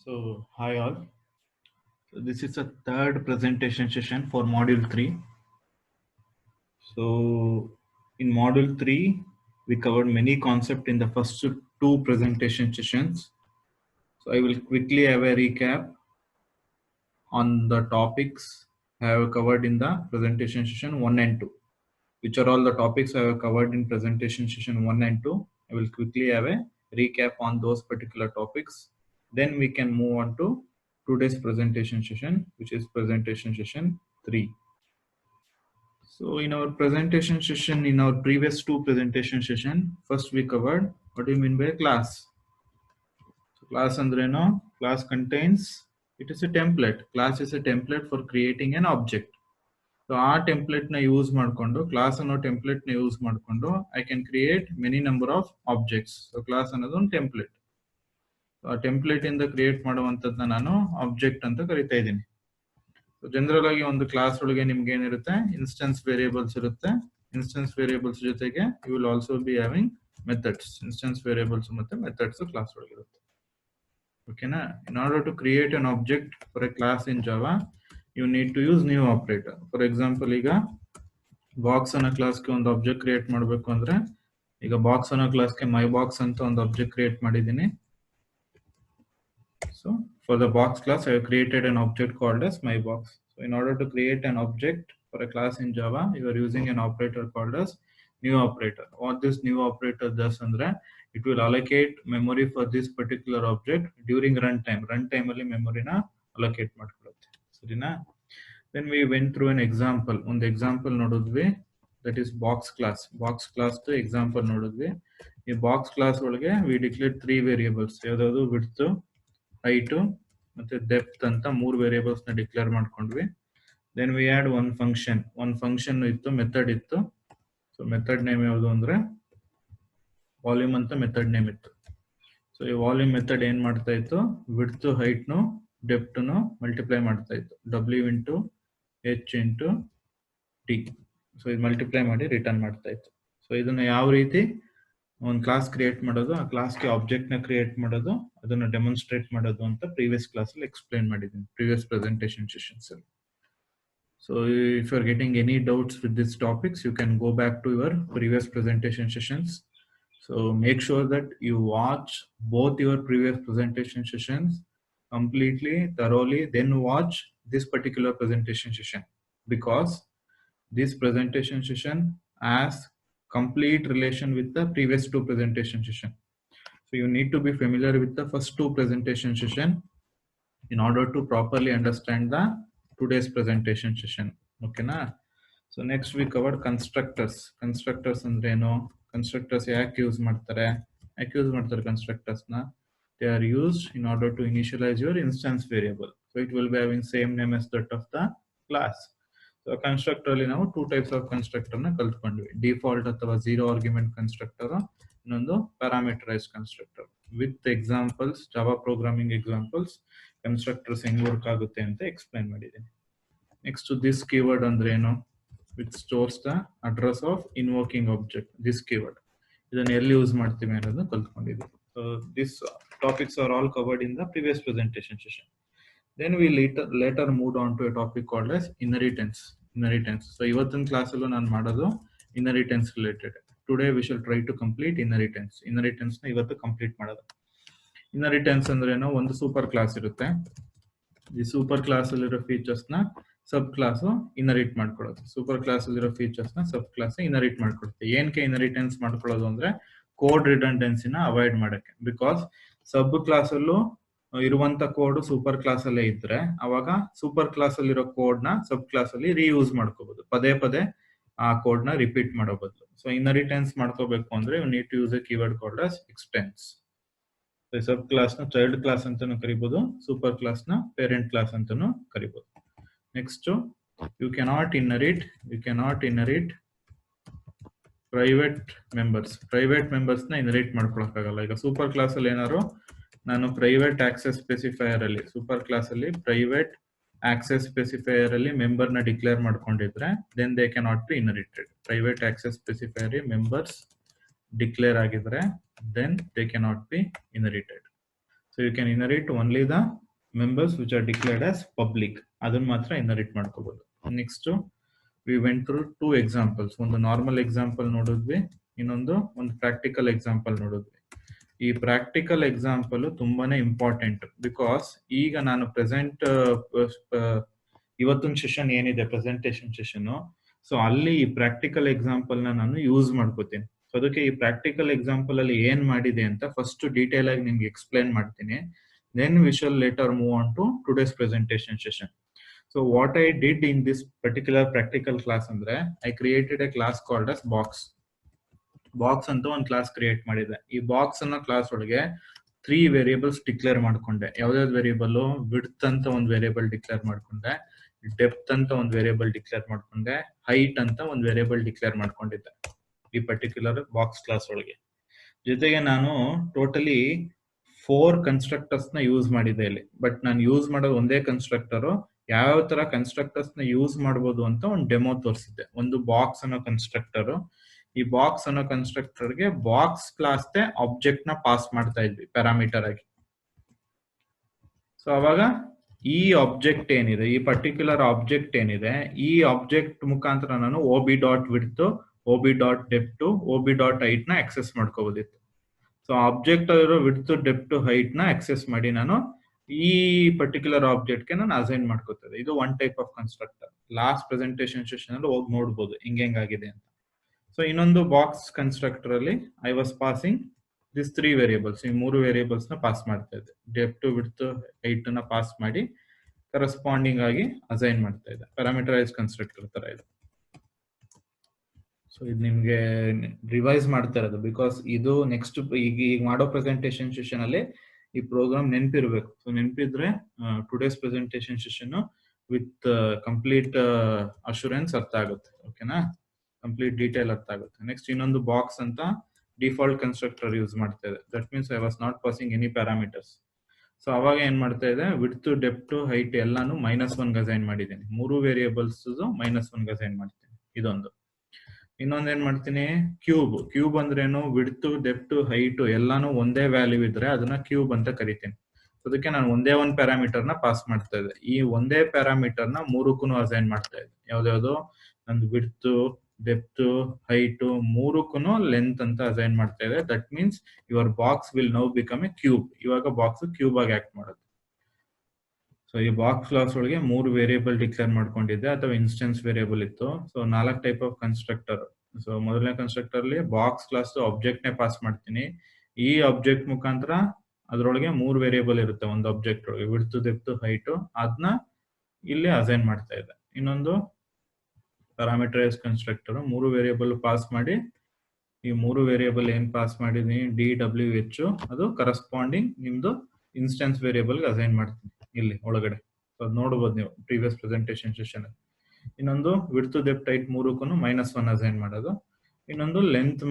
So, hi all. So, this is a third presentation session for Module 3. So, in Module 3, we covered many concepts in the first two presentation sessions. So, I will quickly have a recap on the topics I have covered in the presentation session 1 and 2. Which are all the topics I have covered in presentation session 1 and 2. I will quickly have a recap on those particular topics. Then we can move on to today's presentation session, which is presentation session 3. So in our presentation session, in our previous two presentation session, first we covered what do you mean by class. So class andreno, class contains, it is a template. Class is a template for creating an object. So ಆ template ನ use ಮಾಡಿಕೊಂಡು class ಅನ್ನೋ template ನ use ಮಾಡಿಕೊಂಡು I can create many number of objects. So class ಅನ್ನೋದು ಒಂದು template. ಆ template ಇಂದ ಕ್ರಿಯೇಟ್ ಮಾಡುವಂತದ್ನ ನಾನು ಆಬ್ಜೆಕ್ಟ್ ಅಂತ ಕರಿತಾ ಇದ್ದೀನಿ. ಸೊ ಜನರಲ್ ಆಗಿ ಒಂದು ಕ್ಲಾಸ್ ಒಳಗೆ ನಿಮ್ಗೆ ಏನಿರುತ್ತೆ, ಇನ್ಸ್ಟೆನ್ಸ್ ವೇರಿಯೇಬಲ್ಸ್ ಇರುತ್ತೆ. ಇನ್ಸ್ಟೆನ್ಸ್ ವೇರಿಯೇಬಲ್ಸ್ ಜೊತೆಗೆ you will also be having methods. Instance variables ಮತ್ತೆ ಮೆಥಡ್ಸ್ ಕ್ಲಾಸ್ ಒಳಗೆ ಇರುತ್ತೆ. ಓಕೆನಾ? In order to create an object for a class in Java, you need to use new operator. For example, ಈಗ box ಅನ್ನೋ ಕ್ಲಾಸ್ಗೆ ಒಂದು object create ಮಾಡಬೇಕು ಅಂದ್ರೆ, ಈಗ ಬಾಕ್ಸ್ ಅನ್ನೋ ಕ್ಲಾಸ್ಗೆ ಮೈ ಬಾಕ್ಸ್ ಅಂತ ಒಂದು ಆಬ್ಜೆಕ್ಟ್ ಕ್ರಿಯೇಟ್ ಮಾಡಿದ್ದೀನಿ. So for the box class, I have created an object called as my box. So in order to create an object for a class in Java, you are using an operator called as new operator. What this new operator does andre, it will allocate memory for this particular object during runtime. Runtime ಅಲ್ಲಿ ಮೆಮೊರಿನ allocate ಮಾಡ್ಕೊಳ್ಳುತ್ತೆ. ಸರಿನಾ? Then we went through an example. ಒಂದು example ನೋಡಿದ್ವಿ, that is box class. Box class example ನೋಡಿದ್ವಿ. ಈ box class ಒಳಗೆ we declare 3 variables. ಯಾವ್ದಾದ್ರು width, height ಮತ್ತೆ depth ಅಂತ 3 ವೇರಿಯೇಬಲ್ಸ್ ನ ಡಿಕ್ಲೇರ್ ಮಾಡ್ಕೊಂಡ್ವಿ. Then we had one function. ಒಂದು ಫಂಕ್ಷನ್ ಇತ್ತು, ಮೆಥಡ್ ಇತ್ತು. ಸೊ ಮೆಥಡ್ ನೇಮ್ ಯಾವುದು ಅಂದ್ರೆ ವಾಲ್ಯೂಮ್ ಅಂತ ಮೆಥಡ್ ನೇಮ್ ಇತ್ತು. ಸೊ ಈ ವಾಲ್ಯೂಮ್ ಮೆಥಡ್ ಏನ್ ಮಾಡ್ತಾ ಇತ್ತು, ವಿಡ್ತ್ ಹೈಟ್ ನು ಡೆಪ್ತ್ ನು ಮಲ್ಟಿಪ್ಲೈ ಮಾಡ್ತಾ ಇತ್ತು. W into H into T. So ಇದು ಮಲ್ಟಿಪ್ಲೈ ಮಾಡಿ ರಿಟರ್ನ್ ಮಾಡ್ತಾ ಇತ್ತು. ಸೊ ಇದನ್ನ ಯಾವ ರೀತಿ ಒಂದು ಕ್ಲಾಸ್ ಕ್ರಿಯೇಟ್ ಮಾಡೋದು, ಆ ಕ್ಲಾಸ್ಗೆ ಆಬ್ಜೆಕ್ಟ್ ನ ಕ್ರಿಯೇಟ್ ಮಾಡೋದು, ಅದನ್ನ ಡೆಮಾನ್ಸ್ಟ್ರೇಟ್ ಮಾಡೋದು ಅಂತ ಪ್ರೀವಿಯಸ್ ಕ್ಲಾಸ್ ಅಲ್ಲಿ ಎಕ್ಸ್ಪ್ಲೈನ್ ಮಾಡಿದ್ದೀನಿ, ಪ್ರೀವಿಯಸ್ ಪ್ರೆಸೆಂಟೇಷನ್ ಸೆಷನ್ಸ್ ಅಲ್ಲಿ. So if you are getting any doubts with these topics, you can go back to your previous presentation sessions. So make sure that you watch both your previous presentation sessions completely, thoroughly, then watch this particular presentation session, because this presentation session has complete relation with the previous two presentation session. So you need to be familiar with the first two presentation session in order to properly understand the today's presentation session. Okay na? So next we covered constructors. Constructors andre eno, constructors ಯಾಕೆ use ಮಾಡ್ತಾರೆ, constructors na, they are used in order to initialize your instance variable. So it will be having same name as that of the class. So constructor ಅಲ್ಲಿ ನಾವು two types of constructor ನ ಕಲ್ತ್ಕೊಂಡ್ವಿ. Default ಅಥವಾ zero argument constructor, ಇನ್ನೊಂದು parameterized constructor. With examples, Java programming examples, constructors ಹೆಂಗ್ work ಆಗುತ್ತೆ ಅಂತ explain ಮಾಡಿದ್ದೀನಿ. Next this keyword ಅಂದ್ರೆ ಏನು, which stores the address of invoking object. This keyword ಇದನ್ನ ಎಲ್ಲಿ ಯೂಸ್ ಮಾಡ್ತೀವಿ ಅನ್ನೋದನ್ನ ಕಲ್ತ್ಕೊಂಡಿದ್ದೀವಿ. So this topics are all covered in the previous presentation session. Then we later moved on to a topic called as inheritance. So ಇವತ್ತಿನ class ಅಲ್ಲೂ ನಾನು ಮಾಡೋದು inheritance related. Today we shall try to complete inheritance. Inheritance ನ ಇವತ್ತು complete ಮಾಡೋದು. Inheritance ಅಂದ್ರೆ ಏನೋ, ಒಂದು ಸೂಪರ್ ಕ್ಲಾಸ್ ಇರುತ್ತೆ. ಈ ಸೂಪರ್ ಕ್ಲಾಸ್ ಅಲ್ಲಿರೋ ಫೀಚರ್ಸ್ ನ ಸಬ್ ಕ್ಲಾಸ್ ಇನ್ಹೆರಿಟ್ ಮಾಡ್ಕೊಳ್ಳೋದು. ಸೂಪರ್ ಕ್ಲಾಸ್ ಅಲ್ಲಿರೋ ಫೀಚರ್ಸ್ ನ ಸಬ್ ಕ್ಲಾಸ್ ಇನ್ಹೆರಿಟ್ ಮಾಡ್ಕೊಳುತ್ತೆ. ಏನಕ್ಕೆ ಇನ್ಹೆರಿಟೆನ್ಸ್ ಮಾಡ್ಕೊಳ್ಳೋದು ಅಂದ್ರೆ ಕೋಡ್ ರಿಡಂಡೆನ್ಸಿನ ಅವಾಯ್ಡ್ ಮಾಡಕ್ಕೆ. ಬಿಕಾಸ್ ಸಬ್ ಕ್ಲಾಸ್ ಅಲ್ಲೂ ಇರುವಂತ ಕೋಡ್ ಸೂಪರ್ ಕ್ಲಾಸ್ ಅಲ್ಲೇ ಇದ್ರೆ ಅವಾಗ ಸೂಪರ್ ಕ್ಲಾಸ್ ಅಲ್ಲಿರೋ ಕೋಡ್ ನ ಸಬ್ ಕ್ಲಾಸ್ ಅಲ್ಲಿ ರೀಯೂಸ್ ಮಾಡ್ಕೋಬಹುದು, ಪದೇ ಪದೇ ಆ ಕೋಡ್ ನ ರಿಪೀಟ್ ಮಾಡೋ ಬದಲು. ಸೊ ಇನ್ಹೆರಿಟೆನ್ಸ್ ಮಾಡ್ಕೋಬೇಕು ಅಂದ್ರೆ you need to use a keyword called as extends. Sub class ನ ಚೈಲ್ಡ್ ಕ್ಲಾಸ್ ಅಂತಾನು ಕರಿಬಹುದು, ಸೂಪರ್ ಕ್ಲಾಸ್ ನ ಪೇರೆಂಟ್ ಕ್ಲಾಸ್ ಅಂತಾನು ಕರಿಬಹುದು. Next, you cannot inherit private members. Private members ನ ಇನ್ಹೆರಿಟ್ ಮಾಡ್ಕೊಳಕ್ಕಾಗಲ್ಲ. ಈಗ ಸೂಪರ್ ಕ್ಲಾಸ್ ಅಲ್ಲಿ ಏನಾದ್ರು ನಾನು ಪ್ರೈವೇಟ್ ಆಕ್ಸೆಸ್ ಸ್ಪೆಸಿಫೈಯರ್ ಅಲ್ಲಿ, ಸೂಪರ್ ಕ್ಲಾಸ್ ಅಲ್ಲಿ ಪ್ರೈವೇಟ್ ಆಕ್ಸೆಸ್ ಸ್ಪೆಸಿಫೈಯರ್ ಅಲ್ಲಿ ಮೆಂಬರ್ ನ ಡಿಕ್ಲೇರ್ ಮಾಡ್ಕೊಂಡಿದ್ರೆ then they cannot be inherited. Private access specifier members declare ಆಗಿದ್ರೆ then they cannot be inherited. So So you can inherit only the members which are declared as public. ಅದನ್ನ ಮಾತ್ರ inherit ಮಾಡ್ಕೋಬಹುದು. Next we went through two examples. ಒಂದು normal example ನೋಡಿದ್ವಿ, ಇನ್ನೊಂದು ಒಂದು practical example ನೋಡಿದ್ವಿ. ಈ ಪ್ರಾಕ್ಟಿಕಲ್ ಎಕ್ಸಾಂಪಲ್ ತುಂಬಾನೇ ಇಂಪಾರ್ಟೆಂಟ್, ಬಿಕಾಸ್ ಈಗ ನಾನು ಪ್ರೆಸೆಂಟ್ ಇವತ್ತಿನ ಸೆಷನ್ ಏನಿದೆ ಪ್ರೆಸೆಂಟೇಶನ್ ಸೆಷನ್, ಸೊ ಅಲ್ಲಿ ಈ ಪ್ರಾಕ್ಟಿಕಲ್ ಎಕ್ಸಾಂಪಲ್ ನಾನು ಯೂಸ್ ಮಾಡ್ಕೋತೀನಿ. ಸೊ ಅದಕ್ಕೆ ಈ ಪ್ರಾಕ್ಟಿಕಲ್ ಎಕ್ಸಾಂಪಲ್ ಅಲ್ಲಿ ಏನ್ ಮಾಡಿದೆ ಅಂತ ಫಸ್ಟ್ ಡೀಟೇಲ್ ಆಗಿ ನಿಮ್ಗೆ ಎಕ್ಸ್ಪ್ಲೈನ್ ಮಾಡ್ತೀನಿ. Then we shall later move on to today's presentation session. So what I did in this particular practical class andre, I created a class called as box. Box ಅಂತ ಒಂದು class create ಮಾಡಿದೆ. ಈ box ಅನ್ನೋ class ಒಳಗೆ 3 variables declare ಮಾಡ್ಕೊಂಡೆ. ಯಾವ್ದಾವ್ದು variable? Width ಅಂತ ಒಂದು variable declare ಮಾಡ್ಕೊಂಡೆ, ಡೆಪ್ತ್ ಅಂತ ಒಂದು ವೇರಿಯೇಬಲ್ ಡಿಕ್ಲೇರ್ ಮಾಡ್ಕೊಂಡೆ, ಹೈಟ್ ಅಂತ ಒಂದು ವೇರಿಯೇಬಲ್ ಡಿಕ್ಲೇರ್ ಮಾಡ್ಕೊಂಡಿದ್ದೆ ಈ ಪರ್ಟಿಕ್ಯುಲರ್ ಬಾಕ್ಸ್ ಕ್ಲಾಸ್ ಒಳಗೆ. ಜೊತೆಗೆ ನಾನು ಟೋಟಲಿ 4 ಕನ್ಸ್ಟ್ರಕ್ಟರ್ಸ್ ನ ಯೂಸ್ ಮಾಡಿದೆ ಇಲ್ಲಿ. ಬಟ್ ನಾನು ಯೂಸ್ ಮಾಡೋದು ಒಂದೇ ಕನ್ಸ್ಟ್ರಕ್ಟರ್. ಯಾವ ತರ ಕನ್ಸ್ಟ್ರಕ್ಟರ್ಸ್ ನ ಯೂಸ್ ಮಾಡಬಹುದು ಅಂತ ಒಂದು ಡೆಮೋ ತೋರಿಸಿದ್ದೆ. ಒಂದು ಬಾಕ್ಸ್ ಅನ್ನೋ ಕನ್ಸ್ಟ್ರಕ್ಟರ್, ಈ ಬಾಕ್ಸ್ ಅನ್ನೋ ಕನ್ಸ್ಟ್ರಕ್ಟರ್ ಗೆ ಬಾಕ್ಸ್ ಕ್ಲಾಸ್ ಆಬ್ಜೆಕ್ಟ್ ನ ಪಾಸ್ ಮಾಡ್ತಾ ಇದ್ವಿ ಪ್ಯಾರಾಮೀಟರ್ ಆಗಿ. ಸೊ ಅವಾಗ ಈ ಆಬ್ಜೆಕ್ಟ್ ಏನಿದೆ, ಈ ಪರ್ಟಿಕ್ಯುಲರ್ ಆಬ್ಜೆಕ್ಟ್ ಏನಿದೆ, ಈ ಆಬ್ಜೆಕ್ಟ್ ಮುಖಾಂತರ ನಾನು OB dot width, OB dot depth, OB dot height ನ ಆಕ್ಸೆಸ್ ಮಾಡ್ಕೋಬಹುದಿತ್ತು. ಸೊ ಆಬ್ಜೆಕ್ಟ್ ಆಗಿರೋ ವಿಡ್ತ್, ಡೆಪ್ತ್, ಹೈಟ್ ನ ಆಕ್ಸೆಸ್ ಮಾಡಿ ನಾನು ಈ ಪರ್ಟಿಕ್ಯುಲರ್ ಆಬ್ಜೆಕ್ಟ್ ಗೆ ನಾನು ಅಸೈನ್ ಮಾಡ್ಕೋತೇನೆ. ಇದು one type of constructor. Last presentation session ಅಲ್ಲಿ ಹೋಗಿ ನೋಡಬಹುದು ಹೆಂಗಾಗಿದೆ ಅಂತ. ಸೊ ಇನ್ನೊಂದು ಬಾಕ್ಸ್ ಕನ್ಸ್ಟ್ರಕ್ಟರ್ ಅಲ್ಲಿ I was passing this 3 variables. ಈ 3 ವೇರಿಯೇಬಲ್ಸ್ ನ ಪಾಸ್ ಮಾಡ್ತಾ ಇದ್ದೆ. ಡೆಪ್ತ್, ವಿಡ್ತ್, ಹೈಟ್ ನ ಪಾಸ್ ಮಾಡಿ ಕರೆಸ್ಪಾಂಡಿಂಗ್ ಆಗಿ ಅಸೈನ್ ಮಾಡ್ತಾ ಇದ್ದೆ. ಪ್ಯಾರಾಮೀಟರೈಸ್ ಕನ್ಸ್ಟ್ರಕ್ಟರ್ ತರ ಇದೆ. ಸೊ ಇದು ನಿಮ್ಗೆ ರಿವೈಸ್ ಮಾಡ್ತಾ ಇರೋದು, ಬಿಕಾಸ್ ಇದು ನೆಕ್ಸ್ಟ್ ಈಗ ಮಾಡೋ ಪ್ರೆಸೆಂಟೇಶನ್ ಸೆಷನ್ ಅಲ್ಲಿ ಈ ಪ್ರೋಗ್ರಾಮ್ ನೆನಪಿರ್ಬೇಕು. ಸೊ ನೆನಪಿದ್ರೆ today's presentation session with complete assurance ಅರ್ಥ ಆಗುತ್ತೆ. ಓಕೆನಾ? ಕಂಪ್ಲೀಟ್ ಡೀಟೇಲ್ ಅರ್ಥ ಆಗುತ್ತೆ. ನೆಕ್ಸ್ಟ್ ಇನ್ನೊಂದು ಬಾಕ್ಸ್ ಅಂತ ಡಿಫಾಲ್ಟ್ ಕನ್ಸ್ಟ್ರಕ್ಟರ್ ಯೂಸ್ ಮಾಡ್ತಾ ಇದೆ. That means I was not passing any parameters. So ಅವಾಗ ಏನ್ ಮಾಡ್ತಾ ಇದೆ, ವಿಡ್ತ್, ಡೆಪ್ತ್, ಹೈಟ್ ಎಲ್ಲಾನು -1 ಅಸೈನ್ ಮಾಡಿದ್ದೀನಿ. 3 ವೇರಿಯೇಬಲ್ಸ್ -1 ಅಸೈನ್ ಮಾಡ್ತೀನಿ. ಇದೊಂದು. ಇನ್ನೊಂದ್ ಏನ್ ಮಾಡ್ತೀನಿ, ಕ್ಯೂಬ್ ಅಂದ್ರೇನು, ವಿಡ್ತ್, ಡೆಪ್ತ್, ಹೈಟ್ ಎಲ್ಲಾನು ಒಂದೇ ವ್ಯಾಲ್ಯೂ ಇದ್ರೆ ಅದನ್ನ ಕ್ಯೂಬ್ ಅಂತ ಕರಿತೀನಿ. ಅದಕ್ಕೆ ನಾನು ಒಂದೇ ಒಂದು ಪ್ಯಾರಾಮೀಟರ್ ನ ಪಾಸ್ ಮಾಡ್ತಾ ಇದ್ದೆ. ಈ ಒಂದೇ ಪ್ಯಾರಾಮೀಟರ್ ನ 3ಕ್ಕೂ ಅಸೈನ್ ಮಾಡ್ತಾ ಇದ್ದೆ. ಯಾವ್ದಾವ್ದು? ನಂದು ವಿಡ್ತ್, ಡೆಪ್ತ್, ಹೈಟ್ 3ಕ್ಕೂ ಲೆಂತ್ ಅಂತ ಅಸೈನ್ ಮಾಡ್ತಾ ಇದೆ. That means your box will now become A cube. ಇವಾಗ ಬಾಕ್ಸ್ ಕ್ಯೂಬ್ ಆಗಿ ಆಕ್ಟ್ ಮಾಡುತ್ತೆ. ಸೊ ಈ ಬಾಕ್ಸ್ ಕ್ಲಾಸ್ ಒಳಗೆ 3 ವೇರಿಯೇಬಲ್ ಡಿಕ್ಲೇರ್ ಮಾಡ್ಕೊಂಡಿದ್ದೆ, ಅಥವಾ ಇನ್ಸ್ಟೆನ್ಸ್ ವೇರಿಯೇಬಲ್ ಇತ್ತು. So 4 type of constructor. So ಮೊದಲನೇ ಕನ್ಸ್ಟ್ರಕ್ಟರ್ ಅಲ್ಲಿ ಬಾಕ್ಸ್ ಕ್ಲಾಸ್ ಆಬ್ಜೆಕ್ಟ್ ನೇ ಪಾಸ್ ಮಾಡ್ತೀನಿ. ಈ ಆಬ್ಜೆಕ್ಟ್ ಮುಖಾಂತರ ಅದ್ರೊಳಗೆ 3 ವೇರಿಯೇಬಲ್ ಇರುತ್ತೆ ಒಂದು ಆಬ್ಜೆಕ್ಟ್ ಒಳಗೆ, ವಿಡ್ತ್, ಡೆಪ್ತ್, ಹೈಟ್. ಅದನ್ನ ಇಲ್ಲಿ ಅಸೈನ್ ಮಾಡ್ತಾ ಇದೆ. ಇನ್ನೊಂದು ಪ್ಯಾರಾಮೀಟರೈಸ್ ಕನ್ಸ್ಟ್ರಕ್ಟರ್, 3 ವೇರಿಯೇಬಲ್ ಪಾಸ್ ಮಾಡಿ, ಈ 3 ವೇರಿಯೇಬಲ್ ಏನ್ ಪಾಸ್ ಮಾಡಿದೀನಿ, DWH, ಅದು ಕರೆಸ್ಪಾಂಡಿಂಗ್ ನಿಮ್ದು ಇನ್ಸ್ಟೆನ್ಸ್ ವೇರಿಯೇಬಲ್ ಗೆ ಅಸೈನ್ ಮಾಡ್ತೀನಿ ಇಲ್ಲಿ ಒಳಗಡೆ. ನೋಡಬಹುದು ನೀವು ಪ್ರೀವಿಯಸ್ ಪ್ರೆಸೆಂಟೇಶನ್ ಸೆಷನ್. ಇನ್ನೊಂದು ವಿಡ್ತ್, ಡೆಪ್ತ್, ಹೈಟ್ 3ಕ್ಕೂ -1 ಅಸೈನ್ ಮಾಡೋದು. ಇನ್ನೊಂದು ಲೆಂತ್,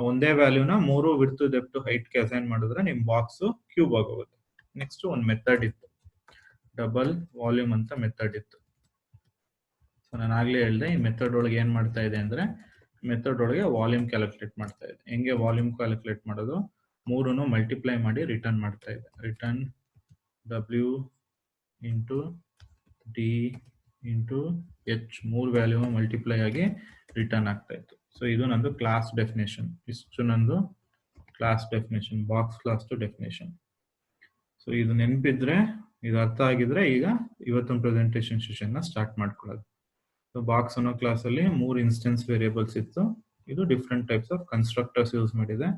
ಒಂದೇ ವ್ಯಾಲ್ಯೂನ 3 ವಿಡ್ತ್, ಡೆಪ್ತ್, ಹೈಟ್ ಗೆ ಅಸೈನ್ ಮಾಡಿದ್ರೆ ನಿಮ್ ಬಾಕ್ಸ್ ಕ್ಯೂಬ್ ಆಗೋಗುತ್ತೆ. ನೆಕ್ಸ್ಟ್ ಒಂದು ಮೆಥಡ್ ಇತ್ತು, ಡಬಲ್ ವಾಲ್ಯೂಮ್ ಅಂತ ಮೆಥಡ್ ಇತ್ತು. ಸೊ ನಾನು ಆಗ್ಲೇ ಹೇಳ್ದೆ, ಈ ಮೆಥಡ್ ಒಳಗೆ ಏನ್ ಮಾಡ್ತಾ ಇದೆ ಅಂದ್ರೆ, ಮೆಥಡ್ ಒಳಗೆ ವಾಲ್ಯೂಮ್ ಕ್ಯಾಲ್ಕುಲೇಟ್ ಮಾಡ್ತಾ ಇದೆ. ಹೆಂಗೆ ವಾಲ್ಯೂಮ್ ಕ್ಯಾಲ್ಕುಲೇಟ್ ಮಾಡೋದು, 3ನ್ನು ಮಲ್ಟಿಪ್ಲೈ ಮಾಡಿ ರಿಟರ್ನ್ ಮಾಡ್ತಾ ಇದೆ. Return W into D into H, 3 value multiply ಆಗಿ ರಿಟರ್ನ್ ಆಗ್ತಾ ಇತ್ತು. ಸೊ ಇದು ನಂದು ಕ್ಲಾಸ್ ಡೆಫಿನೇಷನ್. ಇಷ್ಟು ನಂದು class definition, box class definition. So ಇದು ನೆನಪಿದ್ರೆ, ಇದು ಅರ್ಥ ಆಗಿದ್ರೆ ಈಗ ಇವತ್ತೊಂದು ಪ್ರೆಸೆಂಟೇಶನ್ ಸೆಷನ್ ನ ಸ್ಟಾರ್ಟ್ ಮಾಡ್ಕೊಳ್ಳೋದು. ಸೊ ಬಾಕ್ಸ್ ಅನ್ನೋ ಕ್ಲಾಸ್ ಅಲ್ಲಿ 3 ಇನ್ಸ್ಟೆನ್ಸ್ ವೇರಿಯೇಬಲ್ಸ್ ಇತ್ತು. ಇದು different types of constructors use ಮಾಡಿದೆ.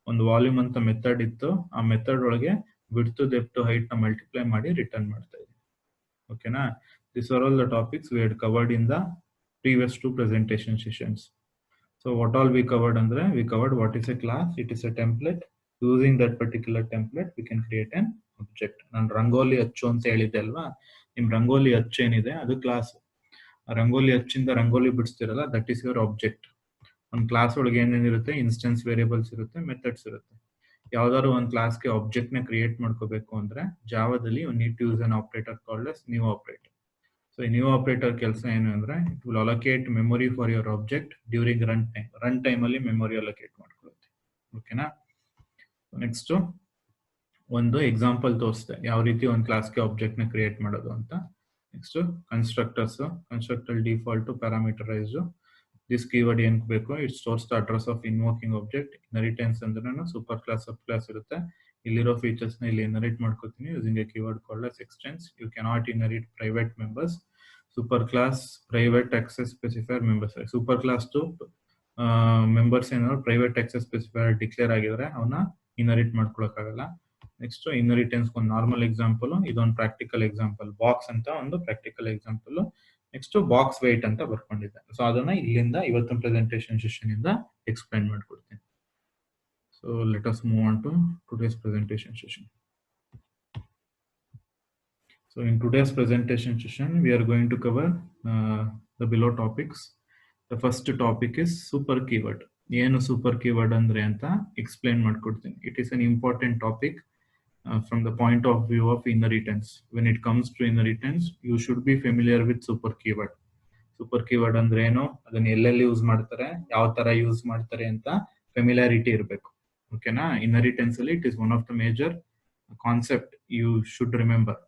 ಒಂದು ವಾಲ್ಯೂಮ್ ಅಂತ ಮೆಥಡ್ ಇತ್ತು. ಆ ಮೆಥಡ್ ಒಳಗೆ ವಿಡ್ತ್, ಡೆಪ್ತ್, ಹೈಟ್ ನ ಮಲ್ಟಿಪ್ಲೈ ಮಾಡಿ ರಿಟರ್ನ್ ಮಾಡ್ತಾ ಇದೆ. ಓಕೆನಾ? These are all the topics we had covered in the previous 2 presentation sessions. So what all we covered andre, we covered what is a class. It is a template. Using that particular template we can create an object. ನಾನು ರಂಗೋಲಿ ಅಚ್ಚು ಅಂತ ಹೇಳಿದ್ದೆ ಅಲ್ವಾ, ನಿಮ್ ರಂಗೋಲಿ ಅಚ್ಚು ಏನಿದೆ ಅದು class. Rangoli ಅಚ್ಚಿಂದ ರಂಗೋಲಿ ಬಿಡಿಸ್ತಿರಲ್ಲ, ದಟ್ ಈಸ್ ಯುವರ್ ಆಬ್ಜೆಕ್ಟ್. ಒಂದು ಕ್ಲಾಸ್ ಒಳಗೆ ಏನೇನಿರುತ್ತೆ, ಇನ್ಸ್ಟೆನ್ಸ್ ವೇರಿಯೇಬಲ್ಸ್ ಇರುತ್ತೆ, ಮೆಥಡ್ಸ್ ಇರುತ್ತೆ. ಯಾವ್ದಾದ್ರು ಒಂದು ಕ್ಲಾಸ್ಗೆ ಆಬ್ಜೆಕ್ಟ್ ನ ಕ್ರಿಯೇಟ್ ಮಾಡ್ಕೋಬೇಕು ಅಂದ್ರೆ ಜಾವಾದಲ್ಲಿ you need to use an operator called as new operator. So ಈ ನ್ಯೂ ಆಪರೇಟರ್ ಕೆಲಸ ಏನು ಅಂದ್ರೆ, it will allocate memory for your object during run time ಅಲ್ಲಿ ಮೆಮೊರಿ ಅಲೋಕೇಟ್ ಮಾಡ್ಕೊಳ್ಳುತ್ತೆ. ಓಕೆನಾ? ನೆಕ್ಸ್ಟ್ ಒಂದು ಎಕ್ಸಾಂಪಲ್ ತೋರಿಸ್ದೆ ಯಾವ ರೀತಿ ಒಂದು ಕ್ಲಾಸ್ಗೆ ಆಬ್ಜೆಕ್ಟ್ ನ ಕ್ರಿಯೇಟ್ ಮಾಡೋದು ಅಂತ. Next constructor default parameterised. This keyword ಏನ್ ಬೇಕು, it stores the address of invoking object. Inheritance ಅಂದ್ರೆ ಸೂಪರ್ ಕ್ಲಾಸ್ ಸಬ್ ಕ್ಲಾಸ್ ಇರುತ್ತೆ. ಇಲ್ಲಿರೋ ಫೀಚರ್ಸ್ ನ ಇಲ್ಲಿ ಇನ್ಹೆರಿಟ್ ಮಾಡ್ಕೋತೀನಿ using a keyword called as extends. You cannot inherit private members. Super class private access specifier members. Super class two members ಏನಾದ್ರು private access specifier declare ಆಗಿದ್ರೆ ಅವನ್ನ inherit ಮಾಡ್ಕೊಳಕ್ಕಾಗಲ್ಲ. Next inheritance ಒಂದು normal example, ಇದೊಂದು practical example. Box ಅಂತ ಒಂದು practical example. Next box weight ಅಂತ ಬರ್ಕೊಂಡಿದ್ದೆ. So ಅದನ್ನ ಇಲ್ಲಿಂದ ಇವತ್ತಿನ ಪ್ರೆಸೆಂಟೇಷನ್ ಸೆಷನ್ ಇಂದ ಎಕ್ಸ್ಪ್ಲೈನ್ ಮಾಡ್ಕೊಡ್ತೀನಿ. So let us move on to today's presentation session. So in today's presentation session, we are going to cover the below topics. The first topic is super keyword. ಏನು super keyword ಅಂದ್ರೆ ಅಂತ explain ಮಾಡ್ಕೊಡ್ತೀನಿ. It is an important topic from the point of view of inheritance. When it comes to inheritance, you should be familiar with super keyword. Super keyword ಅಂದ್ರೆ ಏನು, ಅದನ್ನ ಎಲ್ಲೆಲ್ಲಿ use ಮಾಡ್ತಾರೆ, ಯಾವ ತರ ಯೂಸ್ ಮಾಡ್ತಾರೆ ಅಂತ ಫೆಮಿಲಾರಿಟಿ ಇರಬೇಕು. ಓಕೆನಾ? ಇನ್ಹೆರಿಟೆನ್ಸ್ ಅಲ್ಲಿ it is one of the major concept you should remember.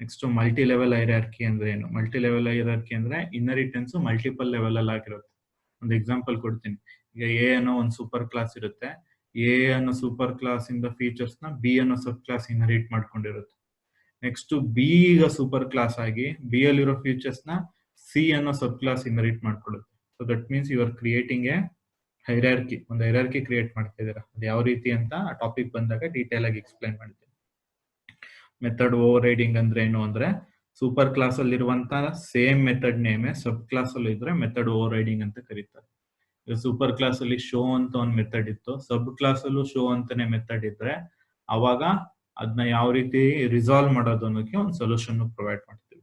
Next multi level hierarchy ಅಂದ್ರೆ ಏನು? ಮಲ್ಟಿ ಲೆವೆಲ್ ಹೈರಾರ್ಕಿ ಅಂದ್ರೆ ಇನ್ಹೆರಿಟೆನ್ಸ್ ಮಲ್ಟಿಪಲ್ ಲೆವೆಲ್ ಅಲ್ಲಿ ಆಗಿರುತ್ತೆ. ಒಂದು ಎಕ್ಸಾಂಪಲ್ ಕೊಡ್ತೀನಿ. ಈಗ ಎ ಅನ್ನೋ ಒಂದು ಸೂಪರ್ ಕ್ಲಾಸ್ ಇರುತ್ತೆ. ಎ ಅನ್ನೋ ಸೂಪರ್ ಕ್ಲಾಸ್ ಇಂದ ಫೀಚರ್ಸ್ ನ ಬಿ ಅನ್ನೋ ಸಬ್ ಕ್ಲಾಸ್ ಇನ್ಹೆರಿಟ್ ಮಾಡ್ಕೊಂಡಿರುತ್ತೆ. ನೆಕ್ಸ್ಟ್ ಬಿ ಈಗ ಸೂಪರ್ ಕ್ಲಾಸ್ ಆಗಿ ಬಿ ಅಲ್ಲಿರೋ ಫೀಚರ್ಸ್ ನ ಸಿ ಅನ್ನೋ ಸಬ್ ಕ್ಲಾಸ್ ಇನ್ಹೆರಿಟ್ ಮಾಡ್ಕೊಳ್ಳುತ್ತೆ. So that means you are creating a hierarchy. ಒಂದು ಹೈರಾರ್ಕಿ ಕ್ರಿಯೇಟ್ ಮಾಡ್ತಾ ಇದ್ದೀರಾ. ಅದು ಯಾವ ರೀತಿ ಅಂತ ಆ ಟಾಪಿಕ್ ಬಂದಾಗ ಡೀಟೇಲ್ ಆಗಿ ಎಕ್ಸ್ಪ್ಲೈನ್ ಮಾಡ್ತೀನಿ. ಮೆಥಡ್ ಓವರ್ ರೈಡಿಂಗ್ ಅಂದ್ರೆ ಏನು ಅಂದ್ರೆ, ಸೂಪರ್ ಕ್ಲಾಸ್ ಅಲ್ಲಿ ಇರುವಂತಹ ಸೇಮ್ ಮೆಥಡ್ ನೇಮೆ ಸಬ್ ಕ್ಲಾಸ್ ಅಲ್ಲಿ ಇದ್ರೆ ಮೆಥಡ್ ಓವರ್ ರೈಡಿಂಗ್ ಅಂತ ಕರೀತಾರೆ. ಸೂಪರ್ ಕ್ಲಾಸ್ ಅಲ್ಲಿ ಶೋ ಅಂತ ಒಂದು ಮೆಥಡ್ ಇತ್ತು, ಸಬ್ ಕ್ಲಾಸ್ ಅಲ್ಲೂ ಶೋ ಅಂತಾನೆ ಮೆಥಡ್ ಇದ್ರೆ ಅವಾಗ ಅದನ್ನ ಯಾವ ರೀತಿ ರಿಸಾಲ್ವ್ ಮಾಡೋದು ಅನ್ನೋಕೆ ಒಂದು ಸೊಲ್ಯೂಷನ್ ಪ್ರೊವೈಡ್ ಮಾಡ್ತೀವಿ.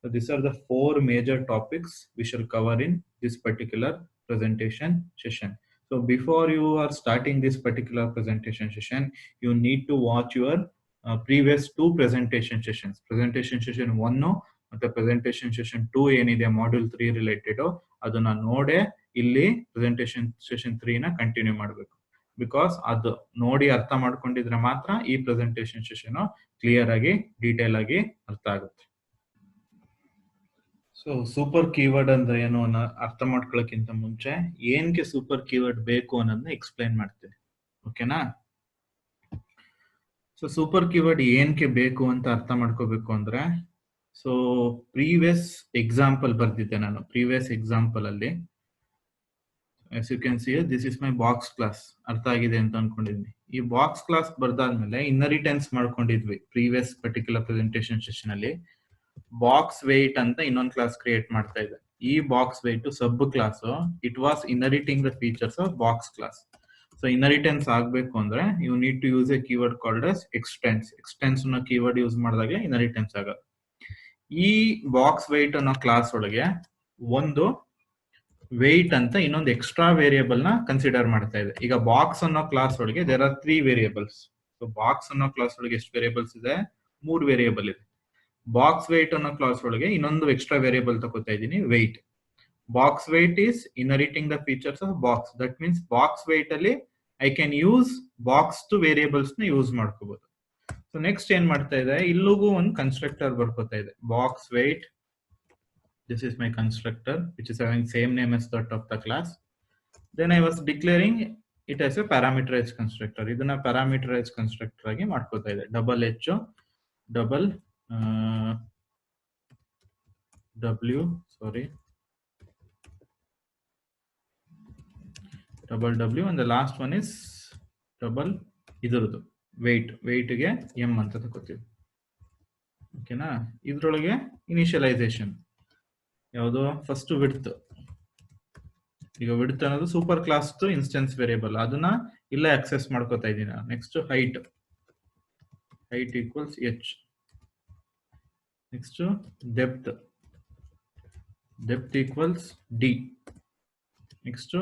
So these are the four major topics we shall cover in this particular presentation session. So before you are starting this particular presentation session, you need to watch your previous two presentation sessions. Presentation session 1 ಮತ್ತೆ presentation session 2 ಏನಿದೆ module 3 related, ಅದನ್ನ ನೋಡೇ ಇಲ್ಲಿ presentation session 3 ನ continue ಮಾಡಬೇಕು. Because ಅದು ನೋಡಿ ಅರ್ಥ ಮಾಡ್ಕೊಂಡಿದ್ರೆ ಮಾತ್ರ ಈ ಪ್ರೆಸೆಂಟೇಷನ್ ಸೆಷನ್ ಕ್ಲಿಯರ್ ಆಗಿ ಡೀಟೇಲ್ ಆಗಿ ಅರ್ಥ ಆಗುತ್ತೆ. ಸೊ ಸೂಪರ್ ಕೀವರ್ಡ್ ಅಂದ್ರೆ ಏನು ಅನ್ನೋ ಅರ್ಥ ಮಾಡ್ಕೊಳ್ಳೋಕ್ಕಿಂತ ಮುಂಚೆ ಏನಕ್ಕೆ ಸೂಪರ್ ಕೀವರ್ಡ್ ಬೇಕು ಅನ್ನೋದನ್ನ ಎಕ್ಸ್ಪ್ಲೈನ್ ಮಾಡ್ತೀನಿ. ಓಕೆನಾ? ಸೊ ಸೂಪರ್ ಕೀವರ್ಡ್ ಏನಕ್ಕೆ ಬೇಕು ಅಂತ ಅರ್ಥ ಮಾಡ್ಕೋಬೇಕು ಅಂದ್ರೆ, ಸೊ ಪ್ರೀವಿಯಸ್ ಎಕ್ಸಾಂಪಲ್ ಬರ್ದಿದ್ದೆ ನಾನು. ಪ್ರೀವಿಯಸ್ ಎಕ್ಸಾಂಪಲ್ ಅಲ್ಲಿ as you can see, this is my box class. ಅರ್ಥ ಆಗಿದೆ ಅಂತ ಅನ್ಕೊಂಡಿದ್ವಿ. ಈ ಬಾಕ್ಸ್ ಕ್ಲಾಸ್ ಬರ್ದಾದ್ಮೇಲೆ ಇನ್ಹೆರಿಟೆನ್ಸ್ ಮಾಡ್ಕೊಂಡಿದ್ವಿ ಪ್ರೀವಿಯಸ್ ಪರ್ಟಿಕ್ಯುಲರ್ ಪ್ರೆಸೆಂಟೇಷನ್ ಸೆಷನ್ ಅಲ್ಲಿ. ಬಾಕ್ಸ್ ವೆಯ್ಟ್ ಅಂತ ಇನ್ನೊಂದು ಕ್ಲಾಸ್ ಕ್ರಿಯೇಟ್ ಮಾಡ್ತಾ ಇದೆ. ಈ box weight sub class, it was inheriting the features of box class. So inheritance ಆಗ್ಬೇಕು ಅಂದ್ರೆ you need to use a keyword called as extends. Extends ಅನ್ನೋ keyword use ಮಾಡಿದಾಗ ಇನ್ಹೆರಿಟೆನ್ಸ್ ಆಗೋದು. ಈ ಬಾಕ್ಸ್ ವೆಯ್ಟ್ ಅನ್ನೋ ಕ್ಲಾಸ್ ಒಳಗೆ ಒಂದು ವೆಯ್ಟ್ ಅಂತ ಇನ್ನೊಂದು ಎಕ್ಸ್ಟ್ರಾ ವೇರಿಯೇಬಲ್ ನ ಕನ್ಸಿಡರ್ ಮಾಡ್ತಾ ಇದೆ. ಈಗ ಬಾಕ್ಸ್ ಅನ್ನೋ ಕ್ಲಾಸ್ ಒಳಗೆ there are 3 variables. So box ಅನ್ನೋ ಕ್ಲಾಸ್ ಒಳಗೆ ಎಷ್ಟು ವೇರಿಯೇಬಲ್ಸ್ ಇದೆ? 3 ವೇರಿಯೇಬಲ್ ಇದೆ. ಬಾಕ್ಸ್ ವೆಯ್ಟ್ ಅನ್ನೋ ಕ್ಲಾಸ್ ಒಳಗೆ ಇನ್ನೊಂದು ಎಕ್ಸ್ಟ್ರಾ ವೇರಿಯೇಬಲ್ ತಗೋತಾ ಇದ್ದೀನಿ, weight. Box weight is inheriting the features of box. That means box weight ಅಲ್ಲಿ ಐ ಕ್ಯಾನ್ ಯೂಸ್ ಬಾಕ್ಸ್ ಟು ವೇರಿಯೇಬಲ್ಸ್ ನ ಯೂಸ್ ಮಾಡ್ಕೋಬಹುದು. ಸೊ ನೆಕ್ಸ್ಟ್ ಏನ್ ಮಾಡ್ತಾ ಇದೆ, ಇಲ್ಲಿಗೂ ಒಂದು ಕನ್ಸ್ಟ್ರಕ್ಟರ್ ಬರ್ಕೋತಾ ಇದೆ, box weight. This is my constructor which is having same name as that of the class. Then I was declaring it as a parameterized constructor. ಇದನ್ನ parameterized constructor ಆಗಿ ಮಾಡ್ಕೋತಾ ಇದೆ. Double h double w sorry double w and the last one is double ಇದರದು weight ಗೆ m ಅಂತ ತಗೋತೀವಿ. ಓಕೆನಾ? ಇದ್ರೊಳಗೆ ಇನಿಷಿಯಲೈಸೇಷನ್ ಯಾವುದು? First width. ಈಗ ವಿಡ್ತ್ ಅನ್ನೋದು ಸೂಪರ್ ಕ್ಲಾಸ್ ಇನ್ಸ್ಟೆನ್ಸ್ ವೇರಿಯೇಬಲ್, ಅದನ್ನ ಇಲ್ಲ ಆಕ್ಸೆಸ್ ಮಾಡ್ಕೋತಾ ಇದ್ದೀನಿ. Next height equals h. Next depth equals d. Next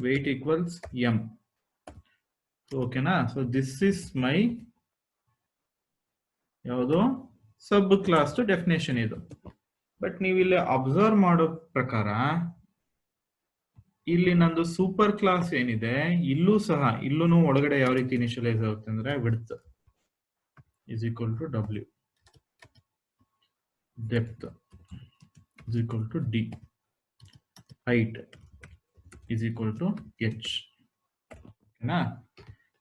weight equals m. ಓಕೆನಾ? ಸೊ ದಿಸ್ ಇಸ್ ಮೈ ಯಾವುದು ಸಬ್ ಕ್ಲಾಸ್ ಡೆಫಿನೇಷನ್ ಇದು. ಬಟ್ ನೀವು ಇಲ್ಲಿ ಅಬ್ಸರ್ವ್ ಮಾಡೋ ಪ್ರಕಾರ ಇಲ್ಲಿ ನಂದು ಸೂಪರ್ ಕ್ಲಾಸ್ ಏನಿದೆ ಇಲ್ಲೂ ಸಹ ಇಲ್ಲೂ ಒಳಗಡೆ ಯಾವ ರೀತಿ ಇನಿಷಿಯಲೈಸ್ ಆಗುತ್ತೆ ಅಂದ್ರೆ width is equal to W, depth is equal to D, height is equal to H. ಓಕೆನಾ?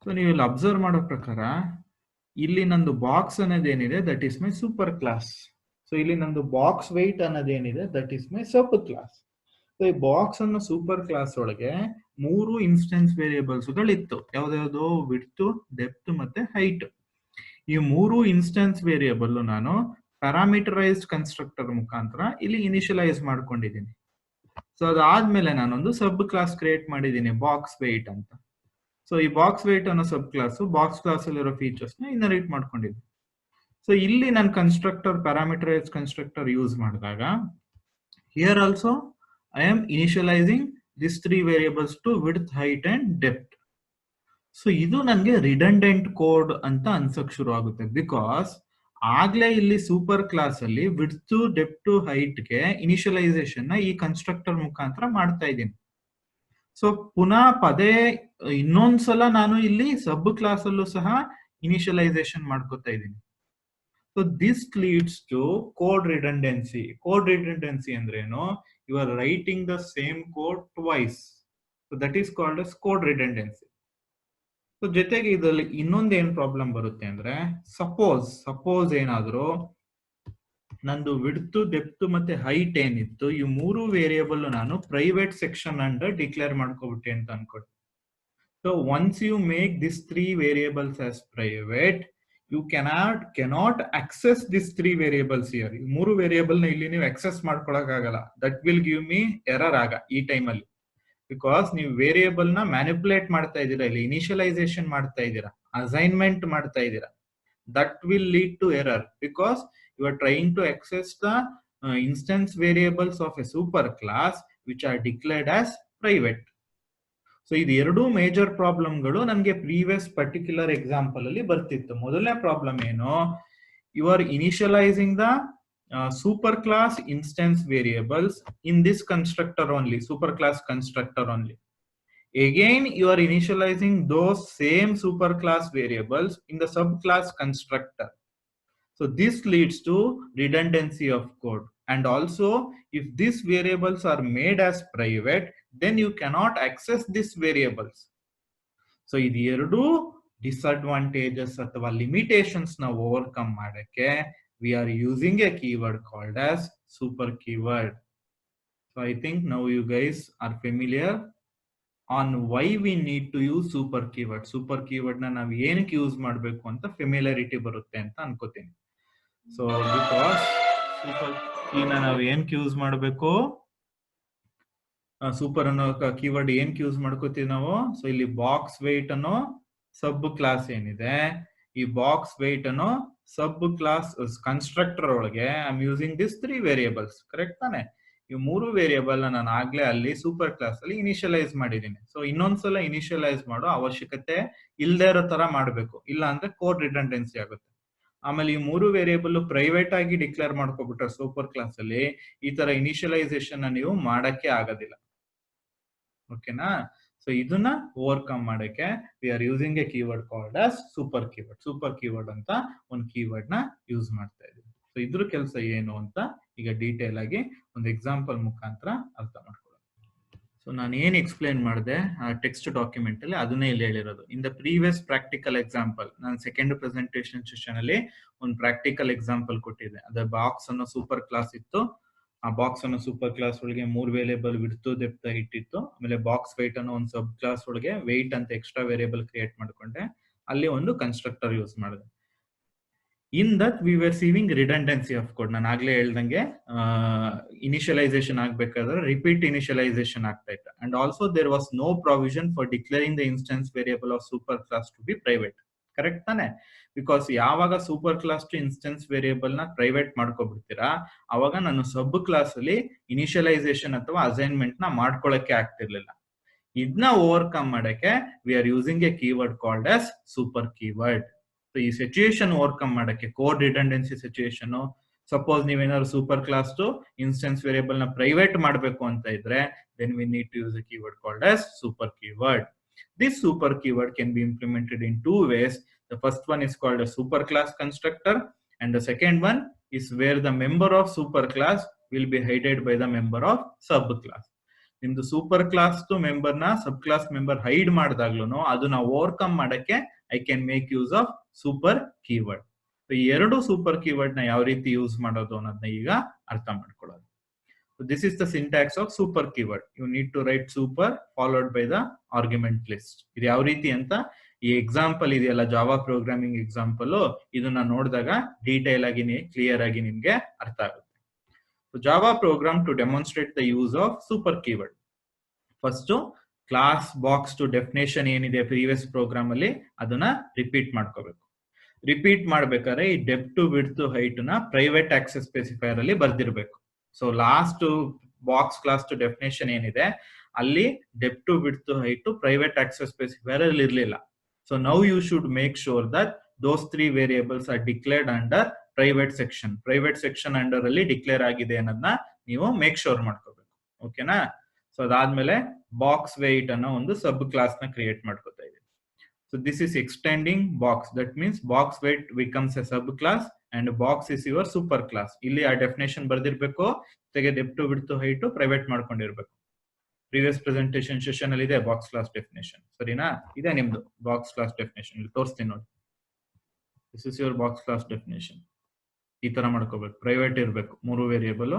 ಸೊ ನೀವು ಇಲ್ಲಿ ಅಬ್ಸರ್ವ್ ಮಾಡೋ ಪ್ರಕಾರ ಇಲ್ಲಿ ನಂದು ಬಾಕ್ಸ್ ಅನ್ನೋದೇನಿದೆ that is my super class. So ಇಲ್ಲಿ ನಂದು ಬಾಕ್ಸ್ ವೆಯ್ಟ್ ಅನ್ನೋದೇನಿದೆ that is my sub class. So ಈ ಬಾಕ್ಸ್ ಅನ್ನೋ ಸೂಪರ್ ಕ್ಲಾಸ್ ಒಳಗೆ 3 ಇನ್ಸ್ಟೆನ್ಸ್ ವೇರಿಯೇಬಲ್ಸ್ ಗಳಿತ್ತು. ಯಾವ್ದಾವ್ದು? ವಿಡ್ತ್, ಡೆಪ್ತ್ ಮತ್ತೆ ಹೈಟ್. ಈ 3 ಇನ್ಸ್ಟೆನ್ಸ್ ವೇರಿಯೇಬಲ್ ನಾನು ಪ್ಯಾರಾಮೀಟರೈಸ್ಡ್ ಕನ್ಸ್ಟ್ರಕ್ಟರ್ ಮುಖಾಂತರ ಇಲ್ಲಿ ಇನಿಷಿಯಲೈಸ್ ಮಾಡ್ಕೊಂಡಿದ್ದೀನಿ. ಸೊ ಅದಾದ್ಮೇಲೆ ನಾನೊಂದು ಸಬ್ ಕ್ಲಾಸ್ ಕ್ರಿಯೇಟ್ ಮಾಡಿದ್ದೀನಿ ಬಾಕ್ಸ್ ವೆಯ್ಟ್ ಅಂತ. ಸೊ ಈ ಬಾಕ್ಸ್ ವೆಯ್ಟ್ ಅನ್ನೋ ಸಬ್ ಕ್ಲಾಸ್ ಬಾಕ್ಸ್ ಕ್ಲಾಸ್ ಅಲ್ಲಿರೋ ಫೀಚರ್ಸ್ ನ ಇನ್ಹೆರಿಟ್ ಮಾಡ್ಕೊಂಡಿದ್ದೀನಿ. ಸೊ ಇಲ್ಲಿ ನಾನು ಕನ್ಸ್ಟ್ರಕ್ಟರ್ ಪ್ಯಾರಾಮೀಟರೈಸ್ಡ್ ಕನ್ಸ್ಟ್ರಕ್ಟರ್ ಯೂಸ್ ಮಾಡಿದಾಗ here also I am initialising this 3 variables to width, height and depth. So ಇದು ನನಗೆ ರಿಡಂಡೆಂಟ್ ಕೋಡ್ ಅಂತ ಅನ್ಸಕ್ ಶುರು ಆಗುತ್ತೆ. ಬಿಕಾಸ್ ಆಗ್ಲೇ ಇಲ್ಲಿ ಸೂಪರ್ ಕ್ಲಾಸ್ ಅಲ್ಲಿ ವಿಡ್ತ್, ಡೆಪ್ತ್, ಹೈಟ್ ಗೆ ಇನಿಷಿಯಲೈಸೇಷನ್ ನ ಈ ಕನ್ಸ್ಟ್ರಕ್ಟರ್ ಮುಖಾಂತರ ಮಾಡ್ತಾ ಇದ್ದೀನಿ. ಸೊ ಪುನಃ ಪದೇ ಇನ್ನೊಂದ್ಸಲ ನಾನು ಇಲ್ಲಿ ಸಬ್ ಕ್ಲಾಸ್ ಅಲ್ಲೂ ಸಹ ಇನಿಷಿಯಲೈಸೇಷನ್ ಮಾಡ್ಕೋತಾ ಇದ್ದೀನಿ. So this leads to code redundancy. Code redundancy ಅಂದ್ರೆ ಏನು? You are writing the same code twice. So that is called as code redundancy. So ಜೊತೆಗೆ ಇದರಲ್ಲಿ ಇನ್ನೊಂದು ಏನ್ ಪ್ರಾಬ್ಲಮ್ ಬರುತ್ತೆ ಅಂದ್ರೆ, ಸಪೋಸ್ ಏನಾದ್ರು ನಂದು ವಿಡ್ತ್, ಡೆಪ್ತ್ ಮತ್ತೆ ಹೈಟ್ ಏನಿತ್ತು ಈ 3 ವೇರಿಯೇಬಲ್ ನಾನು ಪ್ರೈವೇಟ್ ಸೆಕ್ಷನ್ ಅಂಡರ್ ಡಿಕ್ಲೇರ್ ಮಾಡ್ಕೊಬಿಟ್ಟೆ ಅಂತ ಅನ್ಕೊಳ್ಳಿ. So once you make this 3 variables as private, you cannot access this 3 variables here. ಈ 3 ವೇರಿಯೇಬಲ್ ನ ಇಲ್ಲಿ ನೀವು ಆಕ್ಸೆಸ್ ಮಾಡ್ಕೊಳಕ್ ಆಗಲ್ಲ. That will give me error ಆಗ ಈ ಟೈಮ್ ಅಲ್ಲಿ. ಬಿಕಾಸ್ ನೀವು ವೇರಿಯೇಬಲ್ ನ ಮ್ಯಾನಿಪುಲೇಟ್ ಮಾಡ್ತಾ ಇದ್ದೀರಾ, ಇಲ್ಲಿ ಇನಿಷಿಯಲೈಸೇಷನ್ ಮಾಡ್ತಾ ಇದ್ದೀರಾ, ಅಸೈನ್ಮೆಂಟ್ ಮಾಡ್ತಾ ಇದ್ದೀರಾ. That will lead to error because you are trying to access the instance variables of a super class which are declared as private. So ಇದು 2 ಮೇಜರ್ ಪ್ರಾಬ್ಲಮ್ಗಳು ನನಗೆ ಪ್ರೀವಿಯಸ್ ಪರ್ಟಿಕ್ಯುಲರ್ ಎಕ್ಸಾಂಪಲ್ ಅಲ್ಲಿ ಬರ್ತಿತ್ತು. ಮೊದಲನೇ ಪ್ರಾಬ್ಲಮ್ ಏನು? You are initialising the super class instance variables in this constructor only, super class constructor only. Again, you are initializing those same super class variables in the subclass constructor. So this leads to redundancy of code. And also, if these variables are made as private, then you cannot access these variables. So ಇದು 2 disadvantages ಅಥವಾ limitations ನ overcome ಮಾಡಕ್ಕೆ we are using a keyword called as super keyword. So I think now you guys are familiar on why we need to use super keyword. Super keyword na ನಾವು ಏನಕ್ಕೆ use ಮಾಡಬೇಕು ಅಂತ familiarity ಬರುತ್ತೆ ಅಂತ ಅನ್ಕೋತೀನಿ. So because super ಕೀನ ನಾವು ಏನಕ್ಕೆ use ಮಾಡಬೇಕು? ಸೂಪರ್ ಅನ್ನೋ ಕೀವರ್ಡ್ ಏನಕ್ಕೆ ಯೂಸ್ ಮಾಡ್ಕೋತೀವಿ ನಾವು? ಸೊ ಇಲ್ಲಿ ಬಾಕ್ಸ್ ವೆಯ್ಟ್ ಅನ್ನೋ ಸಬ್ ಕ್ಲಾಸ್ ಏನಿದೆ, ಈ ಬಾಕ್ಸ್ ವೆಯ್ಟ್ ಅನ್ನೋ ಸಬ್ ಕ್ಲಾಸ್ ಕನ್ಸ್ಟ್ರಕ್ಟರ್ ಒಳಗೆ I am using this 3 variables. Correct ತಾನೆ? ಈ 3 ವೇರಿಯೇಬಲ್ ನಾನು ಆಗ್ಲೇ ಅಲ್ಲಿ ಸೂಪರ್ ಕ್ಲಾಸ್ ಅಲ್ಲಿ ಇನಿಷಿಯಲೈಸ್ ಮಾಡಿದ್ದೀನಿ. ಸೊ ಇನ್ನೊಂದ್ಸಲ ಇನಿಷಿಯಲೈಸ್ ಮಾಡೋ ಅವಶ್ಯಕತೆ ಇಲ್ಲದೆ ಇರೋ ತರ ಮಾಡಬೇಕು, ಇಲ್ಲ ಅಂದ್ರೆ ಕೋಡ್ ರಿಡಂಡೆನ್ಸಿ ಆಗುತ್ತೆ. ಆಮೇಲೆ ಈ 3 ವೇರಿಯೇಬಲ್ ಪ್ರೈವೇಟ್ ಆಗಿ ಡಿಕ್ಲೇರ್ ಮಾಡ್ಕೊಬಿಟ್ರೆ ಸೂಪರ್ ಕ್ಲಾಸ್ ಅಲ್ಲಿ ಈ ತರ ಇನಿಷಿಯಲೈಸೇಷನ್ ನೀವು ಮಾಡಕ್ಕೆ ಆಗೋದಿಲ್ಲ. ಓಕೆನಾ? ಸೊ ಇದನ್ನ ಓವರ್ಕಮ್ ಮಾಡಕ್ಕೆ we are using a keyword called as super keyword. Super keyword ಅಂತ ಒಂದು ಕೀವರ್ಡ್ ನ ಯೂಸ್ ಮಾಡ್ತಾ ಇದ್ದೀವಿ. ಸೊ ಇದ್ರ ಕೆಲಸ ಏನು ಅಂತ ಈಗ ಡೀಟೇಲ್ ಆಗಿ ಒಂದು ಎಕ್ಸಾಂಪಲ್ ಮುಖಾಂತರ ಅರ್ಥ ಮಾಡ್ಕೊಳ್ಳೋಣ. ಸೊ ನಾನು ಏನ್ ಎಕ್ಸ್ಪ್ಲೇನ್ ಮಾಡಿದೆ ಟೆಕ್ಸ್ಟ್ ಡಾಕ್ಯುಮೆಂಟ್ ಅಲ್ಲಿ ಅದನ್ನೇ ಇಲ್ಲಿ ಹೇಳಿರೋದು. In the previous practical example ನಾನು ಸೆಕೆಂಡ್ ಪ್ರೆಸೆಂಟೇಷನ್ ಸೆಷನ್ ಅಲ್ಲಿ ಒಂದು ಪ್ರಾಕ್ಟಿಕಲ್ ಎಕ್ಸಾಂಪಲ್ ಕೊಟ್ಟಿದ್ದೆ. ಅದ ಬಾಕ್ಸ್ ಅನ್ನೋ ಸೂಪರ್ ಕ್ಲಾಸ್ ಇತ್ತು. ಆ ಬಾಕ್ಸ್ ಅನ್ನೋ ಸೂಪರ್ ಕ್ಲಾಸ್ ಒಳಗೆ 3 ವೇರಿಯೇಬಲ್ ವಿಡ್ತ್, ಡೆಪ್ತ್, ಹೈಟ್ ಇತ್ತು. ಆಮೇಲೆ ಬಾಕ್ಸ್ ವೆಯ್ಟ್ ಅನ್ನೋ ಒಂದು ಸಬ್ ಕ್ಲಾಸ್ ಒಳಗೆ ವೆಯ್ಟ್ ಅಂತ ಎಕ್ಸ್ಟ್ರಾ ವೇರಿಯೇಬಲ್ ಕ್ರಿಯೇಟ್ ಮಾಡ್ಕೊಂಡೆ. ಅಲ್ಲಿ ಒಂದು ಕನ್ಸ್ಟ್ರಕ್ಟರ್ ಯೂಸ್ ಮಾಡಿದೆ. In that we were saving redundancy of code. ನಾನು ಆಗ್ಲೇ ಹೇಳ್ದಂಗೆ ಇನಿಷಿಯಲೈಸೇಷನ್ ಆಗ್ಬೇಕಾದ್ರೆ ರಿಪೀಟ್ ಇನಿಷಿಯಲೈಸೇಷನ್ ಆಗ್ತಾ ಇತ್ತು. And also there was no provision for declaring the instance variable of super class to be private. Correct ತಾನೆ? Because ಯಾವಾಗ super class ಟು instance variable ನ ಪ್ರೈವೇಟ್ ಮಾಡ್ಕೊಬಿಡ್ತೀರಾ ಅವಾಗ ನಾನು ಸಬ್ ಕ್ಲಾಸ್ ಅಲ್ಲಿ ಇನಿಷಿಯಲೈಸೇಷನ್ ಅಥವಾ ಅಸೈನ್ಮೆಂಟ್ ನ ಮಾಡ್ಕೊಳಕ್ಕೆ ಆಗ್ತಿರ್ಲಿಲ್ಲ. ಇದನ್ನ ಓವರ್ಕಮ್ ಮಾಡಕ್ಕೆ we are using a keyword called as super keyword. ಈ ಸಿಚುಯೇಷನ್ ಓವರ್ಕಮ್ ಮಾಡಕ್ಕೆ, ಕೋಡ್ ರಿಡಂಡೆನ್ಸಿ ಸಿಚುಯೇಷನ್, ಸಪೋಸ್ ನೀವೇನಾದ್ರು ಸೂಪರ್ ಕ್ಲಾಸ್ ಟು ಇನ್ಸ್ಟೆನ್ಸ್ ವೇರಿಯಬಲ್ ನ ಪ್ರೈವೇಟ್ ಮಾಡಬೇಕು ಅಂತ ಇದ್ರೆ then we need to use a keyword called as super keyword. This super keyword can be implemented in two ways. The first one is called a superclass constructor, and the second one is where the member of superclass will be hidden by the member of subclass. ನಿಮ್ದು super class to member ನ ಸಬ್ class member hide ಮಾಡಿದಾಗ್ಲೂ ಅದನ್ನ overcome ಮಾಡಕ್ಕೆ I can make use of super keyword. ಈ ಎರಡು super keyword ನ ಯಾವ ರೀತಿ use ಮಾಡೋದು ಅನ್ನೋದನ್ನ ಈಗ ಅರ್ಥ ಮಾಡ್ಕೊಳ್ಳೋದು. This is the syntax of super keyword. You need to write super followed by the argument list. ಇದು ಯಾವ ರೀತಿ ಅಂತ ಈ ಎಕ್ಸಾಂಪಲ್ ಇದೆಯಲ್ಲ ಜಾವಾ ಪ್ರೋಗ್ರಾಮಿಂಗ್ ಎಕ್ಸಾಂಪಲ್, ಇದನ್ನ ನೋಡಿದಾಗ ಡೀಟೇಲ್ ಆಗಿ ಕ್ಲಿಯರ್ ಆಗಿ ನಿಮ್ಗೆ ಅರ್ಥ ಆಗುತ್ತೆ. Java program to demonstrate the use of super keyword. First class box ಟು ಡೆಫಿನೇಷನ್ ಏನಿದೆ ಪ್ರೀವಿಯಸ್ ಪ್ರೋಗ್ರಾಮ್ ಅಲ್ಲಿ ಅದನ್ನ ರಿಪೀಟ್ ಮಾಡ್ಕೋಬೇಕು. ರಿಪೀಟ್ ಮಾಡ್ಬೇಕಾದ್ರೆ ಈ ಡೆಪ್ತ್ ಟು ವಿಡ್ತ್ ಹೈಟ್ ನ ಪ್ರೈವೇಟ್ ಆಕ್ಸೆಸ್ ಸ್ಪೆಸಿಫೈಯರ್ ಅಲ್ಲಿ ಬರ್ದಿರ್ಬೇಕು. So last box class to definition ಏನಿದೆ ಅಲ್ಲಿ ಡೆಪ್ತ್ ಟು width height private access specifier ಅಲ್ಲಿ ಇರಲಿಲ್ಲ. So now you should make sure that those 3 variables are declared under private section. Private section under ಅಲ್ಲಿ declare ಆಗಿದೆ ಅನ್ನೋದನ್ನ ನೀವು ಮೇಕ್ ಶೋರ್ ಮಾಡ್ಕೋಬೇಕು. ಓಕೆನಾ? ಸೊ ಅದಾದ್ಮೇಲೆ ಬಾಕ್ಸ್ ವೆಯ್ಟ್ ಅನ್ನೋ ಒಂದು ಸಬ್ ಕ್ಲಾಸ್ ನ ಕ್ರಿಯೇಟ್ ಮಾಡ್ಕೋತಾ ಇದ್ದೀವಿ. So this is extending box. That means box weight becomes a sub class and box is your super class. ಇಲ್ಲಿ ಆ ಡೆಫಿನೇಷನ್ ಬರ್ದಿರ್ಬೇಕು, ಜೊತೆಗೆ ಡೆಪ್ತ್ ವಿಡ್ತ್ ಹೈಟ್ ಪ್ರೈವೇಟ್ ಮಾಡ್ಕೊಂಡಿರ್ಬೇಕು. ಪ್ರೀವಿಯಸ್ ಪ್ರೆಸೆಂಟೇಷನ್ ಸೆಷನ್ ಅಲ್ಲಿ ಇದೆ ಬಾಕ್ಸ್ ಕ್ಲಾಸ್ ಡೆಫಿನೇಷನ್. ಸರಿನಾ? ಇದೆ ನಿಮ್ದು ಬಾಕ್ಸ್ ಕ್ಲಾಸ್ ಡೆಫಿನೇಷನ್. ಇಲ್ಲಿ ತೋರಿಸ್ತೀನಿ ನೋಡಿ. This is your box class definition. ಈ ತರ ಮಾಡ್ಕೋಬೇಕು. ಪ್ರೈವೇಟ್ ಇರಬೇಕು 3 ವೇರಿಯೇಬಲ್,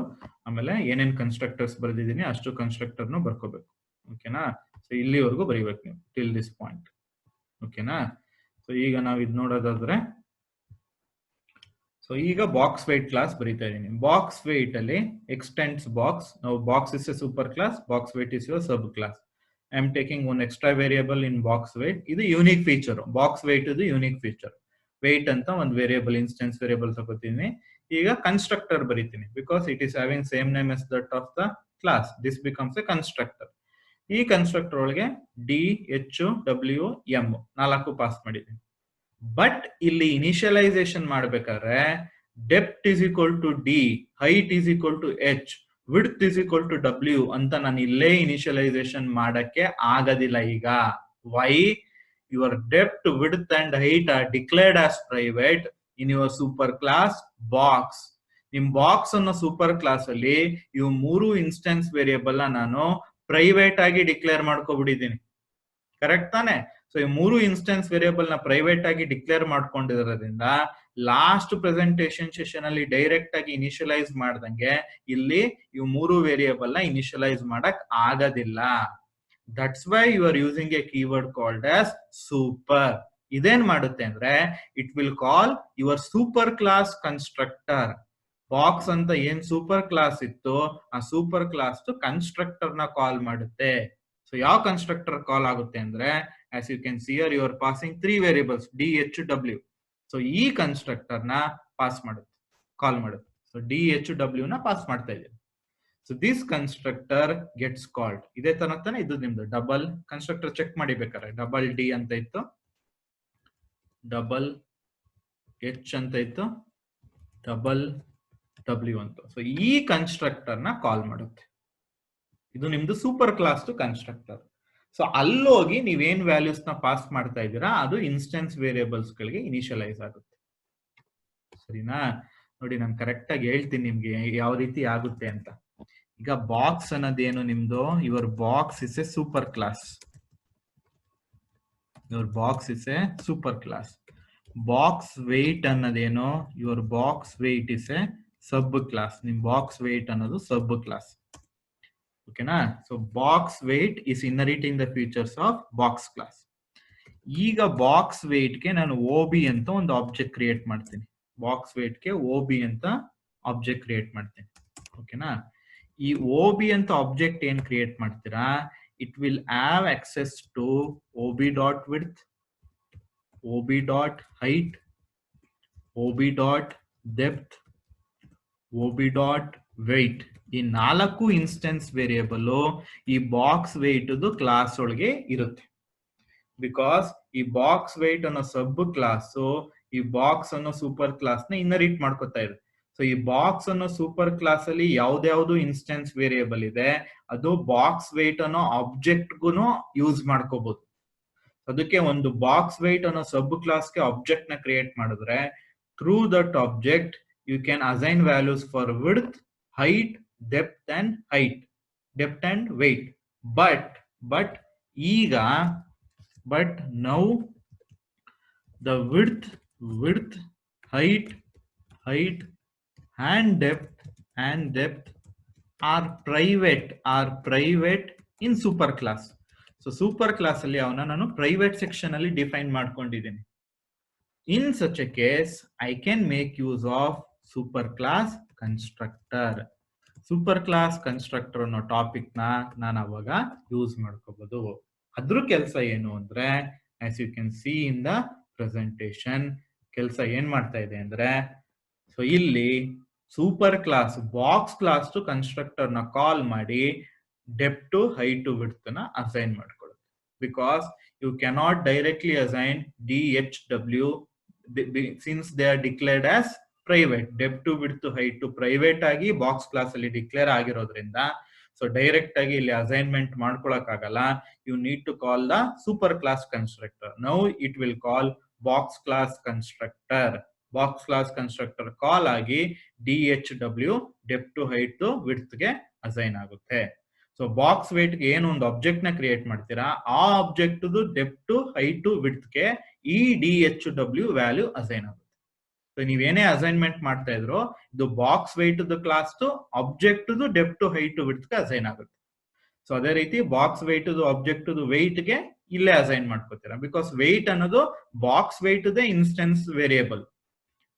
ಆಮೇಲೆ ಏನೇನ್ ಕನ್ಸ್ಟ್ರಕ್ಟರ್ಸ್ ಬರ್ದಿದ್ದೀನಿ ಅಷ್ಟು ಕನ್ಸ್ಟ್ರಕ್ಟರ್ನು ಬರ್ಕೋಬೇಕು. ಓಕೆನಾ? ಸೊ ಇಲ್ಲಿವರೆಗೂ ಬರೀಬೇಕು ನೀವು ಟಿಲ್ ದಿಸ್ ಪಾಯಿಂಟ್. ಓಕೆನಾ? ಸೊ ಈಗ ನಾವು ಇದು ನೋಡೋದಾದ್ರೆ, ಸೊ ಈಗ ಬಾಕ್ಸ್ ವೆಯ್ಟ್ ಕ್ಲಾಸ್ ಬರೀತಾ ಇದೀನಿ. ಬಾಕ್ಸ್ ವೆಯ್ಟ್ ಅಲ್ಲಿ ಎಕ್ಸ್ಟೆಂಡ್ಸ್ ಬಾಕ್ಸ್. ನಾವು box is a super class, box weight is your sub class. I am taking one extra variable in box weight. ಇದು ಯೂನಿಕ್ ಫೀಚರ್. ಬಾಕ್ಸ್ ವೆಯ್ಟ್ ಇದು unique feature. Weight ಅಂತ ಒಂದು variable, instance variable ತಗೋತೀನಿ. ಈಗ constructor ಬರೀತೀನಿ because it is having same name as that of the class. This becomes a constructor. ಈ constructor ಒಳಗೆ D, H, W, M 4 pass ಮಾಡಿದ್ದೀನಿ. But ಇಲ್ಲಿ ಇನಿಷಿಯಲೈಸೇಷನ್ ಮಾಡ್ಬೇಕಾದ್ರೆ depth is equal to D, height is equal to H, width is equal to W ಅಂತ ನಾನು ಇಲ್ಲೇ initialisation ಮಾಡಕ್ಕೆ ಆಗೋದಿಲ್ಲ ಈಗ. Why? Your depth, width and height are declared as private in your super class box. ನಿಮ್ box ಅನ್ನೋ super class ಅಲ್ಲಿ ಇವು 3 ಇನ್ಸ್ಟೆನ್ಸ್ ವೇರಿಯೇಬಲ್ ನಾನು ಪ್ರೈವೇಟ್ ಆಗಿ ಡಿಕ್ಲೇರ್ ಮಾಡ್ಕೊಬಿಟ್ಟಿದ್ದೀನಿ. ಕರೆಕ್ಟ್ ತಾನೆ? ಸೊ ಈ 3 ಇನ್ಸ್ಟೆನ್ಸ್ ವೇರಿಯೇಬಲ್ ನ ಪ್ರೈವೇಟ್ ಆಗಿ ಡಿಕ್ಲೇರ್ ಮಾಡ್ಕೊಂಡಿರೋದ್ರಿಂದ ಲಾಸ್ಟ್ ಪ್ರೆಸೆಂಟೇಷನ್ ಸೆಷನ್ ಅಲ್ಲಿ ಡೈರೆಕ್ಟ್ ಆಗಿ ಇನಿಷಿಯಲೈಸ್ ಮಾಡ್ದಂಗೆ ಇಲ್ಲಿ ಇವು 3 ವೇರಿಯೇಬಲ್ ನ ಇನಿಷಿಯಲೈಸ್ ಮಾಡಕ್ ಆಗೋದಿಲ್ಲ. That's why you are using a keyword called as super. ಇದೇನ್ ಮಾಡುತ್ತೆ ಅಂದ್ರೆ it will call your super class constructor. Box ಅಂತ ಏನ್ ಸೂಪರ್ ಕ್ಲಾಸ್ ಇತ್ತು ಆ ಸೂಪರ್ ಕ್ಲಾಸ್ ಕನ್ಸ್ಟ್ರಕ್ಟರ್ ನ ಕಾಲ್ ಮಾಡುತ್ತೆ. ಸೊ ಯಾವ ಕನ್ಸ್ಟ್ರಕ್ಟರ್ ಕಾಲ್ ಆಗುತ್ತೆ ಅಂದ್ರೆ, as you can see here, you are passing 3 variables d, h, w. So ಈ ಕನ್ಸ್ಟ್ರಕ್ಟರ್ ನ ಪಾಸ್ ಮಾಡುತ್ತೆ, ಕಾಲ್ ಮಾಡುತ್ತೆ. ಸೊ d, h, w ನ ಪಾಸ್ ಮಾಡ್ತಾ ಇದೆ. So this constructor gets called. ಇದೇ ತರ ತಾನೆ ಇದು ನಿಮ್ದು ಡಬಲ್ ಕನ್ಸ್ಟ್ರಕ್ಟರ್ ಚೆಕ್ ಮಾಡಿ ಬೇಕಾದ್ರೆ. ಡಬಲ್ ಡಿ ಅಂತ ಇತ್ತು, ಡಬಲ್ ಎಚ್ ಅಂತ ಇತ್ತು, ಡಬಲ್ ಡಬ್ಲ್ಯೂ ಅಂತ. ಸೊ ಈ ಕನ್ಸ್ಟ್ರಕ್ಟರ್ ನ ಕಾಲ್ ಮಾಡುತ್ತೆ. ಇದು ನಿಮ್ದು super class to constructor. So ಅಲ್ಲೋಗಿ ನೀವೇನ್ ವ್ಯಾಲ್ಯೂಸ್ ನ ಪಾಸ್ ಮಾಡ್ತಾ ಇದ್ದೀರಾ ಅದು ಇನ್ಸ್ಟೆನ್ಸ್ ವೇರಿಯೇಬಲ್ಸ್ ಗಳಿಗೆ ಇನಿಷಿಯಲೈಸ್ ಆಗುತ್ತೆ. ಸರಿನಾ? ನೋಡಿ ನಾನು ಕರೆಕ್ಟ್ ಆಗಿ ಹೇಳ್ತೀನಿ ನಿಮ್ಗೆ ಯಾವ ರೀತಿ ಆಗುತ್ತೆ ಅಂತ. ಈಗ ಬಾಕ್ಸ್ ಅನ್ನೋದೇನು ನಿಮ್ದು, your box is a super class. Your box is a super class. Box weight ಅನ್ನೋದೇನು, your box weight is a sub class. ನಿಮ್ ಬಾಕ್ಸ್ ವೆಯ್ಟ್ ಅನ್ನೋದು ಸಬ್ ಕ್ಲಾಸ್. ಓಕೆನಾ? So box weight is inheriting the features of box class. ಈಗ box weight ಗೆ ನಾನು OB ಅಂತ ಒಂದು object create ಮಾಡ್ತೀನಿ. ಬಾಕ್ಸ್ ವೆಯ್ಟ್ ಗೆ OB ಅಂತ ಆಬ್ಜೆಕ್ಟ್ ಕ್ರಿಯೇಟ್ ಮಾಡ್ತೀನಿ. ಓಕೆನಾ? ಈ OB ಅಂತ ಆಬ್ಜೆಕ್ಟ್ ಏನ್ ಕ್ರಿಯೇಟ್ ಮಾಡ್ತೀರಾ, it will have access to OB dot width, OB dot height, OB dot depth, OB dot weight. ಈ 4 ಇನ್ಸ್ಟೆನ್ಸ್ ವೇರಿಯೇಬಲ್ ಈ ಬಾಕ್ಸ್ ವೆಯ್ಟ್ ಕ್ಲಾಸ್ ಒಳಗೆ ಇರುತ್ತೆ. ಬಿಕಾಸ್ ಈ ಬಾಕ್ಸ್ ವೆಯ್ಟ್ ಅನ್ನೋ ಸಬ್ ಕ್ಲಾಸ್ ಈ ಬಾಕ್ಸ್ ಅನ್ನೋ ಸೂಪರ್ ಕ್ಲಾಸ್ ನ ಇನ್ಹೆರಿಟ್ ಮಾಡ್ಕೊತಾ ಇದೆ. ಸೊ ಈ ಬಾಕ್ಸ್ ಅನ್ನೋ ಸೂಪರ್ ಕ್ಲಾಸ್ ಅಲ್ಲಿ ಯಾವ್ದ್ಯಾವ್ದು ಇನ್ಸ್ಟೆನ್ಸ್ ವೇರಿಯೇಬಲ್ ಇದೆ ಅದು ಬಾಕ್ಸ್ ವೆಯ್ಟ್ ಅನ್ನೋ ಆಬ್ಜೆಕ್ಟ್ಗೂ ಯೂಸ್ ಮಾಡ್ಕೋಬಹುದು. ಅದಕ್ಕೆ ಒಂದು ಬಾಕ್ಸ್ ವೆಯ್ಟ್ ಅನ್ನೋ ಸಬ್ ಕ್ಲಾಸ್ಗೆ ಆಬ್ಜೆಕ್ಟ್ ನ ಕ್ರಿಯೇಟ್ ಮಾಡಿದ್ರೆ through that object you can assign values for width, height, depth and weight. But ಈಗ now the width, height and depth are private in super class. So super class ಅಲ್ಲಿ ಅವನ ನಾನು private section ಅಲ್ಲಿ define ಮಾಡ್ಕೊಂಡಿದ್ದೀನಿ. In such a case I can make use of super class constructor. Super class constructor ಅನ್ನೋ topic ನಾನು ಅವಾಗ use ಮಾಡ್ಕೋಬಹುದು. ಅದ್ರ ಕೆಲಸ ಏನು ಅಂದ್ರೆ as you can see in the presentation ಕೆಲಸ ಏನ್ ಮಾಡ್ತಾ ಇದೆ ಅಂದ್ರೆ ಸೊ ಇಲ್ಲಿ super class box class to constructor ನ ಕಾಲ್ ಮಾಡಿ ಡೆಪ್ತ್ ಟು ಹೈಟ್ ಟು ವಿಡ್ತ್ ನ ಅಸೈನ್ ಮಾಡ್ಕೊಳ್ಳುತ್ತೆ. Because you cannot directly assign DHW since they are declared as private. Depth ಟು ವಿಡ್ತ್ ಟು ಹೈಟ್ ಟು ಪ್ರೈವೇಟ್ ಆಗಿ ಬಾಕ್ಸ್ ಕ್ಲಾಸ್ ಅಲ್ಲಿ ಡಿಕ್ಲೇರ್ ಆಗಿರೋದ್ರಿಂದ ಸೊ ಡೈರೆಕ್ಟ್ ಆಗಿ ಇಲ್ಲಿ ಅಸೈನ್ಮೆಂಟ್ ಮಾಡ್ಕೊಳಕ್ ಆಗಲ್ಲ. You need to call the super class constructor. Now it will call box class constructor call ಆಗಿ DHW ಡೆಪ್ತ್ ಟು ಹೈಟ್ ಟು ವಿಡ್ತ್ ಗೆ ಅಸೈನ್ ಆಗುತ್ತೆ. ಸೊ ಬಾಕ್ಸ್ ವೇಟ್ ಗೆ ಏನು ಒಂದು ಆಬ್ಜೆಕ್ಟ್ ನ ಕ್ರಿಯೇಟ್ ಮಾಡ್ತೀರಾ ಆ ಆಬ್ಜೆಕ್ಟ್ ಡೆಪ್ತ್ ಟು ಹೈಟ್ ಟು ವಿಡ್ತ್ ಗೆ ಈ DHW ವ್ಯಾಲ್ಯೂ ಅಸೈನ್ ಆಗುತ್ತೆ. ಸೊ ನೀವೇನೇ ಅಸೈನ್ಮೆಂಟ್ ಮಾಡ್ತಾ ಇದ್ರು ಇದು box weight class object depth ಟು ಹೈಟ್ ಟು ವಿಡ್ತ್ ಗೆ ಅಸೈನ್ ಆಗುತ್ತೆ. ಸೊ ಅದೇ ರೀತಿ ಬಾಕ್ಸ್ ವೆಯ್ಟ್ ಆಬ್ಜೆಕ್ಟ್ ವೆಯ್ಟ್ ಗೆ ಇಲ್ಲೇ ಅಸೈನ್ ಮಾಡ್ಕೋತೀರಾ. ಬಿಕಾಸ್ ವೆಯ್ಟ್ ಅನ್ನೋದು box weight instance variable,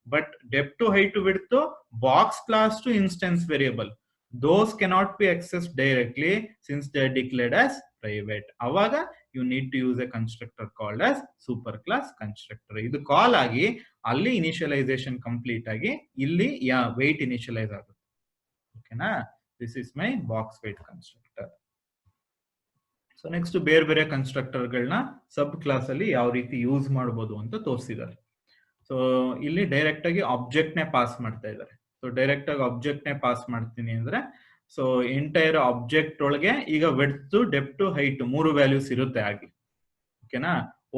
but depth ಟು ಹೈಟ್ ಟು ವಿಡ್ತ್ ಬಾಕ್ಸ್ ಕ್ಲಾಸ್ ಟು instance variable. Those cannot be accessed directly since they are declared as private. ಅವಾಗ you need to use a constructor called as super class constructor. ಇದು ಕಾಲ್ ಆಗಿ ಅಲ್ಲಿ initialisation complete ಆಗಿ ಇಲ್ಲಿ weight initialise ಆಗುತ್ತೆ. ಓಕೆನಾ? This is my box weight constructor. So next ಬೇರೆ ಬೇರೆ ಕನ್ಸ್ಟ್ರಕ್ಟರ್ ಗಳನ್ನ ಸಬ್ ಕ್ಲಾಸ್ ಅಲ್ಲಿ ಯಾವ ರೀತಿ ಯೂಸ್ ಮಾಡಬಹುದು ಅಂತ ತೋರಿಸಿದ್ದಾರೆ. ಸೊ ಇಲ್ಲಿ ಡೈರೆಕ್ಟ್ ಆಗಿ ಆಬ್ಜೆಕ್ಟ್ ನೇ ಪಾಸ್ ಮಾಡ್ತಾ ಇದ್ದಾರೆ. ಸೊ ಡೈರೆಕ್ಟ್ ಆಗಿ ಆಬ್ಜೆಕ್ಟ್ ನೇ ಪಾಸ್ ಮಾಡ್ತೀನಿ ಅಂದ್ರೆ ಸೊ ಎಂಟೈರ್ ಆಬ್ಜೆಕ್ಟ್ ಒಳಗೆ ಈಗ ವಿಡ್ತ್, ಡೆಪ್ತ್, ಹೈಟ್ ಮೂರು ವ್ಯಾಲ್ಯೂಸ್ ಇರುತ್ತೆ ಆಗಿ. ಓಕೆನಾ?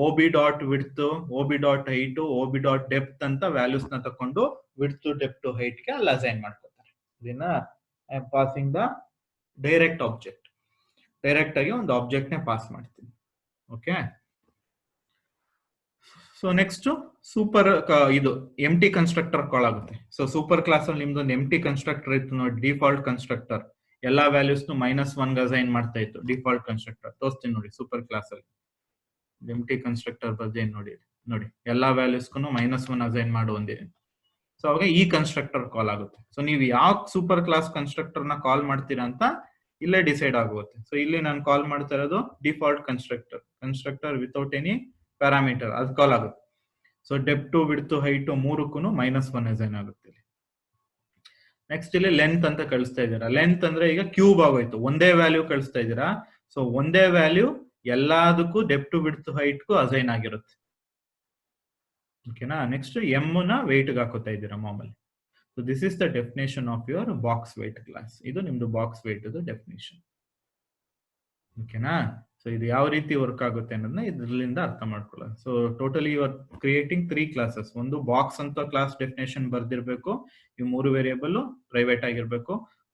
OB dot width, OB dot height, OB dot depth ಅಂತ ವ್ಯಾಲ್ಯೂಸ್ ನ ತಕೊಂಡು ವಿಡ್ತ್, ಡೆಪ್ತ್, ಹೈಟ್ ಗೆ ಅಲ್ಲಿ ಅಸೈನ್ ಮಾಡ್ಕೊತಾರೆ. ಇದನ್ನ I am passing the direct object. Direct ಆಗಿ ಒಂದು ಆಬ್ಜೆಕ್ಟ್ ನೇ ಪಾಸ್ ಮಾಡ್ತೀನಿ. ಓಕೆ. ಸೊ ನೆಕ್ಸ್ಟ್ ಸೂಪರ್ ಇದು ಎಂಟಿ ಕನ್ಸ್ಟ್ರಕ್ಟರ್ ಕಾಲ್ ಆಗುತ್ತೆ. ಸೊ ಸೂಪರ್ ಕ್ಲಾಸ್ ಅಲ್ಲಿ ನಿಮ್ದೊಂದು ಎಂಟಿ ಕನ್ಸ್ಟ್ರಕ್ಟರ್ ಇತ್ತು ನೋಡಿ, ಡಿಫಾಲ್ಟ್ ಕನ್ಸ್ಟ್ರಕ್ಟರ್. ಎಲ್ಲಾ ವ್ಯಾಲ್ಯೂಸ್ -1 ಅಸೈನ್ ಮಾಡ್ತಾ ಇತ್ತು ಡಿಫಾಲ್ಟ್ ಕನ್ಸ್ಟ್ರಕ್ಟರ್. ತೋರಿಸ್ತೀನಿ ನೋಡಿ ಸೂಪರ್ ಕ್ಲಾಸ್ ಅಲ್ಲಿ ಎಂಟಿ ಕನ್ಸ್ಟ್ರಕ್ಟರ್ ಬರ್ದೇನ್ ನೋಡಿ ಎಲ್ಲಾ ವ್ಯಾಲ್ಯೂಸ್ಗೂ -1 ಅಸೈನ್ ಮಾಡು ಒಂದಿದೆ. ಸೊ ಅವಾಗ ಈ ಕನ್ಸ್ಟ್ರಕ್ಟರ್ ಕಾಲ್ ಆಗುತ್ತೆ. ಸೊ ನೀವು ಯಾವ ಸೂಪರ್ ಕ್ಲಾಸ್ ಕನ್ಸ್ಟ್ರಕ್ಟರ್ ನ ಕಾಲ್ ಮಾಡ್ತೀರಾ ಅಂತ ಇಲ್ಲೇ ಡಿಸೈಡ್ ಆಗುತ್ತೆ. ಸೊ ಇಲ್ಲಿ ನಾನು ಕಾಲ್ ಮಾಡ್ತಾ ಇರೋದು default constructor without any parameter, ಅದು ಕಾಲ್ ಆಗುತ್ತೆ. ಸೊ ಡೆಪ್ತ್, ವಿಡ್ತ್, ಹೈಟ್ ಮೂರಕ್ಕೂ -1 ಅಸೈನ್ ಆಗುತ್ತೆ. ನೆಕ್ಸ್ಟ್ ಇಲ್ಲಿ ಲೆಂತ್ ಅಂತ ಕಳಿಸ್ತಾ ಇದ್ದೀರಾ. ಲೆಂತ್ ಅಂದ್ರೆ ಈಗ ಕ್ಯೂಬ್ ಆಗೋಯ್ತು, ಒಂದೇ ವ್ಯಾಲ್ಯೂ ಕಳಿಸ್ತಾ ಇದ್ದೀರಾ. ಸೊ ಒಂದೇ ವ್ಯಾಲ್ಯೂ ಎಲ್ಲದಕ್ಕೂ ಡೆಪ್ತ್, ವಿಡ್ತ್, ಹೈಟ್ಗೂ ಅಸೈನ್ ಆಗಿರುತ್ತೆ. ಓಕೆನಾ? ನೆಕ್ಸ್ಟ್ ಎಮ್ ನ ವೆಯ್ಟ್ ಹಾಕೋತಾ ಇದ್ದೀರಾ ಮಾಮೂಲಿ. So this is the definition of your box weight class. ಇದು ನಿಮ್ದು ಬಾಕ್ಸ್ ವೆಯ್ಟ್ ಡೆಫಿನೇಷನ್. ಓಕೆನಾ? ಸೊ ಇದು ಯಾವ ರೀತಿ ವರ್ಕ್ ಆಗುತ್ತೆ ಅನ್ನೋದನ್ನ ಇದರಿಂದ ಅರ್ಥ ಮಾಡ್ಕೊಳ್ಳೋದು. So totally you are creating 3 classes. ಒಂದು ಬಾಕ್ಸ್ ಅಂತ ಕ್ಲಾಸ್ ಡೆಫಿನೇಷನ್ ಬರ್ದಿರ್ಬೇಕು, ಇವು 3 ವೇರಿಯೇಬಲ್ ಪ್ರೈವೇಟ್ ಆಗಿರ್ಬೇಕು.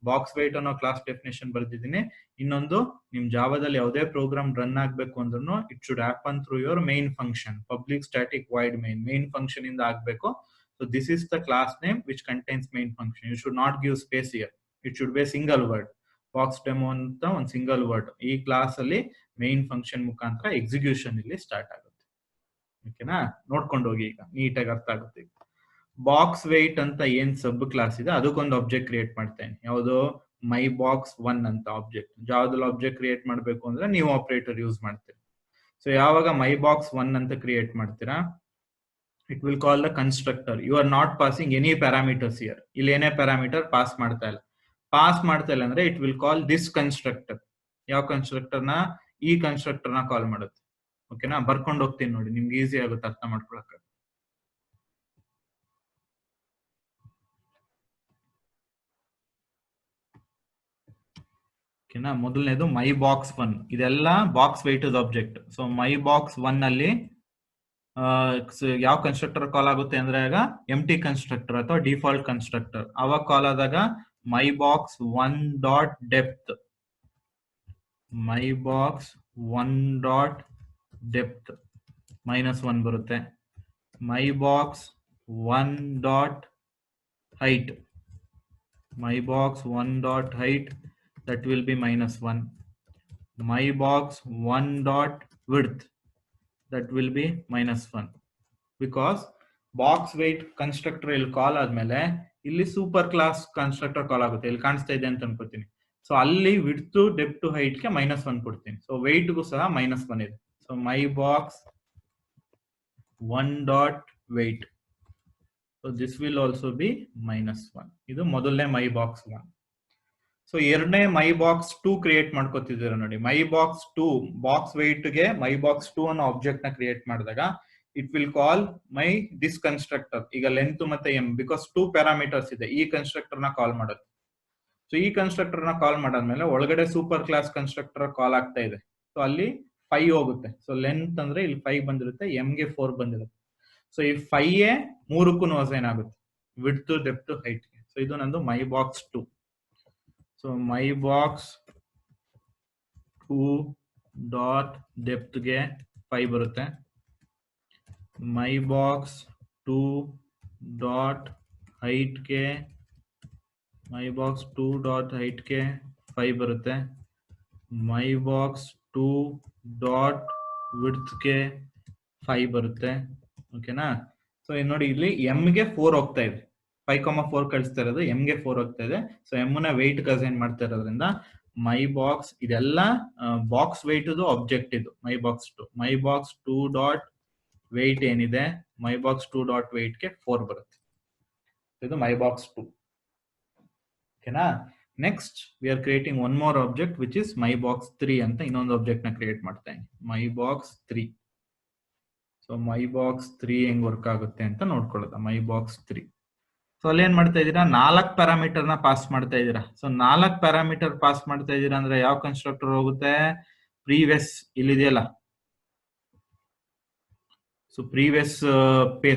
ಬಾಕ್ಸ್ ವೆಯ್ಟ್ ಅನ್ನೋ ಕ್ಲಾಸ್ ಡೆಫಿನೇಷನ್ ಬರ್ದಿದ್ದೀನಿ. ಇನ್ನೊಂದು ನಿಮ್ ಜಾವಾದಲ್ಲಿ ಯಾವುದೇ ಪ್ರೋಗ್ರಾಮ್ ರನ್ ಆಗ್ಬೇಕು ಅಂದ್ರೂ it should happen through your main function, public static void main function ಇಂದ ಆಗ್ಬೇಕು. So this is the class name which contains main function. You should not give space here, it should be single word. Box demo ಅಂತ ಒಂದು single word ಈ class ಅಲ್ಲಿ main function ಮುಖಾಂತರ execution ಇಲ್ಲಿ start ಆಗುತ್ತೆ. ಓಕೆನಾ? ನೋಡ್ಕೊಂಡು ಹೋಗಿ, ಈಗ ನೀಟಾಗಿ ಅರ್ಥ ಆಗುತ್ತೆ. ಬಾಕ್ಸ್ ವೆಯ್ಟ್ ಅಂತ ಏನ್ ಸಬ್ ಕ್ಲಾಸ್ ಇದೆ ಅದಕ್ಕೊಂದು ಆಬ್ಜೆಕ್ಟ್ ಕ್ರಿಯೇಟ್ ಮಾಡ್ತೇನೆ. ಯಾವುದು? ಮೈ ಬಾಕ್ಸ್ 1 ಅಂತ ಆಬ್ಜೆಕ್ಟ್. ಜಾವದಲ್ಲಿ ಆಬ್ಜೆಕ್ಟ್ ಕ್ರಿಯೇಟ್ ಮಾಡಬೇಕು ಅಂದ್ರೆ ನೀವು ಆಪರೇಟರ್ ಯೂಸ್ ಮಾಡ್ತೀರಾ. ಸೊ ಯಾವಾಗ ಮೈ ಬಾಕ್ಸ್ 1 ಅಂತ ಕ್ರಿಯೇಟ್ ಮಾಡ್ತೀರಾ, it will call the constructor. You are not passing any parameters here. ಇಲ್ಲಿ ಏನೇ ಪ್ಯಾರಾಮೀಟರ್ ಪಾಸ್ ಮಾಡ್ತಾ ಇಲ್ಲ ಅಂದ್ರೆ it will call this constructor. ಯಾವ ಕನ್ಸ್ಟ್ರಕ್ಟರ್ ನ? ಈ ಕನ್ಸ್ಟ್ರಕ್ಟರ್ ನ ಕಾಲ್ ಮಾಡುತ್ತೆ. ಓಕೆನಾ? ಬರ್ಕೊಂಡು ಹೋಗ್ತೀನಿ ನೋಡಿ, ನಿಮ್ಗೆ ಈಸಿ ಆಗುತ್ತೆ ಅರ್ಥ ಮಾಡ್ಕೊಳಕ್ಕೆ. ಓಕೆನಾ. ಮೊದಲನೇದು ಮೈ ಬಾಕ್ಸ್ 1, ಇದೆಲ್ಲ box weight object. So my box 1 ಅಲ್ಲಿ ಯಾವ ಕನ್ಸ್ಟ್ರಕ್ಟರ್ ಕಾಲ್ ಆಗುತ್ತೆ ಅಂದ್ರೆ ಆಗ ಎಂಟಿ ಕನ್ಸ್ಟ್ರಕ್ಟರ್ ಅಥವಾ ಡಿಫಾಲ್ಟ್ ಕನ್ಸ್ಟ್ರಕ್ಟರ್. ಅವಾಗ ಕಾಲ್ ಆದಾಗ my box 1 dot depth, my box 1 dot depth -1 ಬರುತ್ತೆ. My box 1 dot height, my box 1 dot height, that will be -1. My box 1 dot width, that will be -1. Because box weight constructor ಇಲ್ಲಿ ಕಾಲ್ ಆದ್ಮೇಲೆ ಇಲ್ಲಿ super class constructor call ಆಗುತ್ತೆ. ಇಲ್ಲಿ ಕಾಣಿಸ್ತಾ ಇದೆ ಅಂತ ಅನ್ಕೋತೀನಿ. ಸೊ ಅಲ್ಲಿ ವಿಡ್ತ್ ಡೆಪ್ತ್ ಹೈಟ್ ಗೆ -1 ಕೊಡ್ತೀನಿ. ಸೊ weight ಗೂ ಸಹ -1 ಇದೆ. So my box 1 dot weight, so this will also be -1. ಇದು ಮೊದಲನೇ ಮೈ ಬಾಕ್ಸ್ 1. ಸೊ ಎರಡನೇ ಮೈ ಬಾಕ್ಸ್ 2 ಕ್ರಿಯೇಟ್ ಮಾಡ್ಕೋತಿದ್ದೀರಾ ನೋಡಿ. ಮೈ ಬಾಕ್ಸ್ 2 ಬಾಕ್ಸ್ ವೆಯ್ಟ್ ಗೆ ಮೈ ಬಾಕ್ಸ್ 2 ಅನ್ನೋ ಆಬ್ಜೆಕ್ಟ್ ನ ಕ್ರಿಯೇಟ್ ಮಾಡಿದಾಗ it will call my this constructor. ಈಗ ಲೆಂತ್ ಮತ್ತೆ ಎಂ, ಬಿಕಾಸ್ 2 ಪ್ಯಾರಾಮೀಟರ್ಸ್ ಇದೆ, ಈ ಕನ್ಸ್ಟ್ರಕ್ಟರ್ ನ ಕಾಲ್ ಮಾಡುತ್ತೆ. ಸೊ ಈ ಕನ್ಸ್ಟ್ರಕ್ಟರ್ ನ ಕಾಲ್ ಮಾಡಾದ್ಮೇಲೆ ಒಳಗಡೆ ಸೂಪರ್ ಕ್ಲಾಸ್ ಕನ್ಸ್ಟ್ರಕ್ಟರ್ ಕಾಲ್ ಆಗ್ತಾ ಇದೆ. ಸೊ ಅಲ್ಲಿ 5 ಹೋಗುತ್ತೆ. ಸೊ ಲೆಂತ್ ಅಂದ್ರೆ ಇಲ್ಲಿ 5 ಬಂದಿರುತ್ತೆ, ಎಂ ಗೆ 4 ಬಂದಿರುತ್ತೆ. ಸೊ ಈ 5 ಮೂರಕ್ಕೂ ಅಸೈನ್ ಆಗುತ್ತೆ, ವಿಡ್ತ್ ಡೆಪ್ತ್ ಹೈಟ್ ಗೆ. ಸೊ ಇದು ನಂದು my box 2. So my box 2 dot depth ಗೆ 5 ಬರುತ್ತೆ. ಮೈ ಬಾಕ್ಸ್ 2 ಡಾಟ್ ಹೈಟ್ ಗೆ, ಮೈ ಬಾಕ್ಸ್ 2 ಡಾಟ್ ಹೈಟ್ ಗೆ 5 ಬರುತ್ತೆ. ಮೈ ಬಾಕ್ಸ್ 2 ಡಾಟ್ ವಿಡ್ತ್ ಗೆ 5 ಬರುತ್ತೆ. ಓಕೆನಾ. ಸೊ ನೋಡಿ ಇಲ್ಲಿ ಎಂ ಗೆ 4 ಹೋಗ್ತಾ ಇದೆ, 5,4 ಕಳಿಸ್ತಾ ಇರೋದು, ಎಂ ಗೆ 4 ಹೋಗ್ತಾ ಇದೆ. ಸೊ ಎಂ ನ ವೆಯ್ಟ್ ಅಸೈನ್ ಮಾಡ್ತಾ ಇರೋದ್ರಿಂದ ಮೈ ಬಾಕ್ಸ್ ಇದೆಲ್ಲ ಬಾಕ್ಸ್ ವೆಯ್ಟ್ ಆಬ್ಜೆಕ್ಟ್ ಇದು ಮೈ ಬಾಕ್ಸ್ 2. ಮೈ ಬಾಕ್ಸ್ 2 ಡಾಟ್ ವೆಯ್ಟ್ ಏನಿದೆ, ಮೈ ಬಾಕ್ಸ್ 2 ಡಾಟ್ ವೆಯ್ಟ್ ಗೆ 4 ಬರುತ್ತೆ. ಇದು ಮೈ ಬಾಕ್ಸ್ 2. ಓಕೆನಾ. Next we are creating one more object which is my box 3 ಅಂತ ಇನ್ನೊಂದು ಆಬ್ಜೆಕ್ಟ್ ನ ಕ್ರಿಯೇಟ್ ಮಾಡ್ತಾ ಇದ್ದೀನಿ, ಮೈ ಬಾಕ್ಸ್ 3. ಸೊ ಮೈ ಬಾಕ್ಸ್ 3 ಹೆಂಗ್ ವರ್ಕ್ ಆಗುತ್ತೆ ಅಂತ ನೋಡ್ಕೊಳ್ಳೋದ. ಮೈ ಬಾಕ್ಸ್ 3. ಸೊ ಅಲ್ಲಿ ಏನ್ ಮಾಡ್ತಾ ಇದ್ದೀರಾ, 4 ಪ್ಯಾರಾಮೀಟರ್ ನ ಪಾಸ್ ಮಾಡ್ತಾ ಇದ್ದೀರಾ. ಸೊ 4 ಪ್ಯಾರಾಮೀಟರ್ ಪಾಸ್ ಮಾಡ್ತಾ ಇದ್ದೀರಾ ಅಂದ್ರೆ ಯಾವ ಕನ್ಸ್ಟ್ರಕ್ಟರ್ ಹೋಗುತ್ತೆ, ಪ್ರೀವಿಯಸ್ ಇಲ್ಲಿದೆಯಲ್ಲ. ಸೊ ಪ್ರೀವಿಯಸ್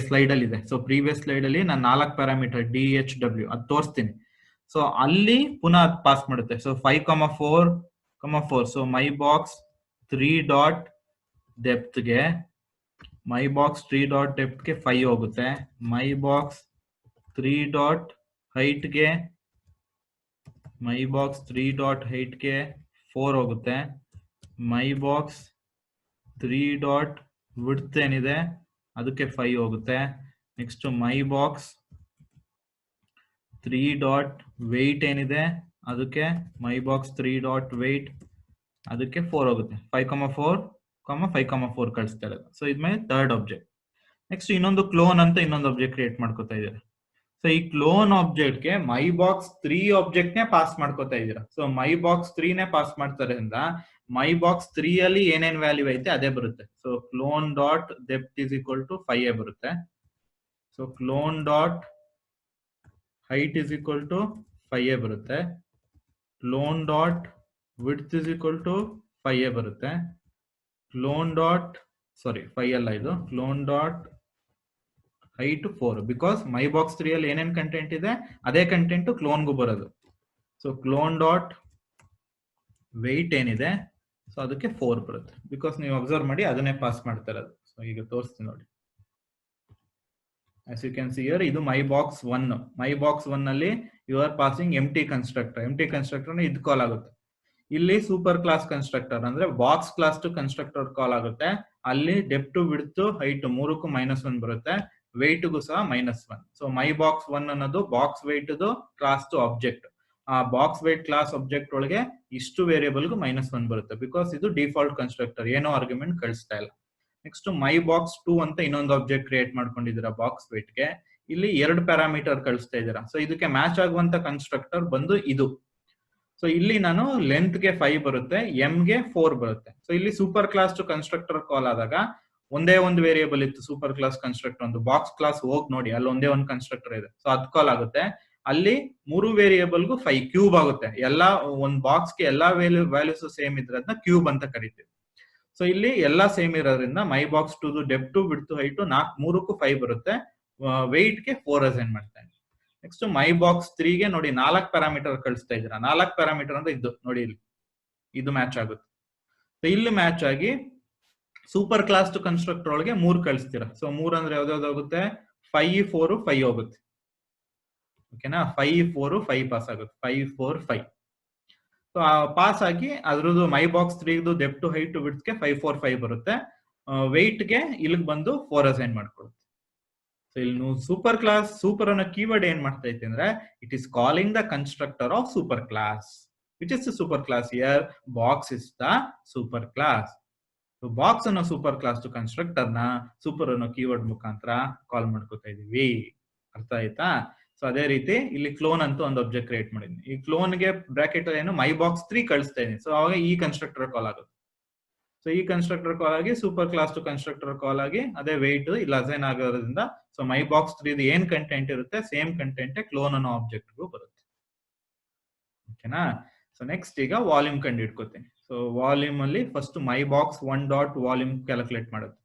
ಸ್ಲೈಡ್ ಅಲ್ಲಿ ಇದೆ. ಸೊ ಪ್ರೀವಿಯಸ್ ಸ್ಲೈಡ್ ಅಲ್ಲಿ ನಾನು 4 ಪ್ಯಾರಾಮೀಟರ್ DHW ಅದು ತೋರಿಸ್ತೀನಿ. ಸೊ ಅಲ್ಲಿ ಪುನಃ ಪಾಸ್ ಮಾಡುತ್ತೆ. So 5,4,4. So my box 3 dot depth ಗೆ, ಮೈ ಬಾಕ್ಸ್ 3 ಡಾಟ್ ಡೆಪ್ತ್ ಗೆ 5 ಹೋಗುತ್ತೆ. ಮೈ ಬಾಕ್ಸ್ 3 ಡಾಟ್ ಹೈಟ್ ಗೆ, ಮೈ ಬಾಕ್ಸ್ 3 ಡಾಟ್ ಹೈಟ್ ಗೆ 4 ಹೋಗುತ್ತೆ. ಮೈ ಬಾಕ್ಸ್ 3 ಡಾಟ್ ವಿಡ್ತ್ ಏನಿದೆ ಅದಕ್ಕೆ 5 ಹೋಗುತ್ತೆ. Next my box 3 dot weight ಏನಿದೆ ಅದಕ್ಕೆ, ಮೈ ಬಾಕ್ಸ್ 3 ಡಾಟ್ ವೆಯ್ಟ್ ಅದಕ್ಕೆ 4 ಹೋಗುತ್ತೆ. 5,4,5,4 ಕಳಿಸ್ತಾ ಇರೋದು. ಸೊ ಇದು ಮೈ ಥರ್ಡ್ ಆಬ್ಜೆಕ್ಟ್. ನೆಕ್ಸ್ಟ್ ಇನ್ನೊಂದು ಕ್ಲೋನ್ ಅಂತ ಇನ್ನೊಂದು ಆಬ್ಜೆಕ್ಟ್ ಕ್ರಿಯೇಟ್ ಮಾಡ್ಕೋತಾ ಇದ್ದೀರಾ. ಸೊ ಈ ಕ್ಲೋನ್ ಆಬ್ಜೆಕ್ಟ್ ಗೆ ಮೈ ಬಾಕ್ಸ್ 3 ಆಬ್ಜೆಕ್ಟ್ ನೇ ಪಾಸ್ ಮಾಡ್ಕೋತಾ ಇದ್ದೀರಾ. ಸೊ ಮೈ ಬಾಕ್ಸ್ 3 ನೇ ಪಾಸ್ ಮಾಡ್ತಾರಿಂದ ಮೈ ಬಾಕ್ಸ್ 3 ಅಲ್ಲಿ ಏನೇನ್ ವ್ಯಾಲ್ಯೂ ಐತೆ ಅದೇ ಬರುತ್ತೆ. So clone dot depth is equal to 5 ಬರುತ್ತೆ. So clone dot height is equal to 5 ಬರುತ್ತೆ. Clone dot width is equal to 5 ಬರುತ್ತೆ. ಕ್ಲೋನ್ ಡಾಟ್ 5 ಅಲ್ಲ ಇದು, clone dot height 4. Because my box 3 ಅಲ್ಲಿ ಏನೇನ್ ಕಂಟೆಂಟ್ ಇದೆ ಅದೇ ಕಂಟೆಂಟ್ ಕ್ಲೋನ್ಗೂ ಬರೋದು. ಸೊ ಕ್ಲೋನ್ ಡಾಟ್ ವೆಯ್ಟ್ ಏನಿದೆ ಸೊ ಅದಕ್ಕೆ 4 ಬರುತ್ತೆ. ಬಿಕಾಸ್ ನೀವು ಅಬ್ಸರ್ವ್ ಮಾಡಿ ಅದನ್ನೇ ಪಾಸ್ ಮಾಡ್ತಾ ಇರೋದು. ಸೊ ಈಗ ತೋರಿಸ್ತೀನಿ ನೋಡಿ. as you can see here, ಇದು ಮೈ ಬಾಕ್ಸ್ 1. ಮೈ ಬಾಕ್ಸ್ 1 ಅಲ್ಲಿ you are passing empty constructor. Empty constructor ಇದು ಕಾಲ್ ಆಗುತ್ತೆ. ಇಲ್ಲಿ ಸೂಪರ್ ಕ್ಲಾಸ್ ಕನ್ಸ್ಟ್ರಕ್ಟರ್ ಅಂದ್ರೆ box class to constructor call ಆಗುತ್ತೆ. ಅಲ್ಲಿ ಡೆಪ್ತ್ ವಿಡ್ತ್ ಹೈಟ್ ಮೂರಕ್ಕೂ -1 ಬರುತ್ತೆ. ವೆಯ್ಟ್ ಗೂ ಸಹ -1. ಸೊ ಮೈ ಬಾಕ್ಸ್ 1 ಅನ್ನೋದು ಬಾಕ್ಸ್ ವೆಯ್ಟ್ ಕ್ಲಾಸ್ ಟು ಆಬ್ಜೆಕ್ಟ್. ಆ ಬಾಕ್ಸ್ ವೆಯ್ಟ್ ಕ್ಲಾಸ್ ಆಬ್ಜೆಕ್ಟ್ ಒಳಗೆ ಇಷ್ಟು ವೇರಿಯಬಲ್ ಗೂ -1 ಬರುತ್ತೆ. ಬಿಕಾಸ್ ಇದು ಡಿಫಾಲ್ಟ್ ಕನ್ಸ್ಟ್ರಕ್ಟರ್, ಏನೋ ಆರ್ಗ್ಯುಮೆಂಟ್ ಕಳಿಸ್ತಾ ಇಲ್ಲ. ನೆಕ್ಸ್ಟ್ ಮೈ ಬಾಕ್ಸ್ 2 ಅಂತ ಇನ್ನೊಂದು ಆಬ್ಜೆಕ್ಟ್ ಕ್ರಿಯೇಟ್ ಮಾಡ್ಕೊಂಡಿದ್ದೀರಾ ಬಾಕ್ಸ್ ವೆಯ್ಟ್ ಗೆ. ಇಲ್ಲಿ 2 ಪ್ಯಾರಾಮೀಟರ್ ಕಳಿಸ್ತಾ ಇದ್ದೀರಾ. ಸೊ ಇದಕ್ಕೆ ಮ್ಯಾಚ್ ಆಗುವಂತ ಕನ್ಸ್ಟ್ರಕ್ಟರ್ ಬಂದು ಇದು. ಸೊ ಇಲ್ಲಿ ನಾನು ಲೆಂತ್ ಗೆ 5 ಬರುತ್ತೆ, ಎಂ ಗೆ 4 ಬರುತ್ತೆ. ಸೊ ಇಲ್ಲಿ ಸೂಪರ್ ಕ್ಲಾಸ್ ಟು ಕನ್ಸ್ಟ್ರಕ್ಟರ್ ಕಾಲ್ ಆದಾಗ ಒಂದೇ ಒಂದು ವೇರಿಯಬಲ್ ಇತ್ತು ಸೂಪರ್ ಕ್ಲಾಸ್ ಕನ್ಸ್ಟ್ರಕ್ಟರ್ ಒಂದು. ಬಾಕ್ಸ್ ಕ್ಲಾಸ್ ಹೋಗಿ ನೋಡಿ, ಅಲ್ಲಿ ಒಂದೇ ಒಂದು ಕನ್ಸ್ಟ್ರಕ್ಟರ್ ಇದೆ. ಸೊ ಅದ್ ಕಾಲ್ ಆಗುತ್ತೆ. ಅಲ್ಲಿ 3 ವೇರಿಯೇಬಲ್ಗೂ 5 ಕ್ಯೂಬ್ ಆಗುತ್ತೆ. ಎಲ್ಲಾ ಒಂದು ಬಾಕ್ಸ್ಗೆ ಎಲ್ಲಾ ವ್ಯಾಲ್ಯೂಸ್ ಸೇಮ್ ಇದ್ರೆ ಅದನ್ನ ಕ್ಯೂಬ್ ಅಂತ ಕರಿತೀವಿ. ಸೊ ಇಲ್ಲಿ ಎಲ್ಲಾ ಸೇಮ್ ಇರೋದ್ರಿಂದ ಮೈ ಬಾಕ್ಸ್ 2 ಡೆಪ್ತ್ ವಿಡ್ತ್ ಹೈಟ್ 3ಕ್ಕೂ 5 ಬರುತ್ತೆ. ವೆಯ್ಟ್ ಗೆ 4 ಅಸೈನ್ ಮಾಡ್ತೇನೆ. ನೆಕ್ಸ್ಟ್ ಮೈ ಬಾಕ್ಸ್ 3 ಗೆ ನೋಡಿ 4 ಪ್ಯಾರಾಮೀಟರ್ ಕಳಿಸ್ತಾ ಇದ್ದೀರಾ. 4 ಪ್ಯಾರಾಮೀಟರ್ ಅಂದ್ರೆ ಇದು ನೋಡಿ, ಇಲ್ಲಿ ಇದು ಮ್ಯಾಚ್ ಆಗುತ್ತೆ. ಸೊ ಇಲ್ಲಿ ಮ್ಯಾಚ್ ಆಗಿ ಸೂಪರ್ ಕ್ಲಾಸ್ ಟು ಕನ್ಸ್ಟ್ರಕ್ಟರ್ ಒಳಗೆ 3 ಕಳಿಸ್ತೀರಾ. ಸೊ 3 ಅಂದ್ರೆ ಯಾವ್ದಾಗುತ್ತೆ, 5 4 5 ಹೋಗುತ್ತೆ. ಓಕೆನಾ, 5 4 5 ಪಾಸ್ ಆಗುತ್ತೆ. 5 4 5. ಸೊ ಪಾಸ್ ಆಗಿ ಅದ್ರದ್ದು ಮೈ ಬಾಕ್ಸ್ 3 ಡೆಪ್ತ್ ಹೈಟ್ ವಿಡ್ತ್ ಗೆ 5 4 5 ಬರುತ್ತೆ. ವೆಯ್ಟ್ ಗೆ ಇಲ್ಲಿಗೆ ಬಂದು 4 ಅಸೈನ್ ಮಾಡ್ಕೊಡುತ್ತೆ. ಸೊ ಇಲ್ಲಿ ಸೂಪರ್ ಕ್ಲಾಸ್, ಸೂಪರ್ ಅನ್ನೋ ಕೀವರ್ಡ್ ಏನ್ ಮಾಡ್ತಾ ಐತೆ ಅಂದ್ರೆ, it is calling the constructor of super class. Which is the super class here? Box is the super class. Box ಅನ್ನೋ ಸೂಪರ್ ಕ್ಲಾಸ್ ಟು ಕನ್ಸ್ಟ್ರಕ್ಟರ್ ನ ಸೂಪರ್ ಅನ್ನೋ keyword ಮುಖಾಂತರ ಕಾಲ್ ಮಾಡ್ಕೋತಾ ಇದೀವಿ. ಅರ್ಥ ಆಯ್ತಾ? ಸೊ ಅದೇ ರೀತಿ ಇಲ್ಲಿ ಕ್ಲೋನ್ ಅಂತ ಒಂದು ಆಬ್ಜೆಕ್ಟ್ ಕ್ರಿಯೇಟ್ ಮಾಡಿದ್ನಿ. ಈ ಕ್ಲೋನ್ ಗೆ ಬ್ರಾಕೆಟ್ ಏನು ಮೈ ಬಾಕ್ಸ್ 3 ಕಳಿಸ್ತಾ ಇದೀನಿ. ಸೊ ಅವಾಗ ಈ ಕನ್ಸ್ಟ್ರಕ್ಟರ್ ಕಾಲ್ ಆಗುತ್ತೆ. ಸೊ ಈ ಕನ್ಸ್ಟ್ರಕ್ಟರ್ ಕಾಲ್ ಆಗಿ super class to constructor call ಆಗಿ ಅದೇ ವೆಯ್ಟ್ ಇಲ್ಲಿ ಅಸೈನ್ ಆಗೋದ್ರಿಂದ ಸೊ ಮೈ ಬಾಕ್ಸ್ 3 ಏನ್ ಕಂಟೆಂಟ್ ಇರುತ್ತೆ ಸೇಮ್ ಕಂಟೆಂಟ್ ಕ್ಲೋನ್ ಅನ್ನೋ ಆಬ್ಜೆಕ್ಟ್ಗೂ ಬರುತ್ತೆ. ಓಕೆನಾ? ಸೊ ನೆಕ್ಸ್ಟ್ ಈಗ ವಾಲ್ಯೂಮ್ ಕಂಡು ಹಿಡ್ಕೋತೀನಿ. ಸೊ ವಾಲ್ಯೂಮ್ ಅಲ್ಲಿ ಫಸ್ಟ್ ಮೈ ಬಾಕ್ಸ್ 1 ಡಾಟ್ ವಾಲ್ಯೂಮ್ ಕ್ಯಾಲ್ಕುಲೇಟ್ ಮಾಡುತ್ತೆ.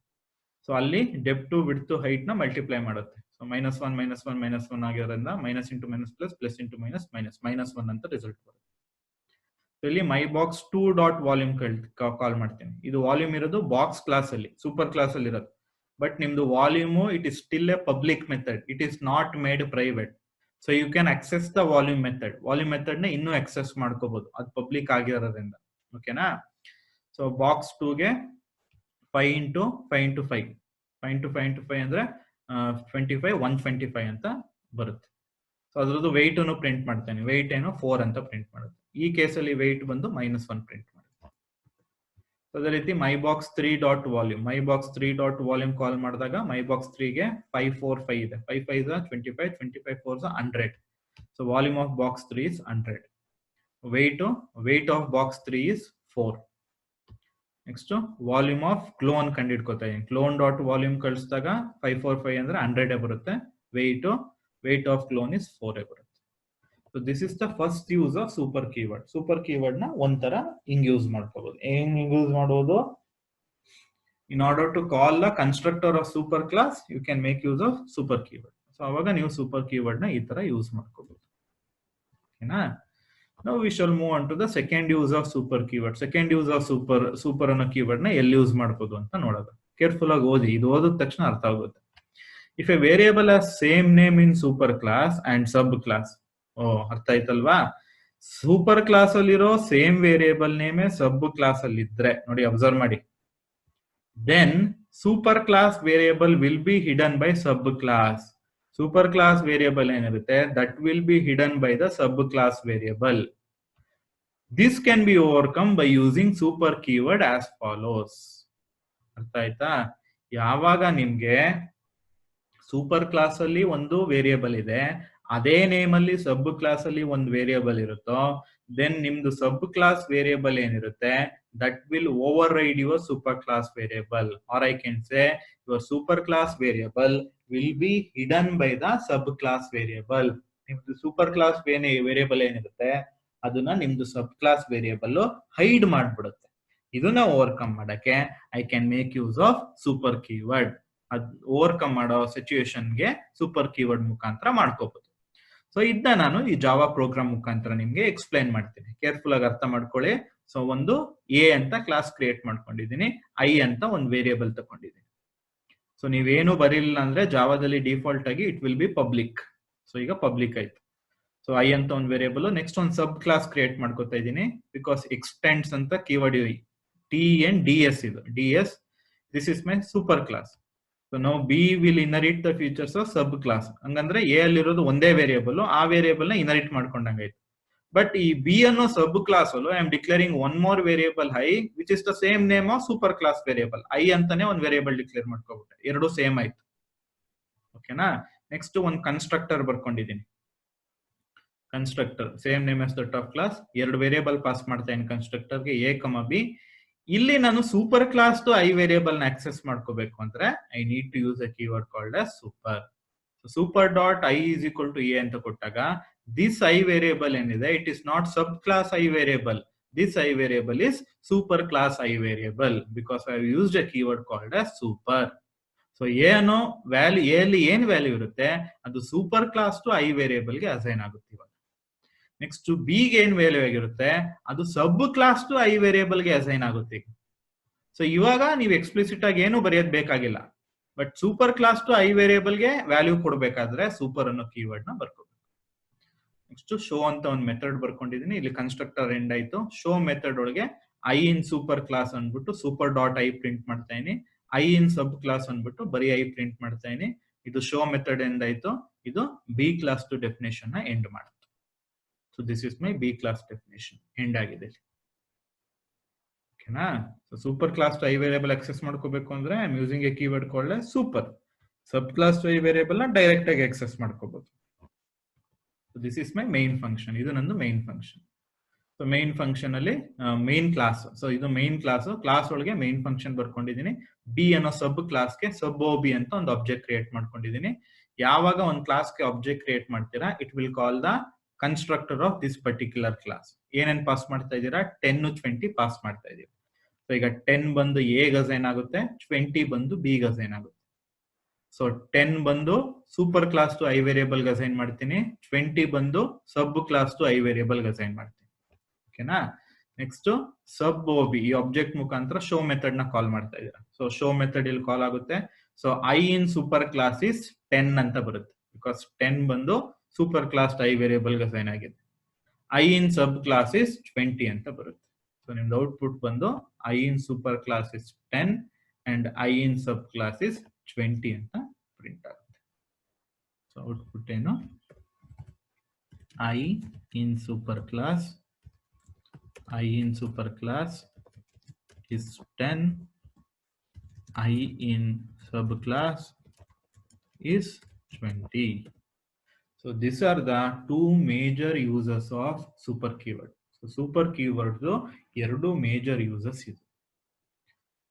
ಸೊ ಅಲ್ಲಿ ಡೆಪ್ತ್ ವಿಡ್ತ್ ಹೈಟ್ ನ ಮಲ್ಟಿಪ್ಲೈ ಮಾಡುತ್ತೆ. ಸೊ -1 ಆಗಿರೋದ್ರಿಂದ minus into minus plus, plus into minus minus, -1 ಅಂತ ರಿಸಲ್ಟ್ ಬರುತ್ತೆ. ಇಲ್ಲಿ ಮೈ ಬಾಕ್ಸ್ 2 ಡಾಟ್ ವಾಲ್ಯೂಮ್ ಕಾಲ್ ಮಾಡ್ತೀನಿ. ಇದು ವಾಲ್ಯೂಮ್ ಇರೋದು ಬಾಕ್ಸ್ ಕ್ಲಾಸ್ ಅಲ್ಲಿ, ಸೂಪರ್ ಕ್ಲಾಸ್ ಅಲ್ಲಿ ಇರೋದು. ಬಟ್ ನಿಮ್ದು volume it is still A public method, it is not made private. So you can access the volume method. Volume method ನ ಇನ್ನೂ ಅಕ್ಸೆಸ್ ಮಾಡ್ಕೋಬಹುದು, ಅದು ಪಬ್ಲಿಕ್ ಆಗಿರೋದ್ರಿಂದ. ಓಕೆನಾ? ಸೊ ಬಾಕ್ಸ್ 2 ಗೆ 5 ಇಂಟು 5 ಇಂಟು 5, 5 ಇಂಟು 5 ಇಂಟು 5 ಅಂದ್ರೆ 25, 125 ಅಂತ ಬರುತ್ತೆ. ಸೊ ಅದ್ರದ್ದು ವೆಯ್ಟ್ ಅನ್ನು ಪ್ರಿಂಟ್ ಮಾಡ್ತೇನೆ. ವೆಯ್ಟ್ ಏನು 4 ಅಂತ ಪ್ರಿಂಟ್ ಮಾಡುತ್ತೆ. ಈ ಕೇಸಲ್ಲಿ ವೆಯ್ಟ್ ಬಂದು -1 ಪ್ರಿಂಟ್ ಮಾಡುತ್ತೆ. ಅದೇ ರೀತಿ ಮೈ ಬಾಕ್ಸ್ 3 ಡಾಟ್ ವಾಲ್ಯೂಮ್, ಮೈ ಬಾಕ್ಸ್ 3 ಡಾಟ್ ವಾಲ್ಯೂಮ್ ಕಾಲ್ ಮಾಡಿದಾಗ ಮೈ ಬಾಕ್ಸ್ 3 ಗೆ 5 4 5 ಇದೆ. 5 5 25, 25 4 100. So volume of box 3 is 100. Weight of box 3 is 4. Next volume of clone ಕಂಡು ಹಿಡ್ಕೋತಾ ಇದೀನಿ. ಕ್ಲೋನ್ ಡಾಟ್ ವಾಲ್ಯೂಮ್ ಕಳಿಸಿದಾಗ 5 4 5 ಅಂದ್ರೆ 100 ಬರುತ್ತೆ. ವೆಯ್ಟ್ ಆಫ್ ಕ್ಲೋನ್ is 4 ಬರುತ್ತೆ. So this is the first use of super keyword. Super keyword ನ ಒಂಥರ ಹಿಂಗ್ use ಮಾಡ್ಕೋಬಹುದು. ಹೆಂಗ್ ಯೂಸ್ ಮಾಡೋದು? In order to call the constructor of super class you can make use of super keyword. So ಅವಾಗ ನೀವು super keyword ನ ಈ ತರ ಯೂಸ್ ಮಾಡ್ಕೋಬಹುದು. ಓಕೆನಾ? Now we shall move on to the second use of super keyword. Second use of super ಅನ್ನೋ keyword ನ ಎಲ್ಲಿ ಯೂಸ್ ಮಾಡ್ಬೋದು ಅಂತ ನೋಡೋದು. ಕೇರ್ಫುಲ್ ಆಗಿ ಓದಿ, ಇದು ಓದಿದ ತಕ್ಷಣ ಅರ್ಥ ಆಗುತ್ತೆ. If a variable has same name in super class and sub class. ಅರ್ಥ ಆಯ್ತಲ್ವಾ? ಸೂಪರ್ ಕ್ಲಾಸ್ ಅಲ್ಲಿರೋ ಸೇಮ್ ವೇರಿಯೇಬಲ್ ನೇಮೇ ಸಬ್ ಕ್ಲಾಸ್ ಅಲ್ಲಿ ಇದ್ರೆ ನೋಡಿ, ಅಬ್ಸರ್ವ್ ಮಾಡಿ, then super class variable will be hidden by sub class. Super class variable ಏನಿರುತ್ತೆ that will be hidden by the sub class variable. This can be overcome by using super keyword as follows. ಅರ್ಥ ಆಯ್ತಾ? ಯಾವಾಗ ನಿಮ್ಗೆ super class ಅಲ್ಲಿ ಒಂದು variable ಇದೆ, ಅದೇ name ಅಲ್ಲಿ ಸಬ್ ಕ್ಲಾಸ್ ಅಲ್ಲಿ ಒಂದು ವೇರಿಯೇಬಲ್ ಇರುತ್ತೋ, ದೆನ್ ನಿಮ್ದು ಸಬ್ ಕ್ಲಾಸ್ ವೇರಿಯೇಬಲ್ ಏನಿರುತ್ತೆ that will override your super class variable. Or I can say your super class variable will be hidden by the sub class variable. ನಿಮ್ದು super class variable ಏನಿರುತ್ತೆ ಅದನ್ನ ನಿಮ್ದು sub class variable hide ಮಾಡ್ಬಿಡುತ್ತೆ. ಇದನ್ನ overcome ಮಾಡಕ್ಕೆ I can make use of super keyword. ಅದ್ overcome ಮಾಡೋ ಸಿಚುಯೇಷನ್ಗೆ ಸೂಪರ್ ಕೀವರ್ಡ್ ಮುಖಾಂತರ ಮಾಡ್ಕೋಬಹುದು. ಸೊ ಇದನ್ನ ನಾನು ಈ ಜಾವಾ ಪ್ರೋಗ್ರಾಮ್ ಮುಖಾಂತರ ನಿಮ್ಗೆ ಎಕ್ಸ್ಪ್ಲೈನ್ ಮಾಡ್ತೀನಿ. ಕೇರ್ಫುಲ್ ಆಗಿ ಅರ್ಥ ಮಾಡ್ಕೊಳ್ಳಿ. ಸೊ ಒಂದು ಎ ಅಂತ ಕ್ಲಾಸ್ ಕ್ರಿಯೇಟ್ ಮಾಡ್ಕೊಂಡಿದ್ದೀನಿ, ಐ ಅಂತ ಒಂದು ವೇರಿಯೇಬಲ್ ತಗೊಂಡಿದ್ದೀನಿ. ಸೊ ನೀವೇನು ಬರೀಲಿಲ್ಲ ಅಂದ್ರೆ ಜಾವಾದಲ್ಲಿ ಡಿಫಾಲ್ಟ್ ಆಗಿ it will be public. So ಈಗ ಪಬ್ಲಿಕ್ ಆಯ್ತು. ಸೊ ಐ ಅಂತ ಒಂದು ವೇರಿಯೇಬಲ್. ನೆಕ್ಸ್ಟ್ ಒಂದು ಸಬ್ ಕ್ಲಾಸ್ ಕ್ರಿಯೇಟ್ ಮಾಡ್ಕೋತಾ ಇದ್ದೀನಿ ಬಿಕಾಸ್ ಎಕ್ಸ್ಟೆಂಡ್ಸ್ ಅಂತ ಕೀವರ್ಡ್ TNDS ಇದು DS. This is my super class. So ನಾವು be will inherit the features of sub class. ಹಂಗಂದ್ರೆ ಎ ಅಲ್ಲಿರೋದು ಒಂದೇ ವೇರಿಯೇಬಲ್, ಆ ವೇರಿಯೇಬಲ್ ನ ಇನರಿಟ್ ಮಾಡ್ಕೊಂಡಂಗಾಯ್ತು. ಬಟ್ ಈ ಬಿ ಅನ್ನೋ ಸಬ್ ಕ್ಲಾಸ್ ಅಲ್ಲೂ I am declaring one more variable I which is the same name of super class variable. I ಅಂತಾನೆ ಒಂದು ವೇರಿಯೇಬಲ್ ಡಿಕ್ಲೇರ್ ಮಾಡ್ಕೊಬಿಟ್ಟೆ, ಎರಡು ಸೇಮ್ ಆಯ್ತು. ಓಕೆನಾ? ನೆಕ್ಸ್ಟ್ ಒಂದು ಕನ್ಸ್ಟ್ರಕ್ಟರ್ ಬರ್ಕೊಂಡಿದ್ದೀನಿ. Constructor same name as that of class. ಎರಡು variable pass ಮಾಡ್ತಾ ಇದ್ದೀನಿ ಕನ್ಸ್ಟ್ರಕ್ಟರ್ಗೆ, ಎ ಕಮ ಬಿ. ಇಲ್ಲಿ ನಾನು ಸೂಪರ್ ಕ್ಲಾಸ್ ಟು ಐ ವೇರಿಯೇಬಲ್ ನ ಆಕ್ಸೆಸ್ ಮಾಡ್ಕೋಬೇಕು ಅಂದ್ರೆ I need to use a keyword called as super. Super dot I is equal to A ಅಂತ ಕೊಟ್ಟಾಗ ದಿಸ್ ಐ ವೇರಿಯೇಬಲ್ ಏನಿದೆ it is not sub class I variable. This I variable is super class I variable because I have used a keyword called as super. So A ಅನ್ನೋ value A ಅಲ್ಲಿ ಏನು value ಇರುತ್ತೆ ಅದು super class ಟು I variable ಗೆ assign ಆಗುತ್ತೆ. ಇವಾಗ next B ಗೆ ಏನು ವ್ಯಾಲ್ಯೂ ಆಗಿರುತ್ತೆ ಅದು ಸಬ್ ಕ್ಲಾಸ್ ಟು ಐ ವೇರಿಯೇಬಲ್ ಗೆ ಅಸೈನ್ ಆಗುತ್ತೆ. ಸೊ ಇವಾಗ ನೀವು ಎಕ್ಸ್ಪ್ಲಿಸಿಟ್ ಆಗಿ ಏನು ಬರೆಯೋದು ಬೇಕಾಗಿಲ್ಲ, ಬಟ್ ಸೂಪರ್ ಕ್ಲಾಸ್ ಟು ಐ ವೇರಿಯೇಬಲ್ ಗೆ ವ್ಯಾಲ್ಯೂ ಕೊಡಬೇಕಾದ್ರೆ ಸೂಪರ್ ಅನ್ನೋ ಕೀವರ್ಡ್ ನ ಬರ್ಕೋಬೇಕು. ನೆಕ್ಸ್ಟ್ ಶೋ ಅಂತ ಒಂದು ಮೆಥಡ್ ಬರ್ಕೊಂಡಿದೀನಿ. ಇಲ್ಲಿ ಕನ್ಸ್ಟ್ರಕ್ಟರ್ ಎಂಡ್ ಆಯ್ತು. ಶೋ ಮೆಥಡ್ ಒಳಗೆ ಐ ಇನ್ ಸೂಪರ್ ಕ್ಲಾಸ್ ಅಂದ್ಬಿಟ್ಟು ಸೂಪರ್ ಡಾಟ್ ಐ ಪ್ರಿಂಟ್ ಮಾಡ್ತಾ ಇದೀನಿ. ಐ ಇನ್ ಸಬ್ ಕ್ಲಾಸ್ ಅಂದ್ಬಿಟ್ಟು ಬರೀ ಐ ಪ್ರಿಂಟ್ ಮಾಡ್ತಾ ಇದೀನಿ. ಇದು ಶೋ ಮೆಥಡ್ ಎಂಡ್ ಆಯ್ತು. ಇದು ಬಿ ಕ್ಲಾಸ್ ಟು ಡೆಫಿನೇಷನ್ ನ ಎಂಡ್ ಮಾಡುತ್ತೆ. So this is my B class definition end ಆಗಿದೆ. ಓಕೆನಾ? ಸೊ ಸೂಪರ್ ಕ್ಲಾಸ್ ಟು ಐ ವೇರಿಯೇಬಲ್ ಆಕ್ಸೆಸ್ ಮಾಡ್ಕೋಬೇಕು ಅಂದ್ರೆ I am using a keyword called super. Sub class ಟು ಐ ವೇರಿಯೇಬಲ್ ನ ಡೈರೆಕ್ಟ್ ಆಗಿ ಆಕ್ಸೆಸ್ ಮಾಡ್ಕೋಬಹುದು. This is my main function. ಇದು ನಂದು main function. So main function ಅಲ್ಲಿ main class. So ಇದು main class. ಕ್ಲಾಸ್ ಒಳಗೆ main function ಬರ್ಕೊಂಡಿದ್ದೀನಿ. B ಅನ್ನೋ ಸಬ್ ಕ್ಲಾಸ್ಗೆ ಸಬ್ OB ಅಂತ ಒಂದು ಆಬ್ಜೆಕ್ಟ್ ಕ್ರಿಯೇಟ್ ಮಾಡ್ಕೊಂಡಿದ್ದೀನಿ. ಯಾವಾಗ ಒಂದು ಕ್ಲಾಸ್ಗೆ ಆಬ್ಜೆಕ್ಟ್ ಕ್ರಿಯೇಟ್ ಮಾಡ್ತೀರಾ it will call the constructor of this particular class. ಏನೇನು ಪಾಸ್ ಮಾಡ್ತಾ ಇದ್ದೀರಾ 10 20 ಪಾಸ್ ಮಾಡ್ತಾ ಇದೀವಿ. ಸೊ ಈಗ 10 ಬಂದು A ಗೆ ಅಸೈನ್ ಆಗುತ್ತೆ, 20 ಬಂದು B ಗೆ ಅಸೈನ್ ಆಗುತ್ತೆ. ಸೊ 10 ಬಂದು ಸೂಪರ್ ಕ್ಲಾಸ್ ಟು ಐ ವೇರಿಯೇಬಲ್ ಗೆ ಅಸೈನ್ ಮಾಡ್ತೀನಿ, 20 ಬಂದು ಸಬ್ ಕ್ಲಾಸ್ ಟು ಐ ವೇರಿಯೇಬಲ್ ಗೆ ಅಸೈನ್ ಮಾಡ್ತೀನಿ. ಓಕೆನಾ? ನೆಕ್ಸ್ಟ್ ಸಬ್ OB ಈ ಆಬ್ಜೆಕ್ಟ್ ಮುಖಾಂತರ ಶೋ ಮೆಥಡ್ ನ ಕಾಲ್ ಮಾಡ್ತಾ ಇದೀರಾ. ಸೊ ಶೋ ಮೆಥಡ್ ಇಲ್ಲಿ ಕಾಲ್ ಆಗುತ್ತೆ. So I in super class is 10 ಅಂತ ಬರುತ್ತೆ ಬಿಕಾಸ್ 10 ಬಂದು ಸೂಪರ್ ಕ್ಲಾಸ್ ಟು ಐ ವೇರಿಯೇಬಲ್ ಗೆ ಅಸೈನ್ ಆಗಿದೆ. I in sub class is 20 ಅಂತ ಬರುತ್ತೆ. ಸೊ ನಿಮ್ದು ಔಟ್ಪುಟ್ ಬಂದು I in super class is 10 and I in sub class is 20 ಅಂತ ಪ್ರಿಂಟ್ ಆಗುತ್ತೆ. ಸೊ ಔಟ್ಪುಟ್ ಏನು I in super class is 10, I in sub class is 20. So these are the two major uses of super keyword. So super keyword ಎರಡು major uses ಇದೆ.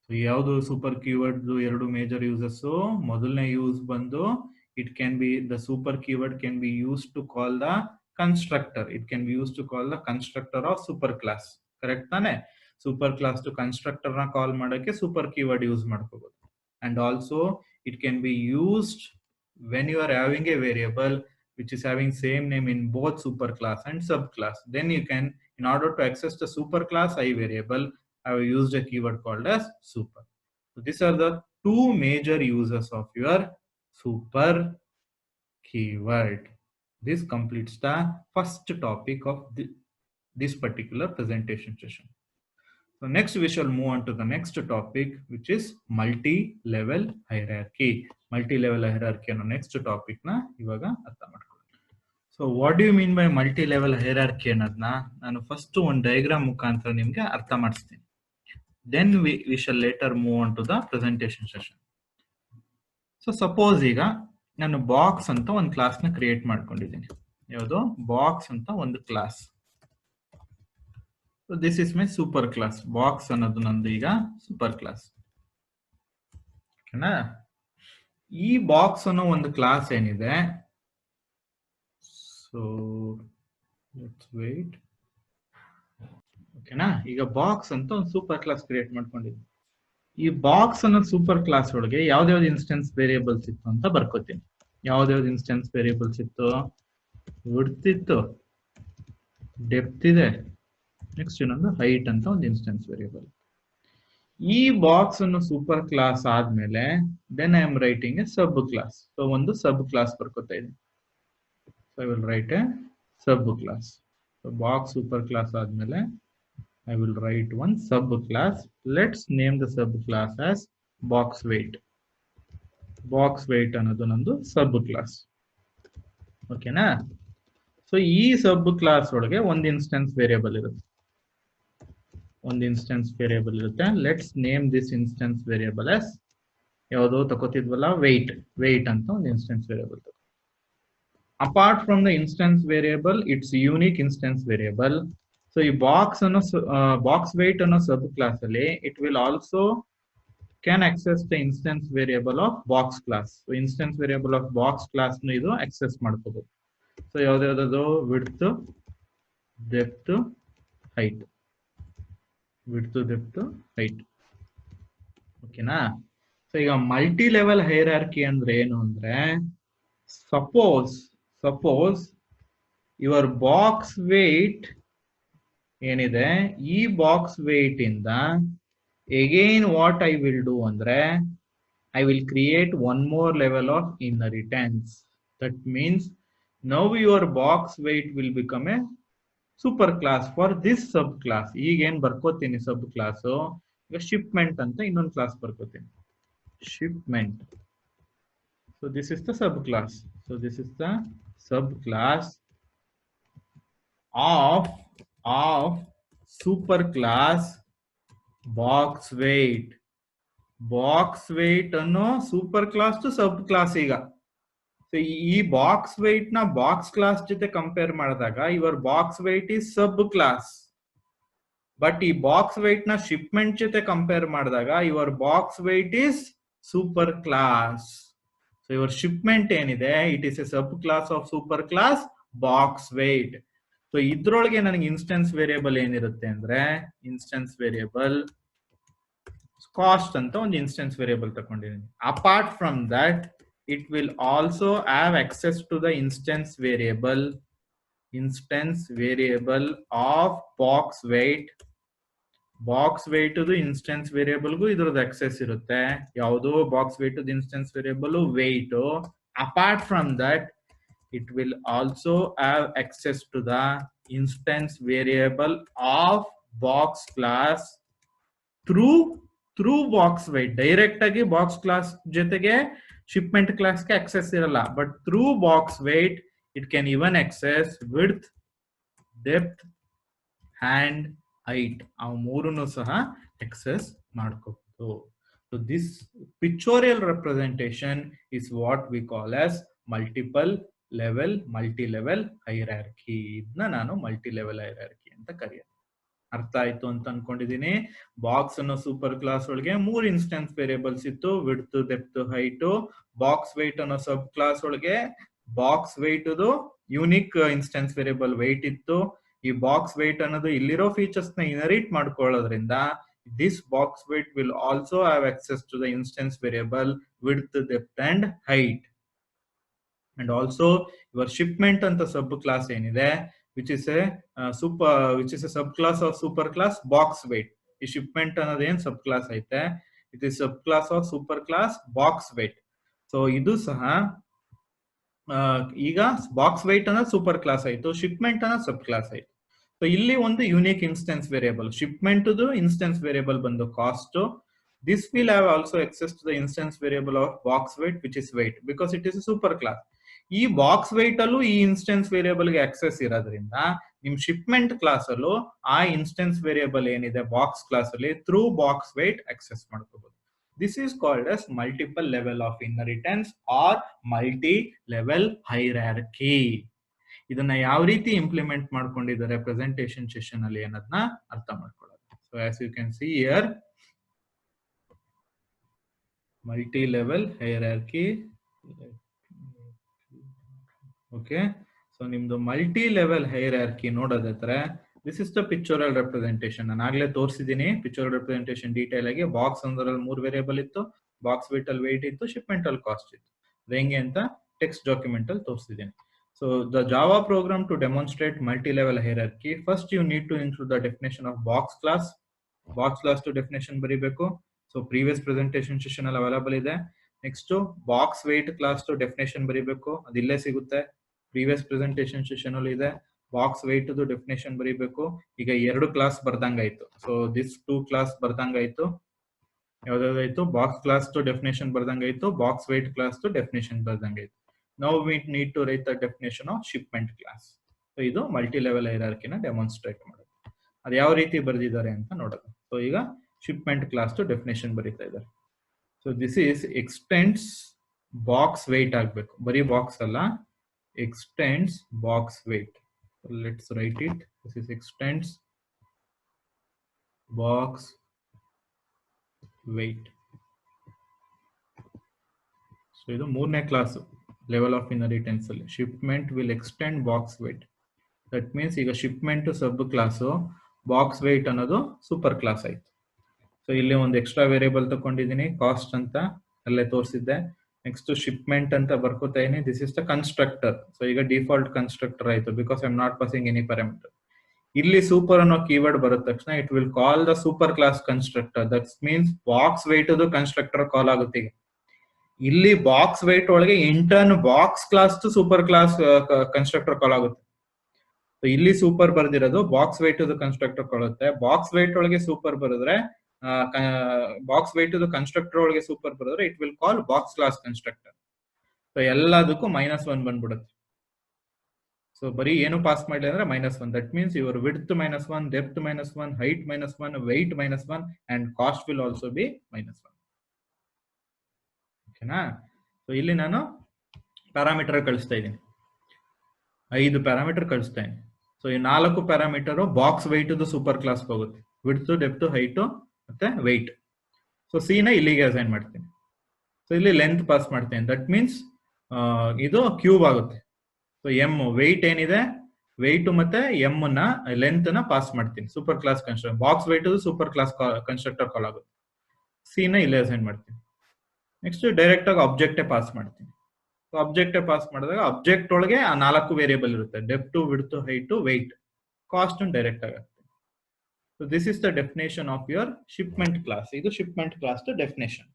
So ಯಾವುದು super keyword ಎರಡು major uses? ಮೊದಲನೇ use ಬಂದು it can be the super keyword can be use to call the constructor. It can be use to call the constructor of super class. Correct ತಾನೆ? Super class to constructor ನ call ಮಾಡಕ್ಕೆ super keyword use ಮಾಡ್ಕೋಬಹುದು. And also it can be used when you are having a variable which is having same name in both super class and sub class. Then you can, in order to access the super class I variable, I have used a keyword called as super. So these are the two major uses of your super keyword. This completes the first topic of this particular presentation session. So next we shall move on to the next topic, which is multi-level hierarchy. Multi-level hierarchy ಅನ್ನೋ next topic ನ ಇವಾಗ ಅರ್ಥ ಮಾಡ್ಕೊಳ್ಳಿ. So what do you mean by multilevel hierarchy ಅನ್ನೋದನ್ನ ನಾನು first ಒಂದು diagram ಮುಖಾಂತರ ನಿಮ್ಗೆ ಅರ್ಥ ಮಾಡಿಸ್ತೀನಿ. Then we shall later move on to the presentation session. So suppose ಈಗ ನಾನು ಬಾಕ್ಸ್ ಅಂತ ಒಂದು ಕ್ಲಾಸ್ ನ ಕ್ರಿಯೇಟ್ ಮಾಡ್ಕೊಂಡಿದ್ದೀನಿ. ಯಾವುದು? ಬಾಕ್ಸ್ ಅಂತ ಒಂದು class. So this is my super class. Box ಅನ್ನೋದು ನಂದು ಈಗ ಸೂಪರ್ ಕ್ಲಾಸ್. ಓಕೆನಾ? ಈ ಬಾಕ್ಸ್ ಅನ್ನೋ ಒಂದು ಕ್ಲಾಸ್ ಏನಿದೆ, ಸೊ ಲೆಟ್ಸ್ ವೇಟ್. ಓಕೆನಾ? ಈಗ ಬಾಕ್ಸ್ ಅಂತ ಒಂದು ಸೂಪರ್ ಕ್ಲಾಸ್ ಕ್ರಿಯೇಟ್ ಮಾಡ್ಕೊಂಡಿದ್ದೀನಿ. ಈ ಬಾಕ್ಸ್ ಅನ್ನೋ ಸೂಪರ್ ಕ್ಲಾಸ್ ಒಳಗೆ ಯಾವ್ದಾವ್ದು ಇನ್ಸ್ಟೆನ್ಸ್ ವೇರಿಯೇಬಲ್ಸ್ ಇತ್ತು ಅಂತ ಬರ್ಕೋತೀನಿ. ಯಾವ್ದಾವ್ದು ಇನ್ಸ್ಟೆನ್ಸ್ ವೇರಿಯೇಬಲ್ಸ್ ಇತ್ತು? ವಿಡ್ತ್ ಇತ್ತು, ಡೆಪ್ತ್ ಇದೆ, ನೆಕ್ಸ್ಟ್ ಇನ್ನೊಂದು ಹೈಟ್ ಅಂತ ಒಂದು ಇನ್ಸ್ಟೆನ್ಸ್ ವೇರಿಯೇಬಲ್. ಈ ಬಾಕ್ಸ್ ಅನ್ನು ಸೂಪರ್ ಕ್ಲಾಸ್ ಆದ್ಮೇಲೆ then I am writing a sub class. So ಒಂದು ಸಬ್ ಕ್ಲಾಸ್ ಬರ್ಕೋತಾ ಇದೆ. So I will write a sub class. So box super class ಆದ್ಮೇಲೆ I will write one sub class. Let's name the sub class as box weight. Box weight ಅನ್ನೋದು ನಂದು ಸಬ್ class. ಓಕೆನಾ? So ಈ sub class ಒಳಗೆ ಒಂದು instance variable ಇರುತ್ತೆ. Let's name this instance variable as ಯಾವುದೋ ತಗೋತಿದ್ವಲ್ಲ weight. Weight ಅಂತ ಒಂದು instance variable. Apart from the instance variable, it's unique instance variable. So ಈ ಬಾಕ್ಸ್ ವೇಟ್ ಅನ್ನೋ ಸಬ್ ಕ್ಲಾಸ್ ಅಲ್ಲಿ it will also can access the instance variable of box class. So instance variable of box class nu idu access ಮಾಡ್ಕೋಬಹುದು. So ಯಾವ್ದು width, depth, height. Width, depth, height. ಓಕೆನಾ? So ಈಗ multi level hierarchy ಅಂದ್ರೆ ಏನು ಅಂದ್ರೆ, suppose your box wait ಏನಿದೆ, ಈ box weight ಇಂದ again what I will do andre, I will create one more level of inheritance. That means now your box weight will become a super class for this subclass. ಈಗ ಏನ್ ಬರ್ಕೋತೀನಿ ಸಬ್ class, ಈಗ shipment ಅಂತ ಇನ್ನೊಂದು class ಬರ್ಕೋತೀನಿ, shipment. So this is the subclass. So this is the subclass of superclass box weight. Box weight ಅನ್ನೋ super class ಟು sub class. ಈಗ ಈ box weight ನ ಬಾಕ್ಸ್ ಕ್ಲಾಸ್ ಜೊತೆ ಕಂಪೇರ್ ಮಾಡಿದಾಗ your box weight is sub class. But ಈ box weight ನ shipment ಜೊತೆ ಕಂಪೇರ್ ಮಾಡಿದಾಗ your box weight is super class. So your shipment ಏನಿದೆ, it is a sub class of super class box weight. So ಇದ್ರೊಳಗೆ ನನಗೆ instance variable ಏನಿರುತ್ತೆ ಅಂದ್ರೆ, instance variable cost ಅಂತ ಒಂದು ಇನ್ಸ್ಟೆನ್ಸ್ ವೇರಿಯಬಲ್ ತಗೊಂಡಿದ್ದೀನಿ. Apart from that it will also have access to the instance variable of box weight. Box weight instance ವೇರಿಯಬಲ್ಗೂ ಇದ್ರದ್ದು access ಇರುತ್ತೆ. ಯಾವುದೋ box weight instance variable weight. Apart from that it will also have access to the instance variable of box class through box weight. Direct ಆಗಿ box class ಜೊತೆಗೆ shipment ಕ್ಲಾಸ್ಗೆ access ಇರಲ್ಲ, but through box weight it can even access width, depth and height. ಅವು ಮೂರನ್ನು ಸಹ access ಮಾಡ್ಕೋಬಹುದು. So this pictorial representation is what we call as multi level hierarchy. ಇದನ್ನ ನಾನು ಮಲ್ಟಿ ಲೆವೆಲ್ ಹೈರಾರ್ಕಿ ಅಂತ ಕರೆಯೋದು. ಅರ್ಥ ಆಯ್ತು ಅಂತ ಅನ್ಕೊಂಡಿದೀನಿ. ಬಾಕ್ಸ್ ಅನ್ನೋ ಸೂಪರ್ ಕ್ಲಾಸ್ ಒಳಗೆ 3 ಇನ್ಸ್ಟೆನ್ಸ್ ವೇರಿಯಬಲ್ಸ್ ಇತ್ತು, width, depth, height. Box weight ಅನ್ನೋ ಸಬ್ ಕ್ಲಾಸ್ ಒಳಗೆ box weight unique instance variable weight ಇತ್ತು. ಈ ಬಾಕ್ಸ್ ವೇಟ್ ಅನ್ನೋದು ಇಲ್ಲಿರೋ ಫೀಚರ್ಸ್ ನ ಇನರಿಟ್ ಮಾಡ್ಕೊಳ್ಳೋದ್ರಿಂದ this box weight will also have access to the instance variable width, depth and height. And also your shipment ಅಂತ sub class ಏನಿದೆ, which is a subclass of superclass box weight. ಈ shipment ಅನ್ನೋದು ಏನ್ sub class ಐತೆ, it is sub class of super class box weight. So ಇದು ಸಹ ಈಗ box weight ಅನ್ನೋದು ಸೂಪರ್ ಕ್ಲಾಸ್ ಆಯ್ತು, ಶಿಪ್ಮೆಂಟ್ ಅನ್ನೋದು ಸಬ್ ಕ್ಲಾಸ್ ಆಯ್ತು. ಸೊ ಇಲ್ಲಿ ಒಂದು unique instance variable, shipment instance variable ಬಂದು cost. This will have also access to the instance variable of box weight, which is weight, because it is a super class. ಈ box wait ಅಲ್ಲೂ ಈ instance variable ಗೆ access ಇರೋದ್ರಿಂದ ನಿಮ್ shipment class ಅಲ್ಲೂ ಆ instance variable ಏನಿದೆ box class ಅಲ್ಲಿ ಥ್ರೂ ಬಾಕ್ಸ್ ವೇಟ್ ಆಕ್ಸೆಸ್ ಮಾಡ್ಕೋಬಹುದು. This is called as multiple level of inheritance or multi level hierarchy. ಇದನ್ನ ಯಾವ ರೀತಿ ಇಂಪ್ಲಿಮೆಂಟ್ ಮಾಡ್ಕೊಂಡಿದ್ದಾರೆ ಪ್ರೆಸೆಂಟೇಶನ್ ಸೆಷನ್ ಅಲ್ಲಿ ಅನ್ನೋದನ್ನ ಅರ್ಥ ಮಾಡ್ಕೊಳ್ಳೋದು. So as you can see here, multi-level hierarchy. Okay, so ನಿಮ್ದು multi-level hierarchy ನೋಡೋದಾದ್ರೆ this is the pictorial representation. ನಾನು ಆಗ್ಲೇ ತೋರಿಸಿದ್ದೀನಿ pictorial representation ಡೀಟೇಲ್ ಆಗಿ. ಬಾಕ್ಸ್ ಅಂದ್ರಲ್ಲಿ 3 ವೇರಿಯಬಲ್ ಇತ್ತು, ಬಾಕ್ಸ್ ವೇಟ್ ಅಲ್ಲಿ ವೇಟ್ ಇತ್ತು, ಶಿಪ್ಮೆಂಟ್ ಅಲ್ಲಿ ಕಾಸ್ಟ್ ಇತ್ತು. ಹೆಂಗೆ ಅಂತ ಟೆಕ್ಸ್ಟ್ ಡಾಕ್ಯುಮೆಂಟ್ ಅಲ್ಲಿ ತೋರಿಸಿದ್ದೀನಿ. So the Java program to demonstrate multi-level hierarchy, first you need to include the definition of box class. Box class to definition ಬರಿಬೇಕು. ಸೊ ಪ್ರೀವಿಯಸ್ ಪ್ರೆಸೆಂಟೇಶನ್ ಸೆಷನ್ ಅಲ್ಲಿ available ಇದೆ. Next box weight class to definition ಬರೀಬೇಕು, ಅದಿಲ್ಲೇ ಸಿಗುತ್ತೆ, previous presentation session ಅಲ್ಲಿ ಇದೆ. Box weight definition ಬರೀಬೇಕು. ಈಗ 2 ಕ್ಲಾಸ್ ಬರ್ದಂಗಾಯ್ತು. ಸೊ ದಿಸ್ 2 ಕ್ಲಾಸ್ ಬರ್ದಂಗಾಯ್ತು. ಯಾವ್ದಾಯ್ತು, ಬಾಕ್ಸ್ ಕ್ಲಾಸ್ ಟು ಡೆಫಿನೇಷನ್ ಬರ್ದಂಗಾಯ್ತು, box weight class to definition ಬರ್ದಂಗಾಯ್ತು. Now we need to write the definition of shipment class. So ಇದು ಮಲ್ಟಿ ಲೆವೆಲ್ ಹೈರಾರ್ಕಿನ ಡೆಮಾನ್ಸ್ಟ್ರೇಟ್ ಮಾಡೋದು. ಅದು ಯಾವ ರೀತಿ ಬರೆದಿದ್ದಾರೆ ಅಂತ ನೋಡೋದು. ಸೊ ಈಗ ಶಿಪ್ಮೆಂಟ್ ಕ್ಲಾಸ್ ಟು ಡೆಫಿನೇಷನ್ ಬರೀತಾ ಇದ್ದಾರೆ. So this is extends box weight ಆಗ್ಬೇಕು, ಬರೀ ಬಾಕ್ಸ್ ಅಲ್ಲ, extends box weight. Let's write it. This is extends box weight. So ಇದು ಮೂರನೇ ಕ್ಲಾಸ್ ಲೆವೆಲ್ ಆಫ್ ಇನ್ಹೆರಿಟೆನ್ಸ್ ಅಲ್ಲಿ. Shipment will extend box weight. That means ಈಗ shipment sub class, box weight ಅನ್ನೋದು super class ಆಯ್ತು. So ಇಲ್ಲಿ ಒಂದು extra variable ತಗೊಂಡಿದ್ದೀನಿ, cost ಅಂತ ಅಲ್ಲೇ ತೋರಿಸಿದ್ದೆ. ನೆಕ್ಸ್ಟ್ ಶಿಪ್ಮೆಂಟ್ ಅಂತ ಬರ್ಕೋತಾ ಇದೀನಿ. This is the constructor. So ಈಗ ಡಿಫಾಲ್ಟ್ ಕನ್ಸ್ಟ್ರಕ್ಟರ್ ಆಯ್ತು, because I am not passing any parameter. ಇಲ್ಲಿ ಸೂಪರ್ ಅನ್ನೋ ಕೀವರ್ಡ್ ಬರದ ತಕ್ಷಣ it will call the super class constructor. That means box weight constructor call ಆಗುತ್ತೆ. ಈಗ ಇಲ್ಲಿ ಬಾಕ್ಸ್ ವೇಟ್ ಒಳಗೆ in turn box class super class constructor call ಆಗುತ್ತೆ. ಇಲ್ಲಿ ಸೂಪರ್ ಬರ್ದಿರೋದು ಬಾಕ್ಸ್ ವೇಟ್ ಕನ್ಸ್ಟ್ರಕ್ಟರ್ ಕೊಡುತ್ತೆ. ಬಾಕ್ಸ್ ವೇಟ್ ಒಳಗೆ ಸೂಪರ್ ಬರೆದ್ರೆ, ಬಾಕ್ಸ್ ವೇಟ್ ಕನ್ಸ್ಟ್ರಕ್ಟರ್ ಒಳಗೆ ಸೂಪರ್ ಬರೆದ್ರೆ it will call box class constructor. So ಎಲ್ಲದಕ್ಕೂ -1 ಬಂದ್ಬಿಡುತ್ತೆ. ಸೊ ಬರೀ ಏನು ಪಾಸ್ ಮಾಡಲಿ ಅಂದ್ರೆ -1. That means your width -1, depth -1, height -1, weight -1 and cost will also be -1. ಓಕೆನಾ? ಸೊ ಇಲ್ಲಿ ನಾನು ಪ್ಯಾರಾಮೀಟರ್ ಕಳಿಸ್ತಾ ಇದ್ದೀನಿ, 5 ಪ್ಯಾರಾಮೀಟರ್ ಕಳಿಸ್ತಾ ಇದ್ದೀನಿ. ಸೊ ಈ 4 parameter box weight super class ಹೋಗುತ್ತೆ. ವಿಡ್ತ್, ಡೆಪ್ತ್, ಹೈಟ್ ಮತ್ತೆ ವೆಯ್ಟ್. ಸೊ ಸಿ ನ ಇಲ್ಲಿಗೆ ಅಸೈನ್ ಮಾಡ್ತೀನಿ. ಸೊ ಇಲ್ಲಿ ಲೆಂತ್ ಪಾಸ್ ಮಾಡ್ತೇನೆ. ದಟ್ ಮೀನ್ಸ್ ಇದು ಕ್ಯೂಬ್ ಆಗುತ್ತೆ. ಸೊ ಎಮ್ ವೆಯ್ಟ್ ಏನಿದೆ, ವೆಯ್ಟ್ ಮತ್ತೆ ಎಮ್ ನ ಲೆಂತ್ ನ ಪಾಸ್ ಮಾಡ್ತೀನಿ super class constructor. Box weight super class constructor call ಆಗುತ್ತೆ. ಸಿ ನ ಇಲ್ಲೇ ಅಸೈನ್ ಮಾಡ್ತೀನಿ. ನೆಕ್ಸ್ಟ್ ಡೈರೆಕ್ಟ್ ಆಗಿ ಆಬ್ಜೆಕ್ಟೇ ಪಾಸ್ ಮಾಡ್ತೀನಿ. ಆಬ್ಜೆಕ್ಟ್ ಪಾಸ್ ಮಾಡಿದಾಗ ಆಬ್ಜೆಕ್ಟ್ ಒಳಗೆ ಆ 4 ವೇರಿಯಬಲ್ ಇರುತ್ತೆ, depth, width, height, weight. Cost direct ಆಗುತ್ತೆ. So this is the definition of your shipment class. ಇದು ಶಿಪ್ಮೆಂಟ್ ಕ್ಲಾಸ್ ಡೆಫಿನೇಷನ್.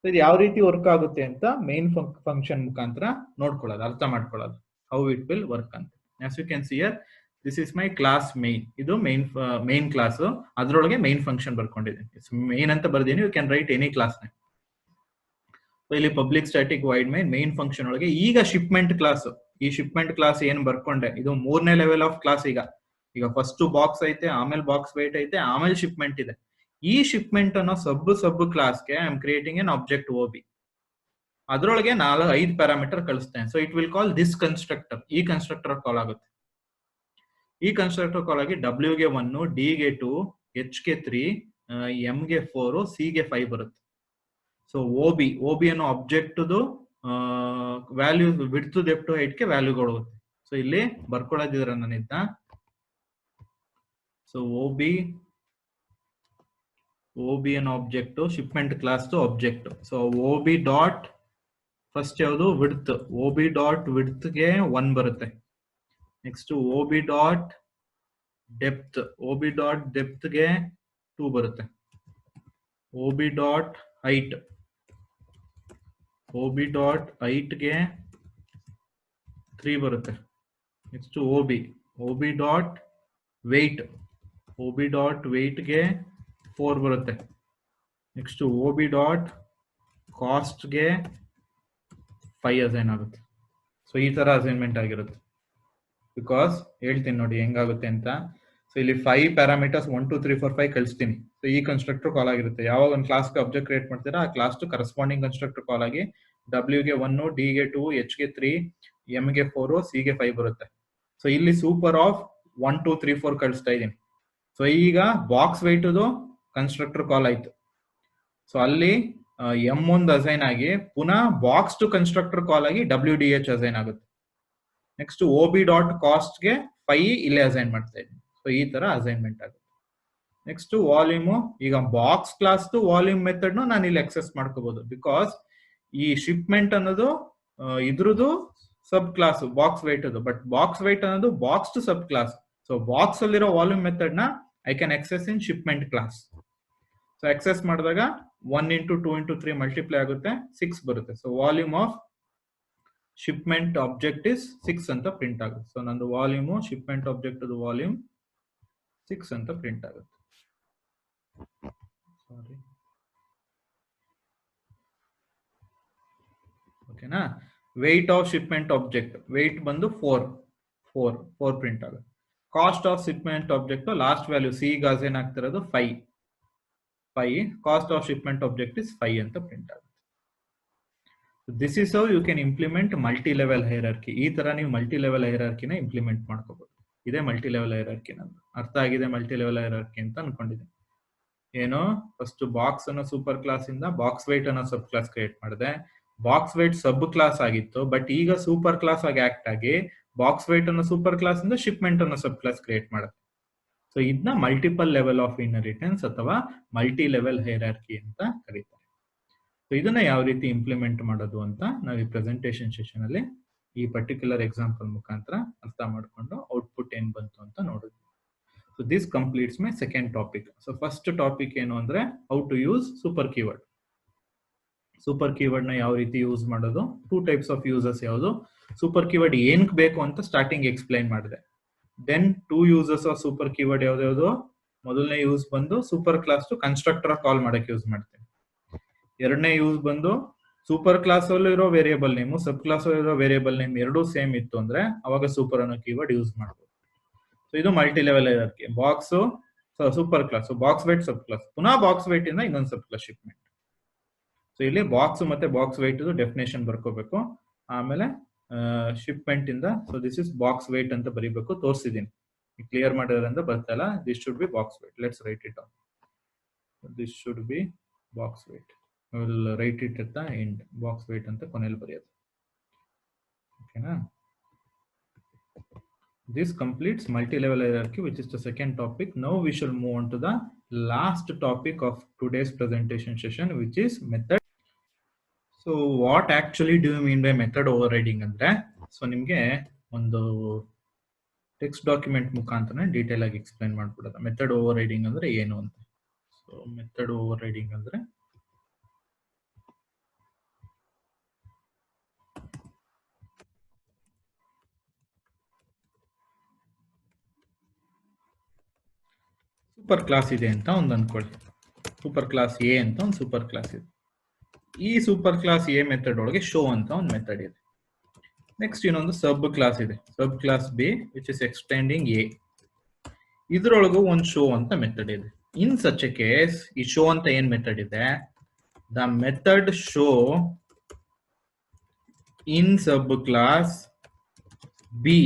ಇದು ಯಾವ ರೀತಿ ವರ್ಕ್ ಆಗುತ್ತೆ ಅಂತ ಮೇನ್ ಫಂಕ್ಷನ್ ಮುಖಾಂತರ ನೋಡ್ಕೊಳ್ಳೋದು, ಅರ್ಥ ಮಾಡ್ಕೊಳ್ಳೋದು, ಹೌ ಇಟ್ ವಿಲ್ ವರ್ಕ್ ಅಂತ. As you can see here, this is my class main. ಇದು ಮೇನ್ ಕ್ಲಾಸ್, ಅದರೊಳಗೆ ಮೇನ್ ಫಂಕ್ಷನ್ ಬರ್ಕೊಂಡಿದ್ದೀನಿ. ಮೇನ್ ಅಂತ ಬರ್ದೀನಿ. You can write any class name. ಇಲ್ಲಿ public static void main function ಒಳಗೆ ಈಗ ಶಿಪ್ಮೆಂಟ್ ಕ್ಲಾಸ್, ಈ ಶಿಪ್ಮೆಂಟ್ ಕ್ಲಾಸ್ ಏನ್ ಬರ್ಕೊಂಡೆ ಇದು 3ನೇ ಲೆವೆಲ್ ಆಫ್ ಕ್ಲಾಸ್. ಈಗ ಫಸ್ಟ್ ಬಾಕ್ಸ್ ಐತೆ, ಆಮೇಲೆ ಬಾಕ್ಸ್ ವೇಟ್ ಐತೆ, ಆಮೇಲೆ ಶಿಪ್ಮೆಂಟ್ ಇದೆ. ಈ ಶಿಪ್ಮೆಂಟ್ ಅನ್ನೋ ಸಬ್ ಕ್ಲಾಸ್ಗೆ I am creating N object OB. ಅದರೊಳಗೆ 5 ಪ್ಯಾರಾಮೀಟರ್ ಕಳಿಸ್ತೇನೆ. So it will call this constructor. ಈ ಕನ್ಸ್ಟ್ರಕ್ಟರ್ ಕಾಲ್ ಆಗುತ್ತೆ. ಈ ಕನ್ಸ್ಟ್ರಕ್ಟರ್ ಕಾಲ್ ಆಗಿ W ಗೆ 1, D ಗೆ 2, H ಗೆ 3, M ಗೆ 4, C ಗೆ 5 ಬರುತ್ತೆ. ಸೊ OB ಅನ್ನೋ object value width, depth, height ಗೆ ವ್ಯಾಲ್ಯೂಗಳು ಹೋಗುತ್ತೆ. ಸೊ ಇಲ್ಲಿ ಬರ್ಕೊಳ್ಳೋದಿದ್ರ ನನ್ನಿಂದ. ಸೊ OB ಅನ್ನೋ object shipment class object. So OB dot first ಯಾವುದು ವಿಡ್ತ್, OB ಡಾಟ್ ವಿಡ್ತ್ ಗೆ 1 ಬರುತ್ತೆ. Next OB dot depth, OB dot depth ಗೆ 2 ಬರುತ್ತೆ. OB dot height, OB dot height ಗೆ 3 ಬರುತ್ತೆ. Next OB dot weight, OB dot weight ಗೆ 4 ಬರುತ್ತೆ. Next OB dot cost ಗೆ 5 ಅಸೈನ್ ಆಗುತ್ತೆ. ಸೊ ಈ ತರ ಅಸೈನ್ಮೆಂಟ್ ಆಗಿರುತ್ತೆ. ಬಿಕಾಸ್ ಹೇಳ್ತೀನಿ ನೋಡಿ ಹೆಂಗಾಗುತ್ತೆ ಅಂತ. ಸೊ ಇಲ್ಲಿ 5 ಪ್ಯಾರಾಮೀಟರ್ಸ್ 1 2 3 4 5 ಕಳಿಸ್ತೀನಿ. ಸೊ ಈ ಕನ್ಸ್ಟ್ರಕ್ಟರ್ ಕಾಲ್ ಆಗಿರುತ್ತೆ. ಯಾವಾಗ ಒಂದು ಕ್ಲಾಸ್ಗೆ ಆಬ್ಜೆಕ್ಟ್ ಕ್ರಿಯೇಟ್ ಮಾಡ್ತೀರಾ, ಆ ಕ್ಲಾಸ್ ಕರೆಸ್ಪಾಂಡಿಂಗ್ ಕನ್ಸ್ಟ್ರಕ್ಟರ್ ಕಾಲ್ ಆಗಿ W ಗೆ 1, D ಗೆ 2, H ಗೆ 3, M ಗೆ 4, C ಗೆ 5 ಬರುತ್ತೆ. ಸೊ ಇಲ್ಲಿ ಸೂಪರ್ ಆಫ್ 1 2 3 4 ಕಳಿಸ್ತಾ ಇದ್ದೀನಿ. ಸೊ ಈಗ ಬಾಕ್ಸ್ ವೆಯ್ಟ್ ಕನ್ಸ್ಟ್ರಕ್ಟರ್ ಕಾಲ್ ಆಯ್ತು. ಸೊ ಅಲ್ಲಿ M1 ಅಸೈನ್ ಆಗಿ ಪುನಃ ಬಾಕ್ಸ್ ಕನ್ಸ್ಟ್ರಕ್ಟರ್ ಕಾಲ್ ಆಗಿ WDH ಅಸೈನ್ ಆಗುತ್ತೆ. ನೆಕ್ಸ್ಟ್ OB ಡಾಟ್ ಕಾಸ್ಟ್ ಗೆ 5 ಇಲ್ಲೇ ಅಸೈನ್ ಮಾಡ್ತಾ ಇದ್ದೀನಿ. ಸೊ ಈ ತರ ಅಸೈನ್ಮೆಂಟ್ ಆಗುತ್ತೆ. ನೆಕ್ಸ್ಟ್ ವಾಲ್ಯೂಮ್, ಈಗ ಬಾಕ್ಸ್ ಕ್ಲಾಸ್ ವಾಲ್ಯೂಮ್ ಮೆಥಡ್ ನಾನು ಇಲ್ಲಿ ಎಕ್ಸೆಸ್ ಮಾಡ್ಕೋಬಹುದು. ಬಿಕಾಸ್ ಈ ಶಿಪ್ಮೆಂಟ್ ಅನ್ನೋದು ಇದ್ರದ್ದು ಸಬ್ ಕ್ಲಾಸ್ ಬಾಕ್ಸ್ ವೇಟ್ ಅದು. ಬಟ್ ಬಾಕ್ಸ್ ವೇಟ್ ಅನ್ನೋದು box sub class. So box ಅಲ್ಲಿರೋ ವಾಲ್ಯೂಮ್ ಮೆಥಡ್ ನ I can access in shipment class. So access ಮಾಡಿದಾಗ 1 into 2 into 3 ಮಲ್ಟಿಪ್ಲೈ ಆಗುತ್ತೆ, 6 ಬರುತ್ತೆ. So volume of shipment object is 6 ಅಂತ print ಆಗುತ್ತೆ. So ನಂದು ವಾಲ್ಯೂಮ್ ಶಿಪ್ಮೆಂಟ್ ಆಬ್ಜೆಕ್ಟ್ ವಾಲ್ಯೂಮ್ 6 ಅಂತ ಪ್ರಿಂಟ್ ಆಗುತ್ತೆ. ಸಾರಿ, ಓಕೆನಾ? Weight of shipment object, weight ಬಂದು 4 ಪ್ರಿಂಟ್ ಆಗುತ್ತೆ. Cost of shipment object last value C ಗೆ ಅಸೈನ್ ಆಗ್ತಿರೋದು 5. Cost of shipment object is 5 ಅಂತ ಪ್ರಿಂಟ್ ಆಗುತ್ತೆ. This is how you can implement multi level hierarchy. ಈ ತರ ನೀವು ಮಲ್ಟಿ ಲೆವೆಲ್ ಹೈರಾರ್ಕಿನ ಇಂಪ್ಲಿಮೆಂಟ್ ಮಾಡ್ಕೋಬಹುದು. ಇದೇ ಮಲ್ಟಿ ಲೆವೆಲ್ ಹೈರಾರ್ಕಿ. ನಂದು ಅರ್ಥ ಆಗಿದೆ ಮಲ್ಟಿ ಲೆವೆಲ್ ಹೈರಾರ್ಕಿ ಅಂತ ಅನ್ಕೊಂಡಿದ್ದೀನಿ. ಏನು, ಫಸ್ಟ್ ಬಾಕ್ಸ್ ಅನ್ನೋ ಸೂಪರ್ ಕ್ಲಾಸ್ ಇಂದ ಬಾಕ್ಸ್ ವೇಟ್ ಅನ್ನೋ ಸಬ್ ಕ್ಲಾಸ್ ಕ್ರಿಯೇಟ್ ಮಾಡಿದೆ. ಬಾಕ್ಸ್ ವೇಟ್ ಸಬ್ ಕ್ಲಾಸ್ ಆಗಿತ್ತು, ಬಟ್ ಈಗ ಸೂಪರ್ ಕ್ಲಾಸ್ ಆಗಿ ಆಕ್ಟ್ ಆಗಿ ಬಾಕ್ಸ್ ವೇಟ್ ಅನ್ನು ಸೂಪರ್ ಕ್ಲಾಸ್ ಇಂದ ಶಿಪ್ಮೆಂಟ್ ಅನ್ನು ಸಬ್ ಕ್ಲಾಸ್ ಕ್ರಿಯೇಟ್ ಮಾಡುತ್ತೆ. ಸೊ ಇದನ್ನ ಮಲ್ಟಿಪಲ್ ಲೆವೆಲ್ ಆಫ್ ಇನ್ಹೆರಿಟೆನ್ಸ್ ಅಥವಾ ಮಲ್ಟಿ ಲೆವೆಲ್ ಹೈರಾರ್ಕಿ ಅಂತ ಕರೀತಾರೆ. ಸೊ ಇದನ್ನ ಯಾವ ರೀತಿ ಇಂಪ್ಲಿಮೆಂಟ್ ಮಾಡೋದು ಅಂತ ನಾವು ಈ ಪ್ರೆಸೆಂಟೇಶನ್ ಸೆಷನ್ ಅಲ್ಲಿ ಈ ಪರ್ಟಿಕ್ಯುಲರ್ ಎಕ್ಸಾಂಪಲ್ ಮುಖಾಂತರ ಅರ್ಥ ಮಾಡ್ಕೊಂಡು ಔಟ್ಪುಟ್ ಏನ್ ಬಂತು ಅಂತ ನೋಡಿದ್ವಿ. So this completes my second topic. So first topic ಏನು ಅಂದ್ರೆ how to use super keyword. Super keyword ನ ಯಾವ ರೀತಿ ಯೂಸ್ ಮಾಡೋದು, 2 ಟೈಪ್ಸ್ ಆಫ್ ಯೂಸಸ್ ಯಾವುದು, ಸೂಪರ್ ಕೀವರ್ಡ್ ಏನಕ್ ಬೇಕು ಅಂತ ಸ್ಟಾರ್ಟಿಂಗ್ ಎಕ್ಸ್ಪ್ಲೈನ್ ಮಾಡಿದೆ. Then 2 uses of super keyword ಯಾವ್ದು, ಮೊದಲನೇ ಯೂಸ್ ಬಂದು super class to constructor call ಮಾಡಕ್ಕೆ ಯೂಸ್ ಮಾಡ್ತೀನಿ. ಎರಡನೇ ಯೂಸ್ ಬಂದು ಸೂಪರ್ ಕ್ಲಾಸ್ ಅಲ್ಲಿ ಇರೋ ವೇರಿಯಬಲ್ ನೇಮು ಸಬ್ ಕ್ಲಾಸ್ ಅಲ್ಲಿ ಇರೋ ವೇರಿಯಬಲ್ ನೇಮ್ ಎರಡೂ ಸೇಮ್ ಇತ್ತು ಅಂದ್ರೆ ಅವಾಗ ಸೂಪರ್ ಅನ್ನೋ ಕೀವರ್ಡ್ ಯೂಸ್ ಮಾಡಬಹುದು. ಸೊ ಇದು multi level hierarchy. Box super class, box weight sub class, ಪುನಃ ಬಾಕ್ಸ್ ವೇಟ್ ಇಂದ ಇನ್ನೊಂದು ಸಬ್ ಕ್ಲಾಸ್ ಶಿಪ್ಮೆಂಟ್. ಸೊ ಇಲ್ಲಿ ಬಾಕ್ಸ್ ಮತ್ತೆ ಬಾಕ್ಸ್ ವೇಟ್ ಡೆಫಿನೇಷನ್ ಬರ್ಕೋಬೇಕು. ಆಮೇಲೆ ಶಿಪ್ಮೆಂಟ್ ಇಂದ so this is box weight ಅಂತ ಬರೀಬೇಕು. ತೋರಿಸಿದೀನಿ, ಕ್ಲಿಯರ್ ಮಾಡಿದ್ರಿಂದ ಬರ್ತಲ್ಲ. This should be box weight. Let's write it down. This should be box weight. Will write it at the end. Box weight ಅಂತ ಕೊನೆಯಲ್ಲಿ ಬರೆಯೋದು. ಓಕೆನಾ? This completes multi-level hierarchy, which is the second topic. Now we shall move on to the last topic of today's presentation session, which is method. So what actually do you mean by method overriding andre, so nimge ಒಂದು text document ಮುಖಾಂತರ detail ಆಗಿ explain ಮಾಡ್ಬಿಡೋದು method overriding ಅಂದ್ರೆ ಏನು ಅಂತ. So method overriding ಅಂದ್ರೆ super class ಇದೆ ಅಂತ ಒಂದು ಅನ್ಕೊಳ್ಳಿ. ಸೂಪರ್ ಕ್ಲಾಸ್ ಎ ಅಂತ ಒಂದು ಸೂಪರ್ ಕ್ಲಾಸ್ ಇದೆ. ಈ ಸೂಪರ್ ಕ್ಲಾಸ್ ಎ ಮೆಥಡ್ ಒಳಗೆ ಶೋ ಅಂತ ಒಂದು ಮೆಥಡ್ ಇದೆ. ನೆಕ್ಸ್ಟ್ ಇನ್ನೊಂದು ಸಬ್ ಕ್ಲಾಸ್ ಇದೆ, sub class B which is extending A. ಇದ್ರೊಳಗೂ ಒಂದು ಶೋ ಅಂತ ಮೆಥಡ್ ಇದೆ. ಇನ್ ಸಚ್ ಎ ಕೇಸ್ ಈ ಶೋ ಅಂತ ಏನ್ ಮೆಥಡ್ ಇದೆ, the method show in sub class B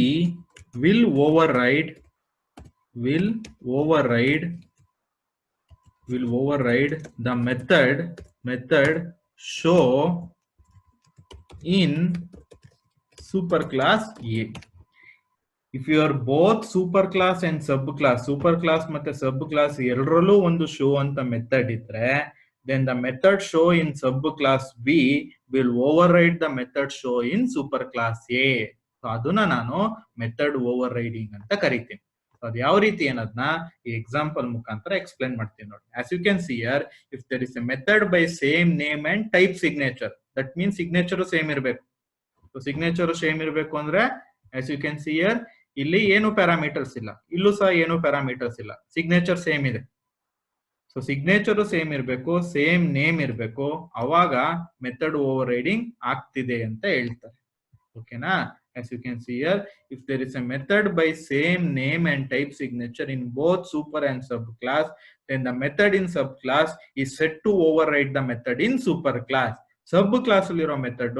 will override the method show in super class A. If you are both super class and sub class ಮತ್ತೆ sub class ಎರಡರಲ್ಲೂ ಒಂದು show ಅಂತ method ಇದ್ರೆ, then the method show in sub class B will override the method show in super class A. So ಅದನ್ನ ನಾನು method over riding ಅಂತ ಕರಿತೀನಿ. ಅದು ಯಾವ ರೀತಿ ಅನ್ನೋದನ್ನ ಈ ಎಕ್ಸಾಂಪಲ್ ಮುಖಾಂತರ ಎಕ್ಸ್ಪ್ಲೈನ್ ಮಾಡ್ತೀನಿ ನೋಡಿ. As you can see here, if there is a method by same name and type signature, that means signature same ಇರಬೇಕು. ಸೊ ಸಿಗ್ನೇಚರ್ ಸೇಮ್ ಇರಬೇಕು ಅಂದ್ರೆ as you can see here, ಇಲ್ಲಿ ಏನು ಪ್ಯಾರಾಮೀಟರ್ಸ್ ಇಲ್ಲ, ಇಲ್ಲೂ ಸಹ ಏನು ಪ್ಯಾರಾಮೀಟರ್ಸ್ ಇಲ್ಲ, ಸಿಗ್ನೇಚರ್ ಸೇಮ್ ಇದೆ. ಸೊ ಸಿಗ್ನೇಚರ್ ಸೇಮ್ ಇರಬೇಕು, ಸೇಮ್ ನೇಮ್ ಇರಬೇಕು, ಅವಾಗ ಮೆಥಡ್ ಓವರ್ ರೈಡಿಂಗ್ ಆಗ್ತಿದೆ ಅಂತ ಹೇಳ್ತಾರೆ. ಓಕೆನಾ? As you can see here, if there is a method by same name and type signature in both super and sub class, then the method in sub class is set to override the method in super class. Sub class alliro method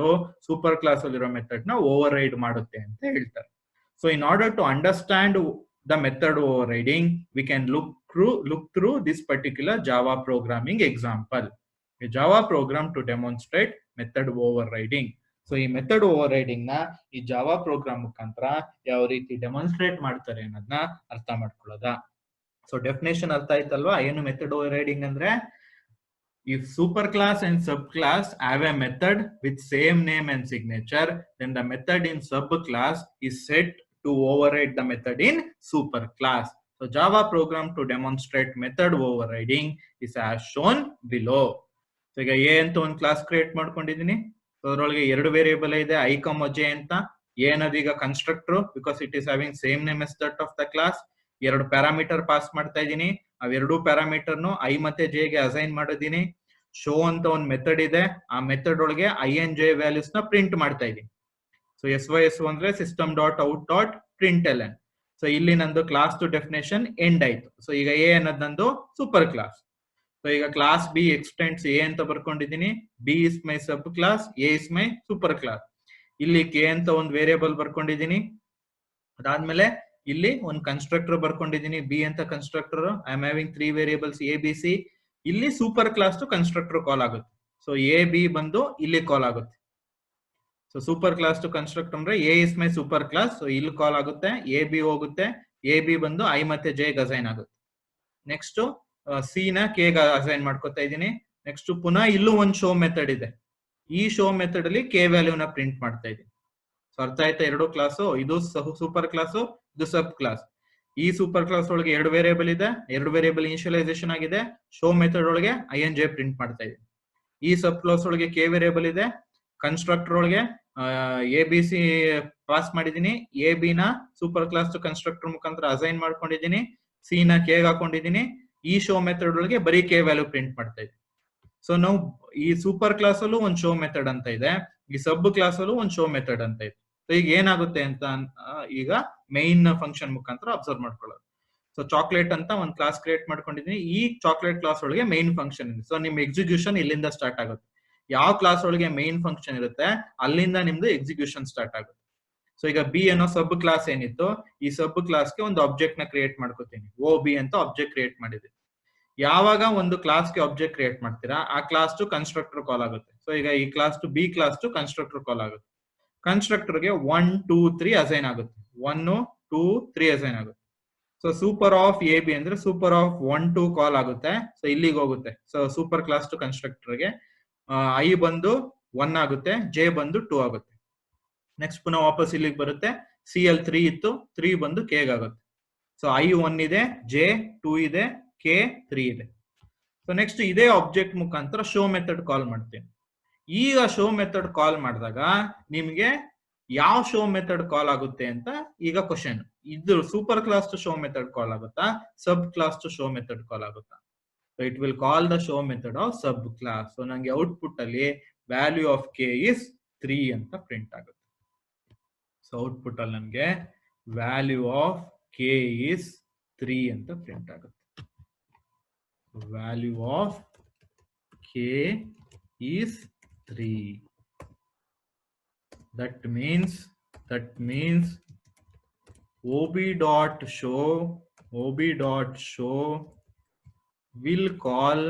super class alliro method na override ಮಾಡುತ್ತೆ ಅಂತ ಹೇಳ್ತಾರೆ. So in order to understand the method overriding, we can look through this particular Java programming example. A Java program to demonstrate method overriding. So ಈ method over riding ನ ಈ Java program ಮುಖಾಂತರ ಯಾವ ರೀತಿ demonstrate ಮಾಡ್ತಾರೆ ಅನ್ನೋದನ್ನ ಅರ್ಥ ಮಾಡ್ಕೊಳ್ಳೋದ. So definition ಅರ್ಥ ಆಯ್ತಲ್ವಾ, ಏನು ಮೆಥಡ್ ಓವರ್ ರೈಡಿಂಗ್ ಅಂದ್ರೆ, if super class and sub class have a method with same name and signature, then the method in sub class is set to override the method in super class. So Java program to demonstrate method overriding is as shown below. So ಈಗ A ಅಂತ ಒಂದು class create ಮಾಡ್ಕೊಂಡಿದೀನಿ. ಅದರೊಳಗೆ ಎರಡು variable ಇದೆ, I comma J ಅಂತ. A ಅನ್ನೋದು ಈಗ constructor, because it is having same name as that of the class. ಎರಡು ಪ್ಯಾರಾಮೀಟರ್ ಪಾಸ್ ಮಾಡ್ತಾ ಇದ್ದೀನಿ, ಅವೆರಡು ಪ್ಯಾರಾಮೀಟರ್ನು ಐ ಮತ್ತೆ ಜೆ ಗೆ ಅಸೈನ್ ಮಾಡಿದೀನಿ. ಶೋ ಅಂತ ಒಂದು ಮೆಥಡ್ ಇದೆ, ಆ ಮೆಥಡ್ ಒಳಗೆ ಐ ಅಂಡ್ ಜೆ ವ್ಯಾಲ್ಯೂಸ್ ನ ಪ್ರಿಂಟ್ ಮಾಡ್ತಾ ಇದ್ದೀನಿ. ಸೊ SYS ಅಂದ್ರೆ system dot out dot print L N. So ಇಲ್ಲಿ ನಂದು ಕ್ಲಾಸ್ ಟು ಡೆಫಿನೇಷನ್ ಎಂಡ್ ಆಯ್ತು. ಸೊ ಈಗ ಎ ಅನ್ನೋದು ನಂದು ಸೂಪರ್ ಕ್ಲಾಸ್. ಸೊ ಈಗ ಕ್ಲಾಸ್ ಬಿ ಎಕ್ಸ್ಟೆಂಡ್ಸ್ ಎ ಅಂತ ಬರ್ಕೊಂಡಿದ್ದೀನಿ, B is my sub class, A is my super class. ಇಲ್ಲಿ ಕೆ ಅಂತ ಒಂದು ವೇರಿಯೇಬಲ್ ಬರ್ಕೊಂಡಿದ್ದೀನಿ. ಅದಾದ್ಮೇಲೆ ಇಲ್ಲಿ ಒಂದು ಕನ್ಸ್ಟ್ರಕ್ಟರ್ ಬರ್ಕೊಂಡಿದ್ದೀನಿ, ಬಿ ಅಂತ constructor. I am having 3 variables A B C. ಇಲ್ಲಿ super class to constructor call ಆಗುತ್ತೆ. ಸೊ ಎ ಬಿ ಬಂದು ಇಲ್ಲಿ ಕಾಲ್ ಆಗುತ್ತೆ. ಸೊ ಸೂಪರ್ ಕ್ಲಾಸ್ ಟು ಕನ್ಸ್ಟ್ರಕ್ಟ್ ಅಂದ್ರೆ A is my super class. So ಇಲ್ಲಿ ಕಾಲ್ ಆಗುತ್ತೆ, ಎ ಬಿ ಹೋಗುತ್ತೆ, ಎ ಬಿ ಬಂದು ಐ ಮತ್ತೆ ಜೆ ಅಸೈನ್ ಆಗುತ್ತೆ. ನೆಕ್ಸ್ಟ್ ಸಿ ನ ಕೆ ಅಸೈನ್ ಮಾಡ್ಕೊತಾ ಇದ್ದೀನಿ. ನೆಕ್ಸ್ಟ್ ಪುನಃ ಇಲ್ಲೂ ಒಂದು ಶೋ ಮೆಥಡ್ ಇದೆ. ಈ ಶೋ ಮೆಥಡ್ ಅಲ್ಲಿ ಕೆ ವ್ಯಾಲ್ಯೂನ ಪ್ರಿಂಟ್ ಮಾಡ್ತಾ ಇದ್ದೀನಿ. ಸೊ ಅರ್ಥ ಆಯ್ತಾ? ಎರಡು ಕ್ಲಾಸು, ಇದು ಸೂಪರ್ ಕ್ಲಾಸು, ಇದು ಸಬ್ ಕ್ಲಾಸ್. ಈ ಸೂಪರ್ ಕ್ಲಾಸ್ ಒಳಗೆ ಎರಡು ವೇರಿಯೇಬಲ್ ಇದೆ, ಎರಡು ವೇರಿಯೇಬಲ್ ಇನಿಷಿಯಲೈಸೇಷನ್ ಆಗಿದೆ. ಶೋ ಮೆಥಡ್ ಒಳಗೆ ಐ ಎನ್ ಜೆ ಪ್ರಿಂಟ್ ಮಾಡ್ತಾ ಇದ್ದೀನಿ. ಈ ಸಬ್ ಕ್ಲಾಸ್ ಒಳಗೆ ಕೆ ವೇರಿಯೇಬಲ್ ಇದೆ. ಕನ್ಸ್ಟ್ರಕ್ಟರ್ ಒಳಗೆ ಎ ಬಿ ಸಿ ಪಾಸ್ ಮಾಡಿದೀನಿ. ಎ ಬಿ ನ ಸೂಪರ್ ಕ್ಲಾಸ್ ಟು ಕನ್ಸ್ಟ್ರಕ್ಟರ್ ಮುಖಾಂತರ ಅಸೈನ್ ಮಾಡ್ಕೊಂಡಿದ್ದೀನಿ. ಸಿ ನ ಕೆ ಹಾಕೊಂಡಿದ್ದೀನಿ. ಈ ಶೋ ಮೆಥಡ್ ಒಳಗೆ ಬರೀ ಕೆ ವ್ಯಾಲ್ಯೂ ಪ್ರಿಂಟ್ ಮಾಡ್ತಾ ಇದ್ದೀನಿ. ಸೊ ನಾವು ಈ ಸೂಪರ್ ಕ್ಲಾಸ್ ಅಲ್ಲೂ ಒಂದು ಶೋ ಮೆಥಡ್ ಅಂತ ಇದೆ, ಈ ಸಬ್ ಕ್ಲಾಸ್ ಅಲ್ಲೂ ಒಂದು ಶೋ ಮೆಥಡ್ ಅಂತ ಇದೆ. ಸೊ ಈಗ ಏನಾಗುತ್ತೆ ಅಂತ ಈಗ ಮೈನ್ ಫಂಕ್ಷನ್ ಮುಖಾಂತರ ಅಬ್ಸರ್ವ್ ಮಾಡ್ಕೊಳ್ಳೋದು. ಸೊ ಚಾಕ್ಲೇಟ್ ಅಂತ ಒಂದು ಕ್ಲಾಸ್ ಕ್ರಿಯೇಟ್ ಮಾಡ್ಕೊಂಡಿದ್ದೀನಿ. ಈ ಚಾಕ್ಲೇಟ್ ಕ್ಲಾಸ್ ಒಳಗೆ ಮೈನ್ ಫಂಕ್ಷನ್ ಇದೆ. ಸೊ ನಿಮ್ ಎಕ್ಸಿಕ್ಯೂಷನ್ ಇಲ್ಲಿಂದ ಸ್ಟಾರ್ಟ್ ಆಗುತ್ತೆ. ಯಾವ ಕ್ಲಾಸ್ ಒಳಗೆ ಮೈನ್ ಫಂಕ್ಷನ್ ಇರುತ್ತೆ ಅಲ್ಲಿಂದ ನಿಮ್ದು ಎಕ್ಸಿಕ್ಯೂಷನ್ ಸ್ಟಾರ್ಟ್ ಆಗುತ್ತೆ. ಸೊ ಈಗ ಬಿ ಅನ್ನೋ ಸಬ್ ಕ್ಲಾಸ್ ಏನಿತ್ತು, ಈ ಸಬ್ ಕ್ಲಾಸ್ಗೆ ಒಂದು ಆಬ್ಜೆಕ್ಟ್ ನ ಕ್ರಿಯೇಟ್ ಮಾಡ್ಕೋತೀನಿ. ಓ ಬಿ ಅಂತ ಆಬ್ಜೆಕ್ಟ್ ಕ್ರಿಯೇಟ್ ಮಾಡಿದೆ. ಯಾವಾಗ ಒಂದು ಕ್ಲಾಸ್ಗೆ ಆಬ್ಜೆಕ್ಟ್ ಕ್ರಿಯೇಟ್ ಮಾಡ್ತೀರಾ, ಆ ಕ್ಲಾಸ್ ಟು ಕನ್ಸ್ಟ್ರಕ್ಟರ್ ಕಾಲ್ ಆಗುತ್ತೆ. ಸೊ ಈಗ ಈ class to B class to constructor call ಆಗುತ್ತೆ. ಕನ್ಸ್ಟ್ರಕ್ಟರ್ಗೆ 1 2 3 ಅಸೈನ್ ಆಗುತ್ತೆ. 1 2 3 ಅಸೈನ್ ಆಗುತ್ತೆ. So super of A B ಅಂದ್ರೆ ಸೂಪರ್ ಆಫ್ 1 2 ಕಾಲ್ ಆಗುತ್ತೆ. ಸೊ ಇಲ್ಲಿಗೆ ಹೋಗುತ್ತೆ. ಸೊ ಸೂಪರ್ ಕ್ಲಾಸ್ ಟು ಕನ್ಸ್ಟ್ರಕ್ಟರ್ಗೆ ಐ ಬಂದು 1 ಆಗುತ್ತೆ, ಜೆ ಬಂದು 2 ಆಗುತ್ತೆ. ನೆಕ್ಸ್ಟ್ ಪುನಃ ವಾಪಸ್ ಇಲ್ಲಿಗೆ ಬರುತ್ತೆ. ಸಿ ಎಲ್ 3 ಇತ್ತು, 3 ಬಂದು ಕೆ ಆಗುತ್ತೆ. ಸೊ ಐ 1 ಇದೆ, ಜೆ 2 ಇದೆ, ಕೆ 3 ಇದೆ. ಸೊ ನೆಕ್ಸ್ಟ್ ಇದೇ ಆಬ್ಜೆಕ್ಟ್ ಮುಖಾಂತರ ಶೋ ಮೆಥಡ್ ಕಾಲ್ ಮಾಡ್ತೀನಿ. ಈಗ ಶೋ ಮೆಥಡ್ ಕಾಲ್ ಮಾಡಿದಾಗ ನಿಮ್ಗೆ ಯಾವ ಶೋ ಮೆಥಡ್ ಕಾಲ್ ಆಗುತ್ತೆ ಅಂತ ಈಗ ಕ್ವಶನ್. ಇದು ಸೂಪರ್ ಕ್ಲಾಸ್ ಟು ಶೋ ಮೆಥಡ್ ಕಾಲ್ ಆಗುತ್ತಾ, ಸಬ್ ಕ್ಲಾಸ್ ಟು ಶೋ ಮೆಥಡ್ ಕಾಲ್ ಆಗುತ್ತಾ? So it will call the show method of sub class. So ನಂಗೆ ಔಟ್ಪುಟ್ ಅಲ್ಲಿ ವ್ಯಾಲ್ಯೂ ಆಫ್ ಕೆ ಇಸ್ 3 ಅಂತ ಪ್ರಿಂಟ್ ಆಗುತ್ತೆ. ಸೊ ಔಟ್ಪುಟ್ ಅಲ್ಲಿ ನನ್ಗೆ ವ್ಯಾಲ್ಯೂ ಆಫ್ ಕೆ ಇಸ್ 3 ಅಂತ ಪ್ರಿಂಟ್ ಆಗುತ್ತೆ. Value of K is 3. That means ob dot show will call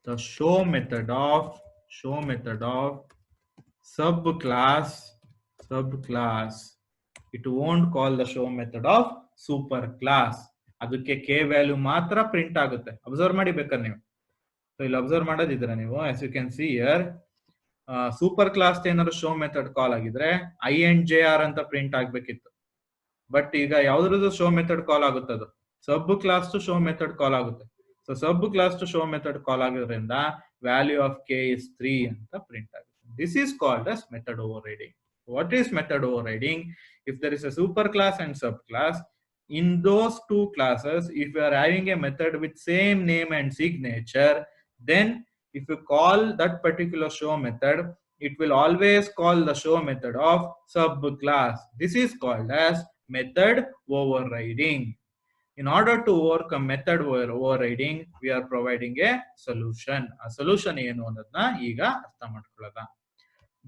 the show method of subclass. It won't call the show method of super class. ಅದಕ್ಕೆ K value ಮಾತ್ರ print ಆಗುತ್ತೆ. Observe ಮಾಡಿ ಬೇಕಾದ್ರೆ ನೀವು. So ಇಲ್ಲಿ observe ಮಾಡೋದಿದ್ರೆ ನೀವು, as you can see here, super class ಏನಾದ್ರು ಶೋ ಮೆಥಡ್ ಕಾಲ್ ಆಗಿದ್ರೆ ಐ ಅಂಡ್ ಜೆ ಆರ್ ಅಂತ ಪ್ರಿಂಟ್ ಆಗ್ಬೇಕಿತ್ತು. ಬಟ್ ಈಗ ಯಾವ್ದ್ರದ್ದು ಶೋ ಮೆಥಡ್ ಕಾಲ್ ಆಗುತ್ತೆ, ಅದು ಸಬ್ ಕ್ಲಾಸ್ ಟು ಶೋ ಮೆಥಡ್ ಕಾಲ್ ಆಗುತ್ತೆ. ಸೊ ಸಬ್ ಕ್ಲಾಸ್ ಟು ಶೋ ಮೆಥಡ್ ಕಾಲ್ ಆಗಿರೋದ್ರಿಂದ ವ್ಯಾಲ್ಯೂ ಆಫ್ ಕೆ ಇಸ್ 3 ಅಂತ ಪ್ರಿಂಟ್ ಆಗುತ್ತೆ. This is called as method over riding. What is method overriding? If there is a super class and subclass, in those two classes, if you are having a method with same name and signature, then if you call that particular show method, it will always call the show method of subclass. This is called as method overriding. In order to overcome method overriding, we are providing a solution. A solution ಏನು ಅನ್ನೋದನ್ನ ಈಗ ಅರ್ಥ ಮಾಡ್ಕೊಳ್ಳೋಣ.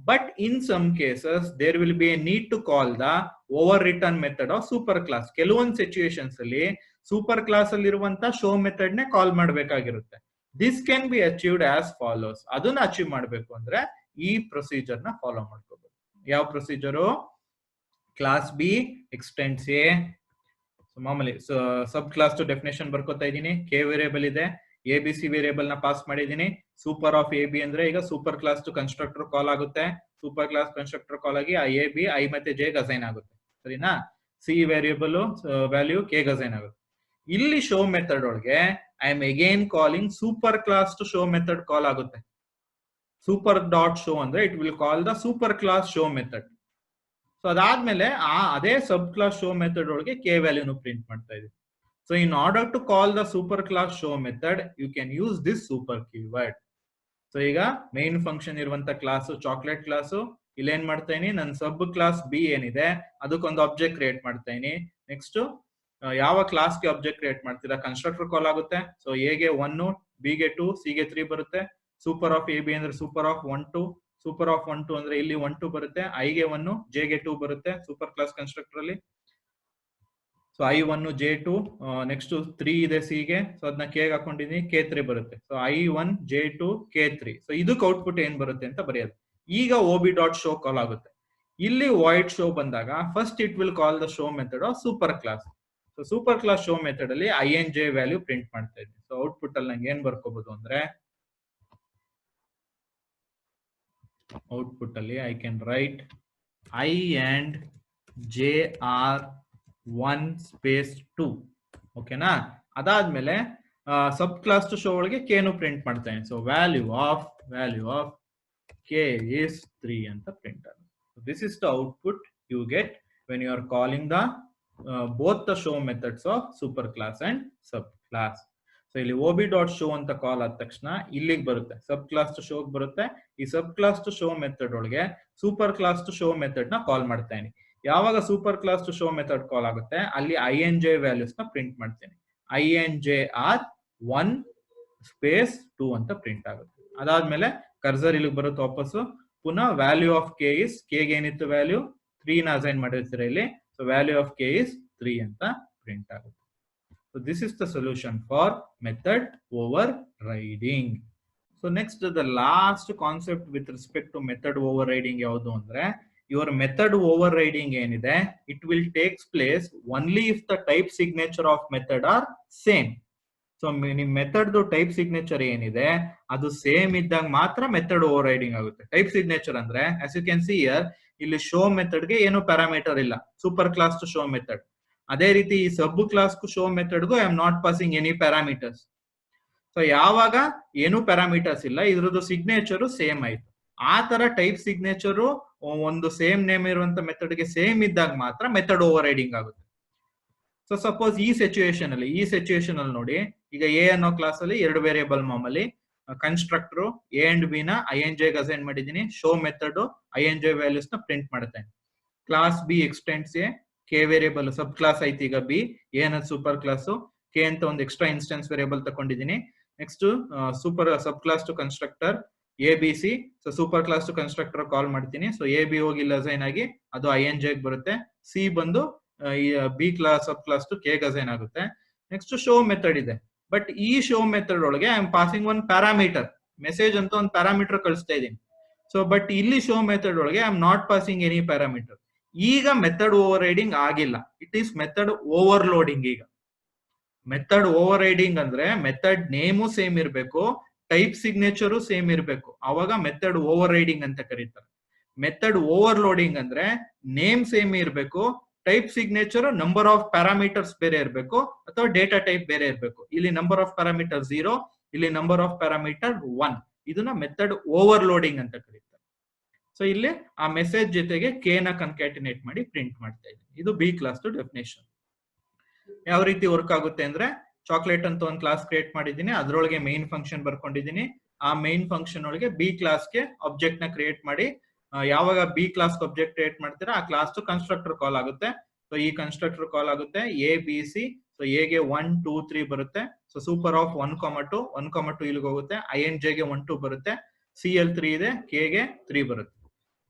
But in some cases, there will be a need to call the overwritten method of super class. ಕೆಲವೊಂದು situations ಅಲ್ಲಿ super class ಅಲ್ಲಿ ಇರುವಂತ show method ನೇ ಕಾಲ್ ಮಾಡಬೇಕಾಗಿರುತ್ತೆ. This can be achieved as follows. ಅದನ್ನ ಅಚೀವ್ ಮಾಡಬೇಕು ಅಂದ್ರೆ ಈ ಪ್ರೊಸೀಜರ್ ನ ಫಾಲೋ ಮಾಡ್ಕೋಬೇಕು. ಯಾವ procedure? Class B extends A. ಮಾಮೂಲಿ ಸಬ್ ಕ್ಲಾಸ್ ಟು ಡೆಫಿನೇಷನ್ ಬರ್ಕೋತಾ ಇದ್ದೀನಿ. ಕೆ ವೇರಿಯೇಬಲ್ ಇದೆ, ಎ ಬಿ ಸಿ ವೇರಿಯೇಬಲ್ ನ ಪಾಸ್ ಮಾಡಿದೀನಿ. ಸೂಪರ್ ಆಫ್ ಎ ಬಿ ಅಂದ್ರೆ ಈಗ super class to constructor call ಆಗುತ್ತೆ. ಸೂಪರ್ ಕ್ಲಾಸ್ ಕನ್ಸ್ಟ್ರಕ್ಟರ್ ಕಾಲ್ ಆಗಿ ಐ ಎ ಬಿ ಐ ಮತ್ತೆ ಜೆ ಅಸೈನ್ ಆಗುತ್ತೆ. ಸರಿನಾ? C variable value K assign ಆಗುತ್ತೆ. ಇಲ್ಲಿ ಶೋ ಮೆಥಡ್ ಒಳಗೆ I am again calling super class ಟು ಶೋ ಮೆಥಡ್ ಕಾಲ್ ಆಗುತ್ತೆ. ಸೂಪರ್ ಡಾಟ್ ಶೋ ಅಂದ್ರೆ it will call the super class show method. So ಅದಾದ್ಮೇಲೆ ಅದೇ ಸಬ್ ಕ್ಲಾಸ್ ಶೋ ಮೆಥಡ್ ಒಳಗೆ K ವ್ಯಾಲ್ಯೂನು ಪ್ರಿಂಟ್ ಮಾಡ್ತಾ ಇದೀವಿ. So in order to call the super class show method, you can use this super keyword. So ಈಗ main function ಇರುವಂತ class chocolate class. ಇಲ್ಲಿ ಏನ್ ಮಾಡ್ತಾ ಇದೀನಿ, ನನ್ನ ಸಬ್ ಕ್ಲಾಸ್ ಬಿ ಏನಿದೆ ಅದಕ್ಕೊಂದು ಆಬ್ಜೆಕ್ಟ್ ಕ್ರಿಯೇಟ್ ಮಾಡ್ತಾ ಇದೀನಿ. ನೆಕ್ಸ್ಟ್ ಯಾವ ಕ್ಲಾಸ್ಗೆ ಆಬ್ಜೆಕ್ಟ್ ಕ್ರಿಯೇಟ್ ಮಾಡ್ತೀರಾ? ಕನ್ಸ್ಟ್ರಕ್ಟರ್ ಕಾಲ್ ಆಗುತ್ತೆ. ಸೊ ಎ ಗೆ 1, ಬಿ ಗೆ 2, ಸಿ ಗೆ 3 ಬರುತ್ತೆ. ಸೂಪರ್ ಆಫ್ ಎ ಬಿ ಅಂದ್ರೆ ಸೂಪರ್ ಆಫ್ 1 2. ಸೂಪರ್ ಆಫ್ 1 2 ಅಂದ್ರೆ ಇಲ್ಲಿ 1 2 ಬರುತ್ತೆ. ಐ ಗೆ 1, ಜೆ ಗೆ 2 ಬರುತ್ತೆ ಸೂಪರ್ ಕ್ಲಾಸ್ ಕನ್ಸ್ಟ್ರಕ್ಟರ್ ಅಲ್ಲಿ. ಸೊ ಐ 1 ಜೆ 2, ನೆಕ್ಸ್ಟ್ 3 ಇದೆ ಸಿ ಗೆ. ಸೊ ಅದನ್ನ ಕೆ ಹಾಕೊಂಡಿದೀನಿ, ಕೆ 3 ಬರುತ್ತೆ. So I 1 J 2 K 3. So ಇದಕ್ಕೆ ಔಟ್ಪುಟ್ ಏನ್ ಬರುತ್ತೆ ಅಂತ ಬರೆಯೋದು. ಈಗ ಒಬಿ ಡಾಟ್ ಶೋ ಕಾಲ್ ಆಗುತ್ತೆ. ಇಲ್ಲಿ ವಾಯ್ಡ್ ಶೋ ಬಂದಾಗ first it will call the show method of super class. So super class show method ಅಲ್ಲಿ INJ ವ್ಯಾಲ್ಯೂ ಪ್ರಿಂಟ್ ಮಾಡ್ತಾ ಇದ್ದೀನಿ. ಸೊ ಔಟ್ಪುಟ್ ಅಲ್ಲಿ ನಂಗೆ ಏನ್ ಬರ್ಕೋಬಹುದು ಅಂದ್ರೆ, ಔಟ್ಪುಟ್ ಅಲ್ಲಿ I can write I and J are 1 space 2. ಓಕೆನಾ? ಅದಾದ್ಮೇಲೆ ಸಬ್ ಕ್ಲಾಸ್ ಟು ಶೋ ಒಳಗೆ ಕೇನು ಪ್ರಿಂಟ್ ಮಾಡ್ತೇನೆ. So value of k is 3 ಅಂತ ಪ್ರಿಂಟ್ ಆಗುತ್ತೆ. This is the output you get when you are calling the both the show methods of super class and sub class. So ಇಲ್ಲಿ OB dot show ಅಂತ ಕಾಲ್ ಆದ ತಕ್ಷಣ ಇಲ್ಲಿಗೆ ಬರುತ್ತೆ, ಸಬ್ class ಟು show ಬರುತ್ತೆ. ಈ ಸಬ್ ಕ್ಲಾಸ್ ಟು ಶೋ ಮೆಥಡ್ ಒಳಗೆ ಸೂಪರ್ ಕ್ಲಾಸ್ ಟು ಶೋ ಮೆಥಡ್ ನ ಕಾಲ್ ಮಾಡ್ತೇನೆ. ಯಾವಾಗ ಸೂಪರ್ ಕ್ಲಾಸ್ ಟು ಶೋ ಮೆಥಡ್ ಕಾಲ್ ಆಗುತ್ತೆ ಅಲ್ಲಿ INJ ವ್ಯಾಲ್ಯೂಸ್ ನ ಪ್ರಿಂಟ್ ಮಾಡ್ತೇನೆ. INJ ಆರ್ 1 ಸ್ಪೇಸ್ 2 ಅಂತ ಪ್ರಿಂಟ್ ಆಗುತ್ತೆ. ಅದಾದ್ಮೇಲೆ ಕರ್ಸರ್ ಇಲ್ಲಿಗೆ ಬರುತ್ತೆ ವಾಪಸ್ಸು. ಪುನಃ ವ್ಯಾಲ್ಯೂ ಆಫ್ ಕೆ ಇಸ್, ಕೆಗೆ ಏನಿತ್ತು ವ್ಯಾಲ್ಯೂ 3 ನ ಅಸೈನ್ ಮಾಡಿರ್ತೀರ ಇಲ್ಲಿ. So value of K is 3 ಅಂತ ಪ್ರಿಂಟ್ ಆಗುತ್ತೆ. So this is the solution for method overriding. So next, the last concept with respect to method overriding ಯಾವುದು ಅಂದ್ರೆ, your method overriding ಏನಿದೆ, it will takes place only if the type signature of method are same. So ನಿಮ್ method type signature ಏನಿದೆ ಅದು same ಇದ್ದಾಗ ಮಾತ್ರ method overriding ಆಗುತ್ತೆ. Type signature ಅಂದ್ರೆ as you can see here, ಇಲ್ಲಿ show ಮೆಥಡ್ಗೆ ಏನು ಪ್ಯಾರಾಮೀಟರ್ ಇಲ್ಲ, ಸೂಪರ್ ಕ್ಲಾಸ್ ಟು ಶೋ ಮೆಥಡ್. ಅದೇ ರೀತಿ ಈ ಸಬ್ ಕ್ಲಾಸ್ ಶೋ ಮೆಥಡ್ಗೂ I am not passing any parameters. So ಯಾವಾಗ ಏನು ಪ್ಯಾರಾಮೀಟರ್ಸ್ ಇಲ್ಲ, ಇದ್ರದ್ದು ಸಿಗ್ನೇಚರ್ ಸೇಮ್ ಆಯ್ತು. ಆ ತರ ಟೈಪ್ ಸಿಗ್ನೇಚರ್ ಒಂದು ಸೇಮ್ ನೇಮ್ ಇರುವಂತ ಮೆಥಡ್ಗೆ ಸೇಮ್ ಇದ್ದಾಗ ಮಾತ್ರ ಮೆಥಡ್ ಓವರ್ ರೈಡಿಂಗ್ ಆಗುತ್ತೆ. ಸೊ ಸಪೋಸ್ ಈ ಸಿಚುಯೇಷನ್ ಅಲ್ಲಿ ನೋಡಿ, ಈಗ ಎ ಅನ್ನೋ ಕ್ಲಾಸ್ ಅಲ್ಲಿ 2 ವೇರಿಯೇಬಲ್ ಮಾಮೂಲಿ ಕನ್ಸ್ಟ್ರಕ್ಟರ್ ಎ ಅಂಡ್ ಬಿ ನ INJ ಗೆ ಅಸೈನ್ ಮಾಡಿದೀನಿ. ಶೋ ಮೆಥಡ್ INJ ವ್ಯಾಲ್ಯೂಸ್ ನ ಪ್ರಿಂಟ್ ಮಾಡುತ್ತೇನೆ. Class B extends A, K variable sub class ಐತಿ ಈಗ ಬಿ, ಎ ಅನ್ನೋದು ಸೂಪರ್ ಕ್ಲಾಸ್, ಕೆ ಅಂತ ಒಂದು ಎಕ್ಸ್ಟ್ರಾ ಇನ್ಸ್ಟೆನ್ಸ್ ವೇರಿಯೇಬಲ್ ತಗೊಂಡಿದ್ದೀನಿ. Next super sub class to constructor ABC. So super class to constructor call ಮಾಡ್ತೀನಿ. So AB ಹೋಗಿ ಇಲ್ಲಿ assign ಆಗಿ ಅದು INJ ಗೆ ಬರುತ್ತೆ. ಸಿ ಬಂದು B class sub class to K ಗೆ ಅಸೈನ್ ಆಗುತ್ತೆ. ನೆಕ್ಸ್ಟ್ ಶೋ ಮೆಥಡ್ ಇದೆ, ಬಟ್ ಈ ಶೋ ಮೆಥಡ್ ಒಳಗೆ I am passing one parameter, message ಅಂತ ಒಂದು ಪ್ಯಾರಾಮೀಟರ್ ಕಳಿಸ್ತಾ ಇದ್ದೀನಿ. ಸೊ ಬಟ್ ಇಲ್ಲಿ ಶೋ ಮೆಥಡ್ ಒಳಗೆ I am not passing any parameter. ಈಗ ಮೆಥಡ್ ಓವರ್ ರೈಡಿಂಗ್ ಆಗಿಲ್ಲ, ಇಟ್ ಈಸ್ ಮೆಥಡ್ ಓವರ್ಲೋಡಿಂಗ್. ಈಗ ಮೆಥಡ್ ಓವರ್ ರೈಡಿಂಗ್ ಅಂದ್ರೆ ಮೆಥಡ್ ನೇಮು ಸೇಮ್ ಇರಬೇಕು, ಟೈಪ್ ಸಿಗ್ನೇಚರು ಸೇಮ್ ಇರಬೇಕು, ಅವಾಗ ಮೆಥಡ್ ಓವರ್ ರೈಡಿಂಗ್ ಅಂತ ಕರೀತಾರೆ. ಮೆಥಡ್ ಓವರ್ಲೋಡಿಂಗ್ ಅಂದ್ರೆ ನೇಮ್ ಸೇಮ್ ಇರಬೇಕು, type signature number of parameters ಬೇರೆ ಇರಬೇಕು ಅಥವಾ ಡೇಟಾ ಟೈಪ್ ಬೇರೆ ಇರಬೇಕು. ಇಲ್ಲಿ ನಂಬರ್ ಆಫ್ ಪ್ಯಾರಾಮೀಟರ್ 0, ಇಲ್ಲಿ ನಂಬರ್ ಆಫ್ ಪ್ಯಾರಾಮೀಟರ್ 1. ಇದನ್ನ ಮೆಥಡ್ ಓವರ್ಲೋಡಿಂಗ್ ಅಂತ ಕರೀತಾರೆ. ಸೊ ಇಲ್ಲಿ ಆ ಮೆಸೇಜ್ ಜೊತೆಗೆ ಕೆ ನ ಕನ್ಕ್ಯಾಟಿನೇಟ್ ಮಾಡಿ ಪ್ರಿಂಟ್ ಮಾಡ್ತಾ ಇದ್ದೀನಿ. ಇದು ಬಿ ಕ್ಲಾಸ್ ಟು ಡೆಫಿನೇಷನ್. ಯಾವ ರೀತಿ ವರ್ಕ್ ಆಗುತ್ತೆ ಅಂದ್ರೆ, ಚಾಕ್ಲೇಟ್ ಅಂತ ಒಂದು ಕ್ಲಾಸ್ ಕ್ರಿಯೇಟ್ ಮಾಡಿದ್ದೀನಿ, ಅದರೊಳಗೆ ಮೈನ್ ಫಂಕ್ಷನ್ ಬರ್ಕೊಂಡಿದ್ದೀನಿ. ಆ ಮೈನ್ ಫಂಕ್ಷನ್ ಒಳಗೆ ಬಿ ಕ್ಲಾಸ್ಗೆ ಆಬ್ಜೆಕ್ಟ್ ನ ಕ್ರಿಯೇಟ್ ಮಾಡಿ, ಯಾವಾಗ ಬಿ ಕ್ಲಾಸ್ ಆಬ್ಜೆಕ್ಟ್ ಕ್ರಿಯೇಟ್ ಮಾಡ್ತೀರಾ ಆ ಕ್ಲಾಸ್ ಟು ಕನ್ಸ್ಟ್ರಕ್ಟರ್ ಕಾಲ್ ಆಗುತ್ತೆ. ಸೊ ಈ ಕನ್ಸ್ಟ್ರಕ್ಟರ್ ಕಾಲ್ ಆಗುತ್ತೆ ABC. ಸೊ ಎಗೆ 1 2 3 ಬರುತ್ತೆ. ಸೊ ಸೂಪರ್ ಆಫ್ 1,2 1,2 ಇಲ್ಲಿಗೆ ಹೋಗುತ್ತೆ. INJ ಗೆ 1 2 ಬರುತ್ತೆ, CL 3 ಇದೆ, K ಗೆ 3 ಬರುತ್ತೆ.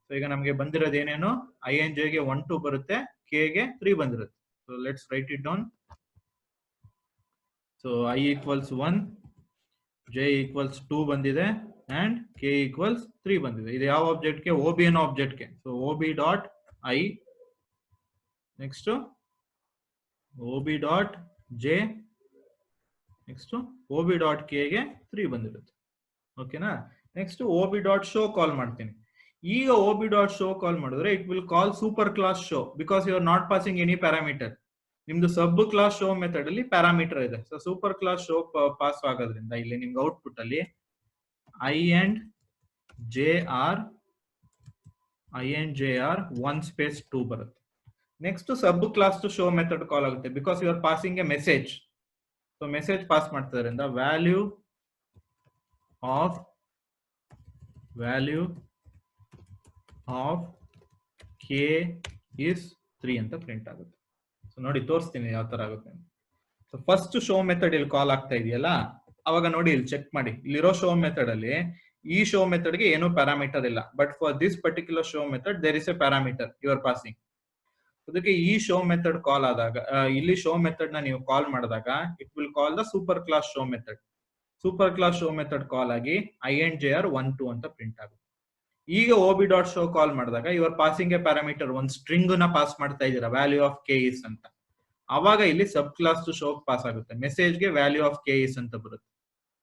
ಸೊ ಈಗ ನಮಗೆ ಬಂದಿರೋದು ಏನೇನು, INJ ಗೆ 1 2 ಬರುತ್ತೆ, K ಗೆ 3 ಬಂದಿರುತ್ತೆ. So let's write it down. So I equals 1, J equals 2 ಬಂದಿದೆ, and K equals 3 ಬಂದಿದೆ. ಇದು ಯಾವ ಆಬ್ಜೆಕ್ಟ್ ಗೆ, OB ಅನ್ನೋ ಆಬ್ಜೆಕ್ಟ್ ಗೆ. So OB dot I, next OB dot J, next OB dot K ಗೆ 3 ಬಂದಿರುತ್ತೆ. ಓಕೆನಾ? Next OB dot show call ಮಾಡ್ತೀನಿ. ಈಗ OB ಡಾಟ್ ಶೋ ಕಾಲ್ ಮಾಡಿದ್ರೆ it will call super class show, because you are not passing any parameter. ನಿಮ್ದು sub class show method ಅಲ್ಲಿ parameter ಇದೆ. So super class show pass ಆಗೋದ್ರಿಂದ ಇಲ್ಲಿ ನಿಮ್ಗೆ output ಅಲ್ಲಿ I and J are 1 space 2 ಬರುತ್ತೆ. Next sub class ಟು show method call ಆಗುತ್ತೆ, because you are passing a message. So message pass ಮಾಡ್ತಿದ್ರಿಂದ ವ್ಯಾಲ್ಯೂ ಆಫ್ K is 3 ಅಂತ ಪ್ರಿಂಟ್ ಆಗುತ್ತೆ. ಸೊ ನೋಡಿ ತೋರಿಸ್ತೀನಿ ಯಾವ ತರ ಆಗುತ್ತೆ. ಸೊ ಫಸ್ಟ್ ಶೋ ಮೆಥಡ್ ಇಲ್ಲಿ ಕಾಲ್ ಆಗ್ತಾ ಇದೆಯಲ್ಲ, ಅವಾಗ ನೋಡಿ ಇಲ್ಲಿ ಚೆಕ್ ಮಾಡಿ, ಇಲ್ಲಿರೋ ಶೋ ಮೆಥಡ್ ಅಲ್ಲಿ ಈ ಶೋ ಮೆಥಡ್ ಗೆ ಏನೂ ಪ್ಯಾರಾಮೀಟರ್ ಇಲ್ಲ, but for this particular show method there is a parameter you are passing. ಅದಕ್ಕೆ ಈ ಶೋ ಮೆಥಡ್ ಕಾಲ್ ಆದಾಗ, ಇಲ್ಲಿ ಶೋ ಮೆಥಡ್ ನ ನೀವು ಕಾಲ್ ಮಾಡಿದಾಗ it will call the super class show method. Super class show method call ಆಗಿ INJ are 1 2 ಅಂತ print ಆಗುತ್ತೆ. ಈಗ ಒಬಿ ಡಾಟ್ ಶೋ ಕಾಲ್ ಮಾಡಿದಾಗ ಯುವರ್ ಪಾಸಿಂಗ್ ಎ ಪ್ಯಾರಾಮೀಟರ್ ಒಂದು ಸ್ಟ್ರಿಂಗ್ ನ ಪಾಸ್ ಮಾಡ್ತಾ ಇದ್ದೀರಾ, ವ್ಯಾಲ್ಯೂ ಆಫ್ ಕೆ ಇಸ್ ಅಂತ. ಅವಾಗ ಇಲ್ಲಿ ಸಬ್ ಕ್ಲಾಸ್ ಟು ಶೋ ಪಾಸ್ ಆಗುತ್ತೆ, ಮೆಸೇಜ್ಗೆ ವ್ಯಾಲ್ಯೂ ಆಫ್ ಕೆ ಇಸ್ ಅಂತ ಬರುತ್ತೆ.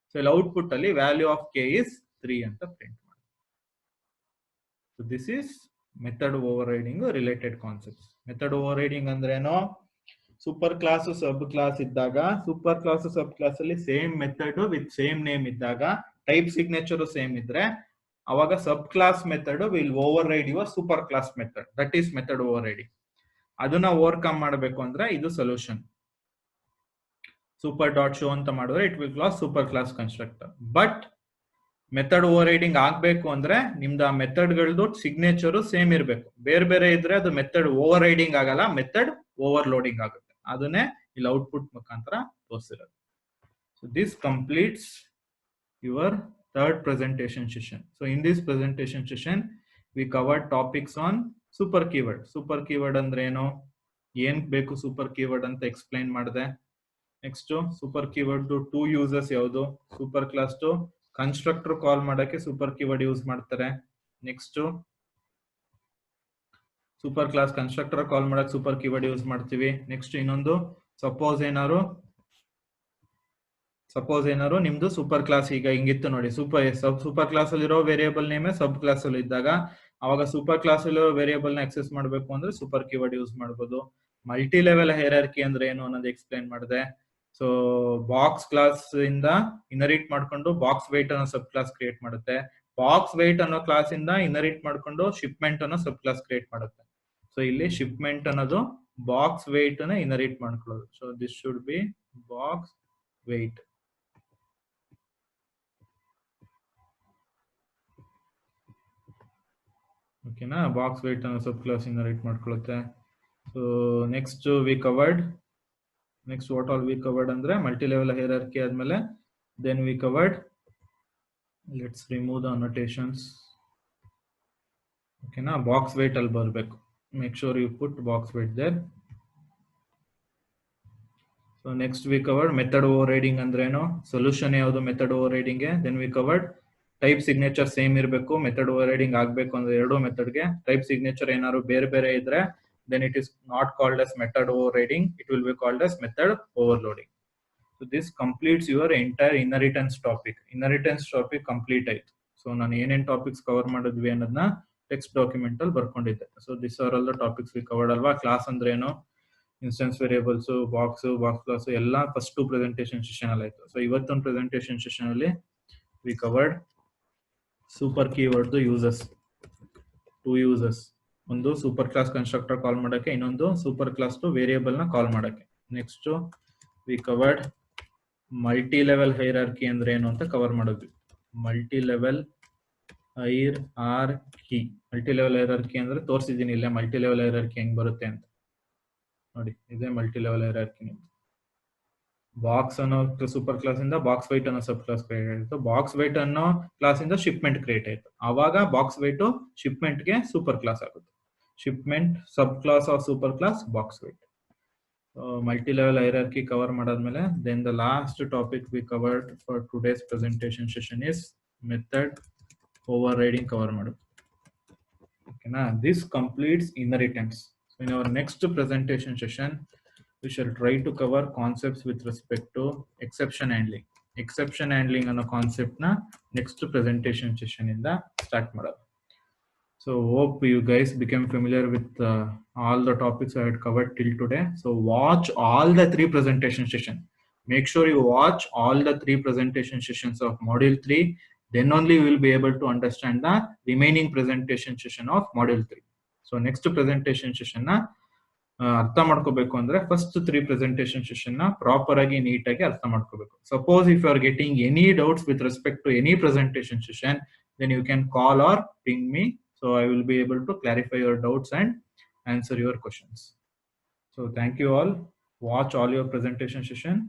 ಸೊ ಇಲ್ಲಿ ಔಟ್ಪುಟ್ ಅಲ್ಲಿ ವ್ಯಾಲ್ಯೂ ಆಫ್ ಕೆ ಇಸ್ 3 ಅಂತ ಪ್ರಿಂಟ್ ಮಾಡಿ. So this is method overriding related concepts. Method overriding ಅಂದ್ರೇನು? ಸೂಪರ್ ಕ್ಲಾಸ್ ಸಬ್ ಕ್ಲಾಸ್ ಇದ್ದಾಗ, ಸೂಪರ್ ಕ್ಲಾಸ್ ಸಬ್ ಕ್ಲಾಸ್ ಅಲ್ಲಿ same method with same name ಇದ್ದಾಗ, ಟೈಪ್ ಸಿಗ್ನೇಚರ್ ಸೇಮ್ ಇದ್ರೆ, ಅವಾಗ sub class method will override your super class method. That is method overriding. ಅದನ್ನ overcome ಮಾಡಬೇಕು ಅಂದ್ರೆ ಇದು solution. Super dot show ಅಂತ ಮಾಡಿದ್ರೆ it will class super class constructor. But method over riding ಆಗ್ಬೇಕು ಅಂದ್ರೆ ನಿಮ್ದು ಆ ಮೆಥಡ್ಗಳದ್ದು ಸಿಗ್ನೇಚರ್ ಸೇಮ್ ಇರಬೇಕು. ಬೇರೆ ಬೇರೆ ಇದ್ರೆ ಅದು ಮೆಥಡ್ ಓವರ್ ರೈಡಿಂಗ್ ಆಗಲ್ಲ, ಮೆಥಡ್ ಓವರ್ಲೋಡಿಂಗ್ ಆಗುತ್ತೆ. ಅದನ್ನೇ ಇಲ್ಲಿ ಔಟ್ಪುಟ್ ಮುಖಾಂತರ ತೋರಿಸಿರೋದು. So this completes your third presentation session. So in this presentation session we covered topics on super keyword. Super keyword ಅಂದ್ರೆ ಏನು, ಏನ್ ಬೇಕು ಸೂಪರ್ ಕೀವರ್ಡ್ ಅಂತ ಎಕ್ಸ್ಪ್ಲೈನ್ ಮಾಡಿದೆ. Next super keyword two uses ಯಾವುದು? Super class to constructor call ಮಾಡಕ್ಕೆ super keyword use ಮಾಡ್ತಾರೆ. Next super class constructor call ಮಾಡಕ್ಕೆ ಸೂಪರ್ ಕೀವರ್ಡ್ ಯೂಸ್ ಮಾಡ್ತೀವಿ. ನೆಕ್ಸ್ಟ್ ಇನ್ನೊಂದು, ಸಪೋಸ್ ಏನಾರು ನಿಮ್ದು ಸೂಪರ್ ಕ್ಲಾಸ್ ಈಗ ಹಿಂಗಿತ್ತು ನೋಡಿ, ಸೂಪರ್ ಕ್ಲಾಸ್ ಅಲ್ಲಿರೋ ವೇರಿಯೇಬಲ್ ನೇಮೇ ಸಬ್ ಕ್ಲಾಸ್ ಅಲ್ಲಿ ಇದ್ದಾಗ, ಅವಾಗ ಸೂಪರ್ ಕ್ಲಾಸ್ ಅಲ್ಲಿರೋ ವೇರಿಯೇಬಲ್ ನ ಆಕ್ಸೆಸ್ ಮಾಡಬೇಕು ಅಂದ್ರೆ ಸೂಪರ್ ಕೀವರ್ಡ್ ಯೂಸ್ ಮಾಡಬಹುದು. ಮಲ್ಟಿ ಲೆವೆಲ್ ಹೈರಾರ್ಕಿ ಅಂದ್ರೆ ಏನು ಅನ್ನೋದು ಎಕ್ಸ್ಪ್ಲೈನ್ ಮಾಡಿದೆ. ಸೊ ಬಾಕ್ಸ್ ಕ್ಲಾಸ್ ಇಂದ ಇನರಿಟ್ ಮಾಡ್ಕೊಂಡು ಬಾಕ್ಸ್ ವೇಟ್ ಅನ್ನೋ ಸಬ್ ಕ್ಲಾಸ್ ಕ್ರಿಯೇಟ್ ಮಾಡುತ್ತೆ. ಬಾಕ್ಸ್ ವೇಟ್ ಅನ್ನೋ ಕ್ಲಾಸ್ ಇಂದ ಇನರಿಟ್ ಮಾಡ್ಕೊಂಡು ಶಿಪ್ಮೆಂಟ್ ಅನ್ನೋ ಸಬ್ ಕ್ಲಾಸ್ ಕ್ರಿಯೇಟ್ ಮಾಡುತ್ತೆ. ಸೊ ಇಲ್ಲಿ ಶಿಪ್ಮೆಂಟ್ ಅನ್ನೋದು ಬಾಕ್ಸ್ ವೇಟ್ ನ ಇನರಿಟ್ ಮಾಡ್ಕೊಳ್ಳೋದು. So this should be box weight. ಓಕೆನಾ, ಬಾಕ್ಸ್ ವೇಟ್ ಅನ್ನೋ ಸಬ್ ಕ್ಲಾಸ್ ಇನರಿಟ್ ಮಾಡ್ಕೊಳ್ಳುತ್ತೆ. So next what all we covered ಅಂದ್ರೆ ಮಲ್ಟಿ ಲೆವೆಲ್ ಹೈರಾರ್ಕಿ ಆದ್ಮೇಲೆ then we covered, let's remove the annotations. ಓಕೆನಾ, box weight ಅಲ್ಲಿ ಬರಬೇಕು. Make sure you put box weight there. So next we covered method overriding ಅಂದ್ರೇನು, solution ಯಾವುದು method overriding. Then we covered type signature same ಇರಬೇಕು. Method overriding ಆಗಬೇಕು ಅಂದ್ರೆ ಎರಡು ಮೆಥಡ್ಗೆ type signature ಏನಾದ್ರು ಬೇರೆ ಬೇರೆ ಇದ್ರೆ then it is not called as method overriding, it will be called as method overloading. So this completes your entire inheritance topic. Inheritance topic complete ಆಯ್ತು. So ನಾನು ಏನೇನ್ ಟಾಪಿಕ್ಸ್ ಕವರ್ ಮಾಡಿದ್ವಿ ಅನ್ನೋದನ್ನ ಟೆಕ್ಸ್ಟ್ ಡಾಕ್ಯುಮೆಂಟ್ ಅಲ್ಲಿ ಬರ್ಕೊಂಡಿದ್ದೆ. So this are all the topics we covered ಅಲ್ವಾ. Class ಅಂದ್ರೆ ಏನು, ಇನ್ಸ್ಟೆನ್ಸ್ ವೇರಿಯೇಬಲ್ಸ್, ಬಾಕ್ಸ್ ಕ್ಲಾಸ್ ಎಲ್ಲ ಫಸ್ಟ್ 2 ಪ್ರೆಸೆಂಟೇಷನ್ ಸೆಷನ್ ಅಲ್ಲಿ ಆಯ್ತು. ಸೊ ಇವತ್ತೊಂದು ಪ್ರೆಸೆಂಟೇಷನ್ ಸೆಷನ್ ಅಲ್ಲಿ we covered super keyword uses, 2 uses. ಒಂದು ಸೂಪರ್ ಕ್ಲಾಸ್ ಕನ್ಸ್ಟ್ರಕ್ಟರ್ ಕಾಲ್ ಮಾಡಕ್ಕೆ, ಇನ್ನೊಂದು ಸೂಪರ್ ಕ್ಲಾಸ್ ಟು ವೇರಿಯೇಬಲ್ ನ ಕಾಲ್ ಮಾಡಕ್ಕೆ. Next we covered multi level hierarchy ಅಂದ್ರೆ ಏನು ಅಂತ ಕವರ್ ಮಾಡಿದ್ವಿ. ಮಲ್ಟಿ ಲೆವೆಲ್ ಹೈರಾರ್ಕಿ ಅಂದ್ರೆ ತೋರಿಸಿದೀನಿ ಇಲ್ಲೇ ಮಲ್ಟಿ ಲೆವೆಲ್ ಹೈರಾರ್ಕಿ ಹೆಂಗ್ ಬರುತ್ತೆ ಅಂತ ನೋಡಿ. ಇದೇ ಮಲ್ಟಿ ಲೆವೆಲ್ ಹೈರಾರ್ಕಿ. ಬಾಕ್ಸ್ ಅನ್ನೋ ಸೂಪರ್ ಕ್ಲಾಸ್ ಇಂದ ಬಾಕ್ಸ್ ವೈಟ್ ಅನ್ನೋ ಸಬ್ ಕ್ಲಾಸ್ ಕ್ರಿಯೇಟ್ ಆಯಿತು. ಬಾಕ್ಸ್ ವೈಟ್ ಅನ್ನೋ ಕ್ಲಾಸ್ ಇಂದ ಶಿಪ್ಮೆಂಟ್ ಕ್ರಿಯೇಟ್ ಆಯ್ತು. ಆವಾಗ ಬಾಕ್ಸ್ ವೈಟ್ ಶಿಪ್ಮೆಂಟ್ ಗೆ ಸೂಪರ್ ಕ್ಲಾಸ್ ಆಗುತ್ತೆ. Shipment sub class of super class box weight. Multi level hierarchy cover ಮಾಡಾದ್ಮೇಲೆ then the last topic we covered for today's presentation session is method overriding cover ಮಾಡೋದು. ಓಕೆನಾ, this completes inheritance. In hour next presentation session we shall try to cover concepts with respect to exception handling. Exception handling ಅನ್ನೋ concept ನ next presentation session ಇಂದ start ಮಾಡೋದು. So hope you guys became familiar with all the topics I had covered till today. So watch all the 3 presentation sessions. Make sure you watch all the 3 presentation sessions of module 3. Then only you will be able to understand the remaining presentation session of module 3. So next presentation session na ಅರ್ಥ ಮಾಡ್ಕೋಬೇಕು ಅಂದ್ರೆ first 3 presentation session ನ proper ಆಗಿ ನೀಟಾಗಿ ಅರ್ಥ ಮಾಡ್ಕೋಬೇಕು. Suppose if you are getting any doubts with respect to any presentation session, then you can call or ping me. So I will be able to clarify your doubts and answer your questions. So thank you all. Watch all your presentation session.